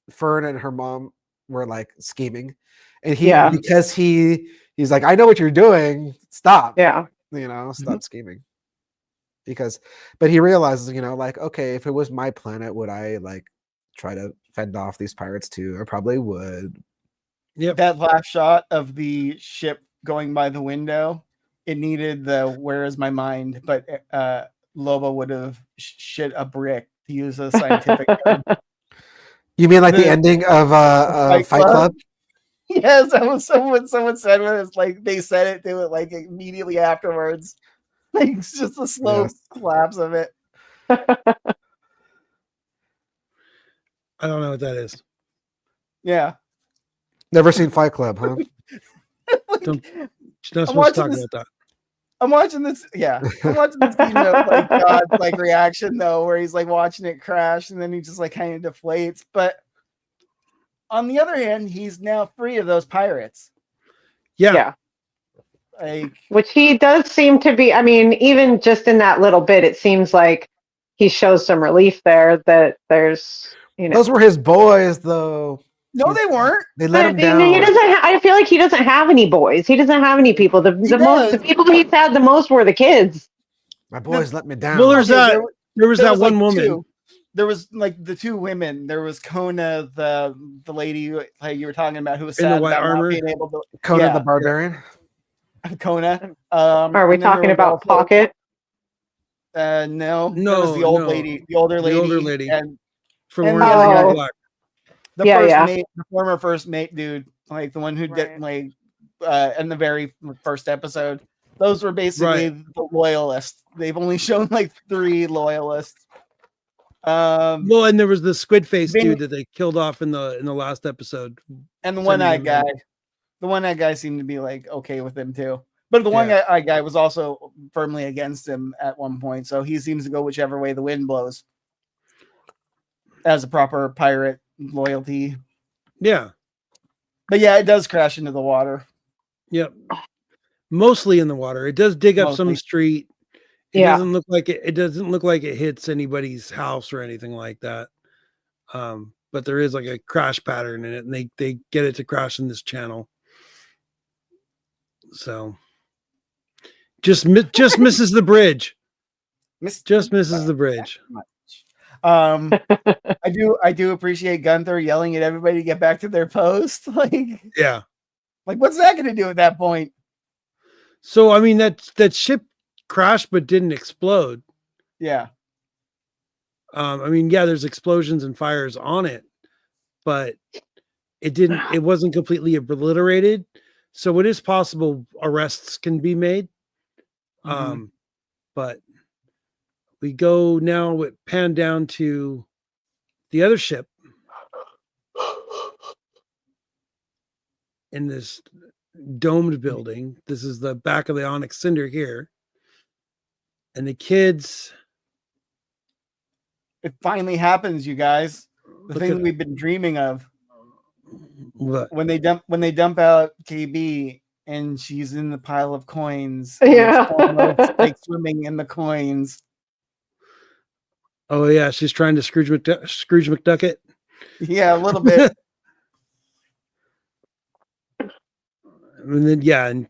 Fern and her mom were like scheming, and because he's like, I know what you're doing, stop, stop scheming, but he realizes, like, okay, if it was my planet, would I like try to fend off these pirates too? I probably would. That last shot of the ship going by the window, it needed the "Where is my mind?" but Lobo would have shit a brick to use a scientific term. You mean like the ending of Fight Club? Yes, that was someone said when it's like they said it, they would like immediately afterwards. Like it's just a slow collapse of it. I don't know what that is. Yeah. Never seen Fight Club, huh? Not supposed to talk about that. I'm watching this. Yeah, I'm watching this like God's like reaction though, where he's like watching it crash, and then he just like kind of deflates. But on the other hand, he's now free of those pirates. Yeah. Like, which he does seem to be. I mean, even just in that little bit, it seems like he shows some relief there. That there's, those were his boys, though. No, they weren't. They let him down. He doesn't. I feel like he doesn't have any boys. He doesn't have any people. The people he's had the most were the kids. My boys let me down. Well, there was that one woman. There was like the two women. There was Kona, the lady you were talking about, who was sad about not being able to. Kona the Barbarian. Kona. Are we talking about Pocket? No. That was the old lady, the older lady, and from Black. The former first mate dude, like the one who did like in the very first episode. Those were basically the loyalists. They've only shown like 3 loyalists. Well, and there was the squid face dude that they killed off in the last episode. And the one-eyed guy. The one-eyed guy seemed to be like okay with him too. But the one-eyed guy was also firmly against him at one point, so he seems to go whichever way the wind blows. As a proper pirate loyalty. Yeah. But yeah, it does crash into the water. Yep. Mostly in the water. It does dig up some street. It doesn't look like it doesn't look like it hits anybody's house or anything like that. But there is like a crash pattern in it, and they get it to crash in this channel. So just misses the bridge. Just misses the bridge. I do appreciate Gunther yelling at everybody to get back to their post. Like what's that gonna do at that point? So I mean that ship crashed but didn't explode. Yeah. I mean, there's explosions and fires on it, but it wasn't completely obliterated. So it is possible arrests can be made. But we go now with pan down to the other ship in this domed building. This is the back of the Onyx Cinder here. And the kids. It finally happens, you guys. The thing we've been dreaming of. What? When they dump out KB and she's in the pile of coins. Yeah. It's like swimming in the coins. Oh yeah, she's trying to Scrooge McDuck it. Yeah, a little bit. And then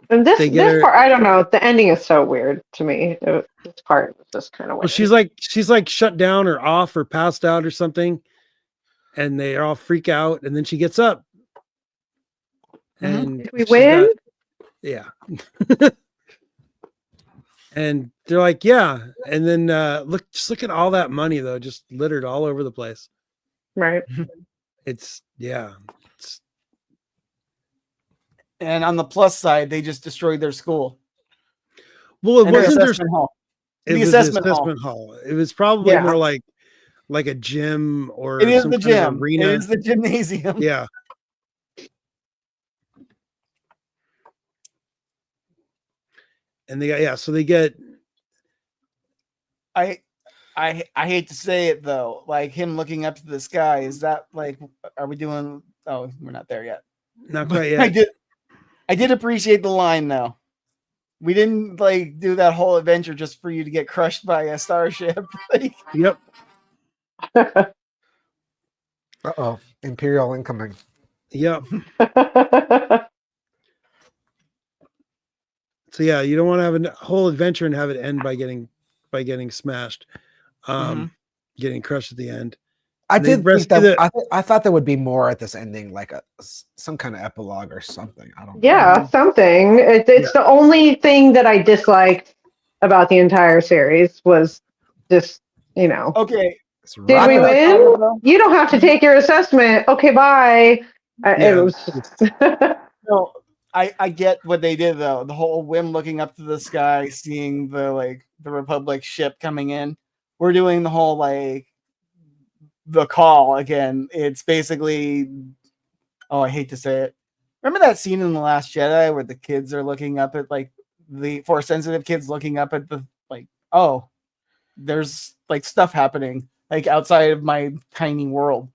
and this part, I don't know. The ending is so weird to me. This part was just kind of weird. Well, she's like shut down or off or passed out or something, and they all freak out, and then she gets up. And did we win? And they're like, yeah. And then look at all that money though, just littered all over the place. Right. And on the plus side, they just destroyed their school. Well, it wasn't their assessment hall. It was the assessment hall. It was probably more like like a gym or It is some the kind of gym. arena. It is the gymnasium. Yeah. And they got so they get. I hate to say it though, like him looking up to the sky. Is that like, are we doing? Oh, we're not there yet. Not quite yet. I did appreciate the line though. We didn't like do that whole adventure just for you to get crushed by a starship. Like, Yep. Uh-oh. Imperial incoming. Yep. So yeah, you don't want to have a whole adventure and have it end by getting smashed, getting crushed at the end. I did think that I thought there would be more at this ending, like some kind of epilogue or something. I don't know. Yeah, something. It's the only thing that I disliked about the entire series was just, okay. Did we win? You don't have to take your assessment. Okay, bye. It was no, I get what they did though. The whole Wim looking up to the sky, seeing the Republic ship coming in. We're doing the whole the call again. It's basically, oh, I hate to say it. Remember that scene in The Last Jedi where the kids are looking up at the Force sensitive kids looking up at the oh, there's stuff happening outside of my tiny world.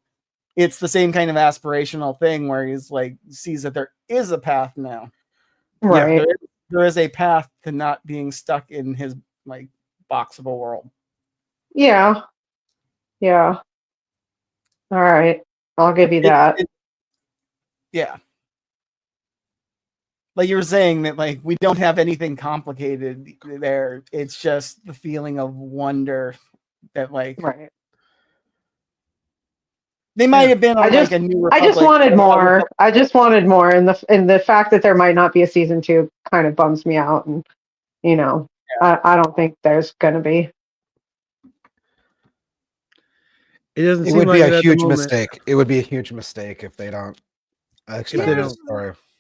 It's the same kind of aspirational thing where he's sees that there is a path now. Right. Yeah, there is a path to not being stuck in his boxable world. Yeah. Yeah. All right. I'll give you that. Yeah. Like you were saying that we don't have anything complicated there. It's just the feeling of wonder that right. They might have been on a new Republic. I just wanted more. I just wanted more, and the fact that there might not be a season 2 kind of bums me out. And I don't think there's gonna be. It doesn't. It would be a huge mistake. It would be a huge mistake if they don't.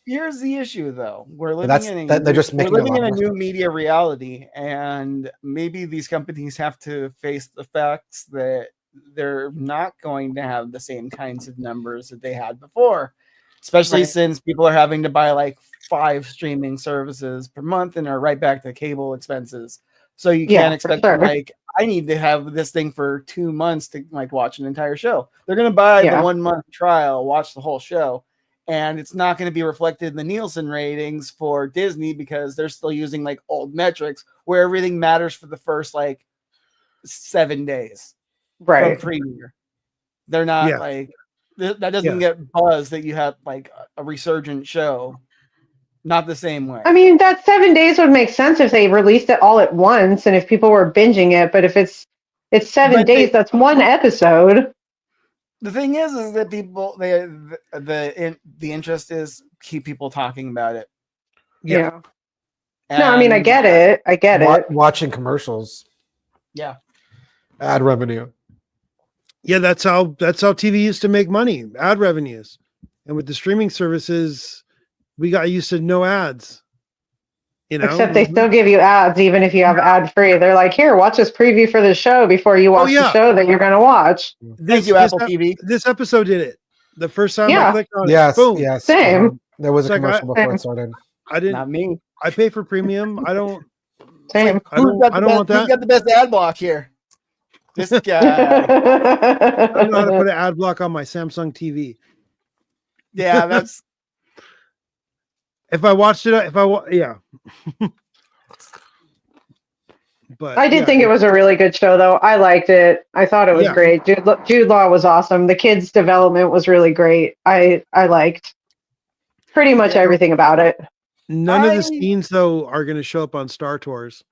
Here's the issue, though. We're living in a new media reality, and maybe these companies have to face the facts that they're not going to have the same kinds of numbers that they had before, especially since people are having to buy 5 streaming services per month and are right back to cable expenses. So you can't expect I need to have this thing for 2 months to watch an entire show. They're going to buy the 1 month trial, watch the whole show, and it's not going to be reflected in the Nielsen ratings for Disney because they're still using old metrics where everything matters for the first 7 days. Right. From premiere. They're not that doesn't get buzz that you have a resurgent show. Not the same way. I mean, that 7 days would make sense if they released it all at once and if people were binging it, but if it's 7 days, that's one episode. The thing is that people the interest is keep people talking about it. Yeah. No, I mean I get it. Watching commercials. Yeah. Ad revenue. Yeah, that's how TV used to make money, ad revenues. And with the streaming services, we got used to no ads. Except they still give you ads even if you have ad free. They're like, here, watch this preview for the show before you watch the show that you're going to watch. Thank you, Apple TV. This episode did it. The first time I clicked on it. Boom. Yes. Same. There was a commercial before it started. I didn't. Not me. I pay for premium. I don't. Same. I don't want that. Who's got the best ad block here? This guy. I don't know how to put an ad block on my Samsung TV. Yeah, that's. If I watched it, But I did think it was a really good show, though. I liked it. I thought it was great. Jude Law was awesome. The kids' development was really great. I liked pretty much everything about it. None of the scenes, though, are going to show up on Star Tours.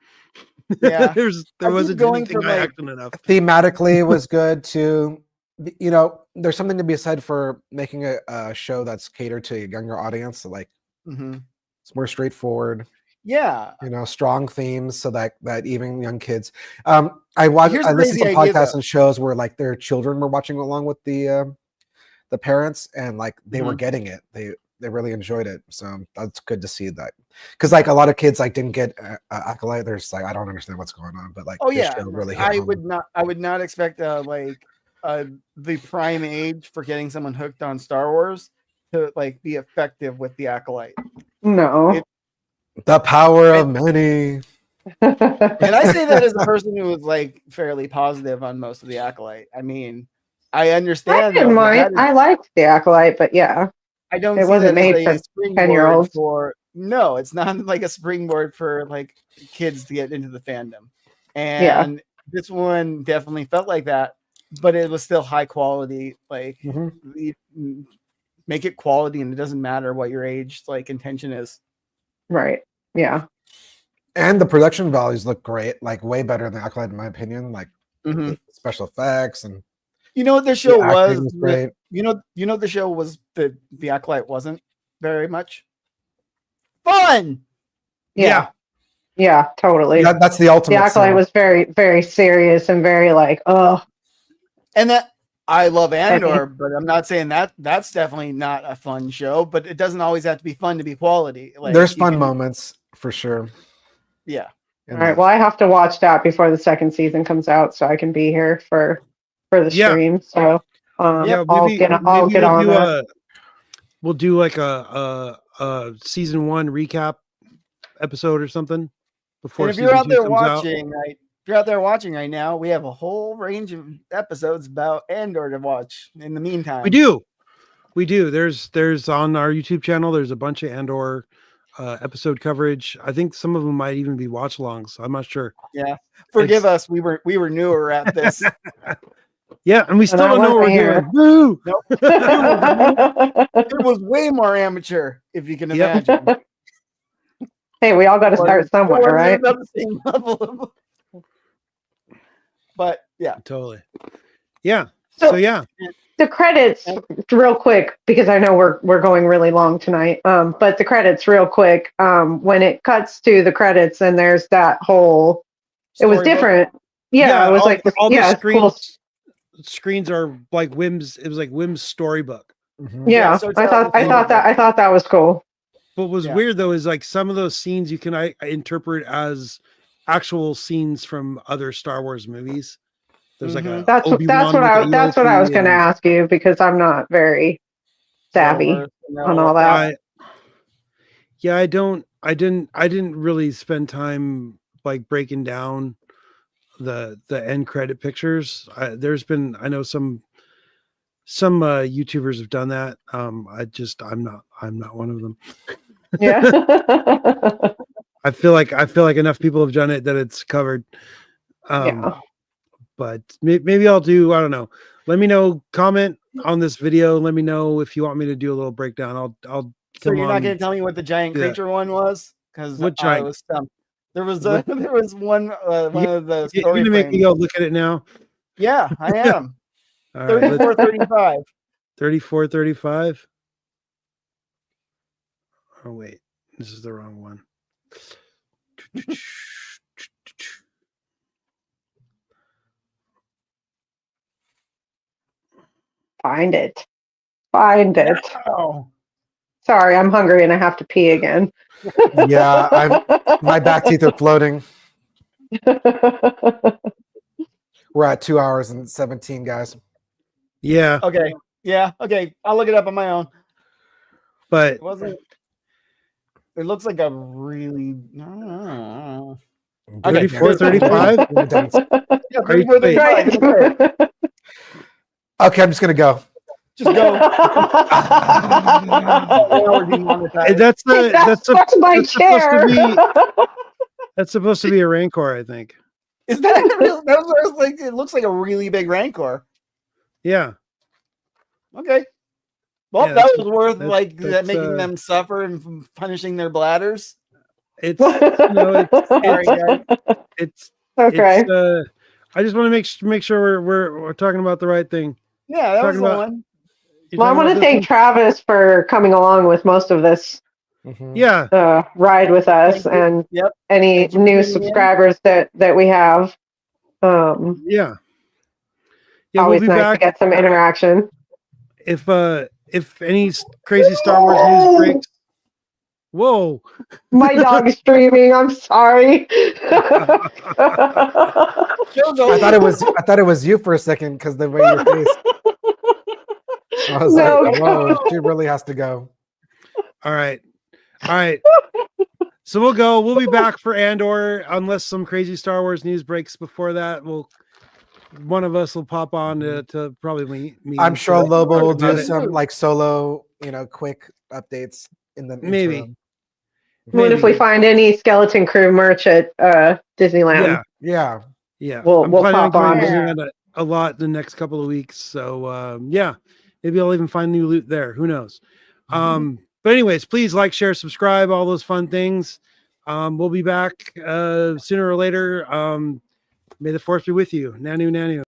Yeah, there wasn't anything I acted enough. Thematically, it was good too. There's something to be said for making a show that's catered to a younger audience. So it's more straightforward. Yeah, strong themes so that even young kids. I listened to podcasts and shows where their children were watching along with the parents and they were getting it. They really enjoyed it. So that's good to see that. Because a lot of kids didn't get Acolyte. There's I don't understand what's going on, but show really hit I home. would not expect the prime age for getting someone hooked on Star Wars to like be effective with the Acolyte. No. The power of many. And I say that as a person who was like fairly positive on most of the Acolyte. I mean, I understand. I liked the Acolyte, but yeah, I don't it see wasn't that made as a for springboard 10-year-olds. for no, it's not like a springboard for like kids to get into the fandom. And this one definitely felt like that, but it was still high quality. Like make it quality, and it doesn't matter what your age like intention is. Right. Yeah. And the production values look great, like way better than Acolyte in my opinion. Like the special effects and you know what the show was great. You know the show was the Acolyte wasn't very much fun. Yeah. Yeah, totally. That's the ultimate. The Acolyte was very, very serious and very like, oh. And that I love Andor, but I'm not saying that's definitely not a fun show, but it doesn't always have to be fun to be quality. Like there's fun moments for sure. Yeah. All right. Well, I have to watch that before the second season comes out so I can be here for the stream. So I'll get on that. We'll do like a season 1 recap episode or something before. And if you're out there watching, right? If you're out there watching right now, we have a whole range of episodes about Andor to watch. In the meantime, we do. There's on our YouTube channel. There's a bunch of Andor episode coverage. I think some of them might even be watch alongs. I'm not sure. Yeah, forgive us. We were newer at this. Yeah, and we still don't know what we're doing. Woo! Nope. It was way more amateur, if you can imagine. Hey, we all got to start somewhere, right? At the same level. But yeah, totally. Yeah. So yeah. The credits, real quick, because I know we're going really long tonight. But the credits, real quick. When it cuts to the credits, and there's that whole. It was different. Yeah, it was like all the screens. Cool. Screens are like Wim's. It was like Wim's storybook. Yeah, so I thought that was cool. What was weird though is like some of those scenes you can I interpret as actual scenes from other Star Wars movies. There's like a that's what I was going to ask you, because I'm not very savvy on all that. I didn't really spend time like breaking down the end credit pictures. There's been, I know some YouTubers have done that. I'm not one of them. Yeah. I feel like enough people have done it that it's covered. But maybe I'll do, I don't know. Let me know, comment on this video. Let me know if you want me to do a little breakdown. I'll So you're not going to tell me what the giant creature one was? Because I was stumped. There was one of the story. You're gonna make me go look at it now. Yeah, I am. 3435. 3435. Oh wait, this is the wrong one. Find it. Oh. Sorry, I'm hungry and I have to pee again. Yeah, my back teeth are floating. We're at 2 hours and 17, guys. Yeah. Okay. Yeah. Okay. I'll look it up on my own. But it looks like a really 3435. Okay, I'm just gonna go. Just go. That's supposed to be a Rancor, I think. Is that real? That was like, it looks like a really big Rancor. Yeah. Okay. Well, yeah, that was worth making them suffer and punishing their bladders. It's okay. I just want to make sure we're talking about the right thing. Yeah, that was the one. Well, I want to thank Travis for coming along with most of this. Yeah. Ride with us, and any new subscribers that we have. Yeah. Always nice to get some interaction. If any crazy Star Wars news breaks, Whoa. My dog's streaming. I'm sorry. I thought it was you for a second because the way your face. I was No. like, whoa, she really has to go. All right. So we'll be back for Andor unless some crazy Star Wars news breaks before that. One of us will pop on to probably meet. I'm sure Lobo will do some like solo, quick updates in the maybe. interim. What if we find any Skeleton Crew merch at Disneyland? Yeah. We'll planning pop on. Disneyland a lot the next couple of weeks. So maybe I'll even find new loot there. Who knows? But anyways, please like, share, subscribe, all those fun things. We'll be back sooner or later. May the force be with you. Nanu.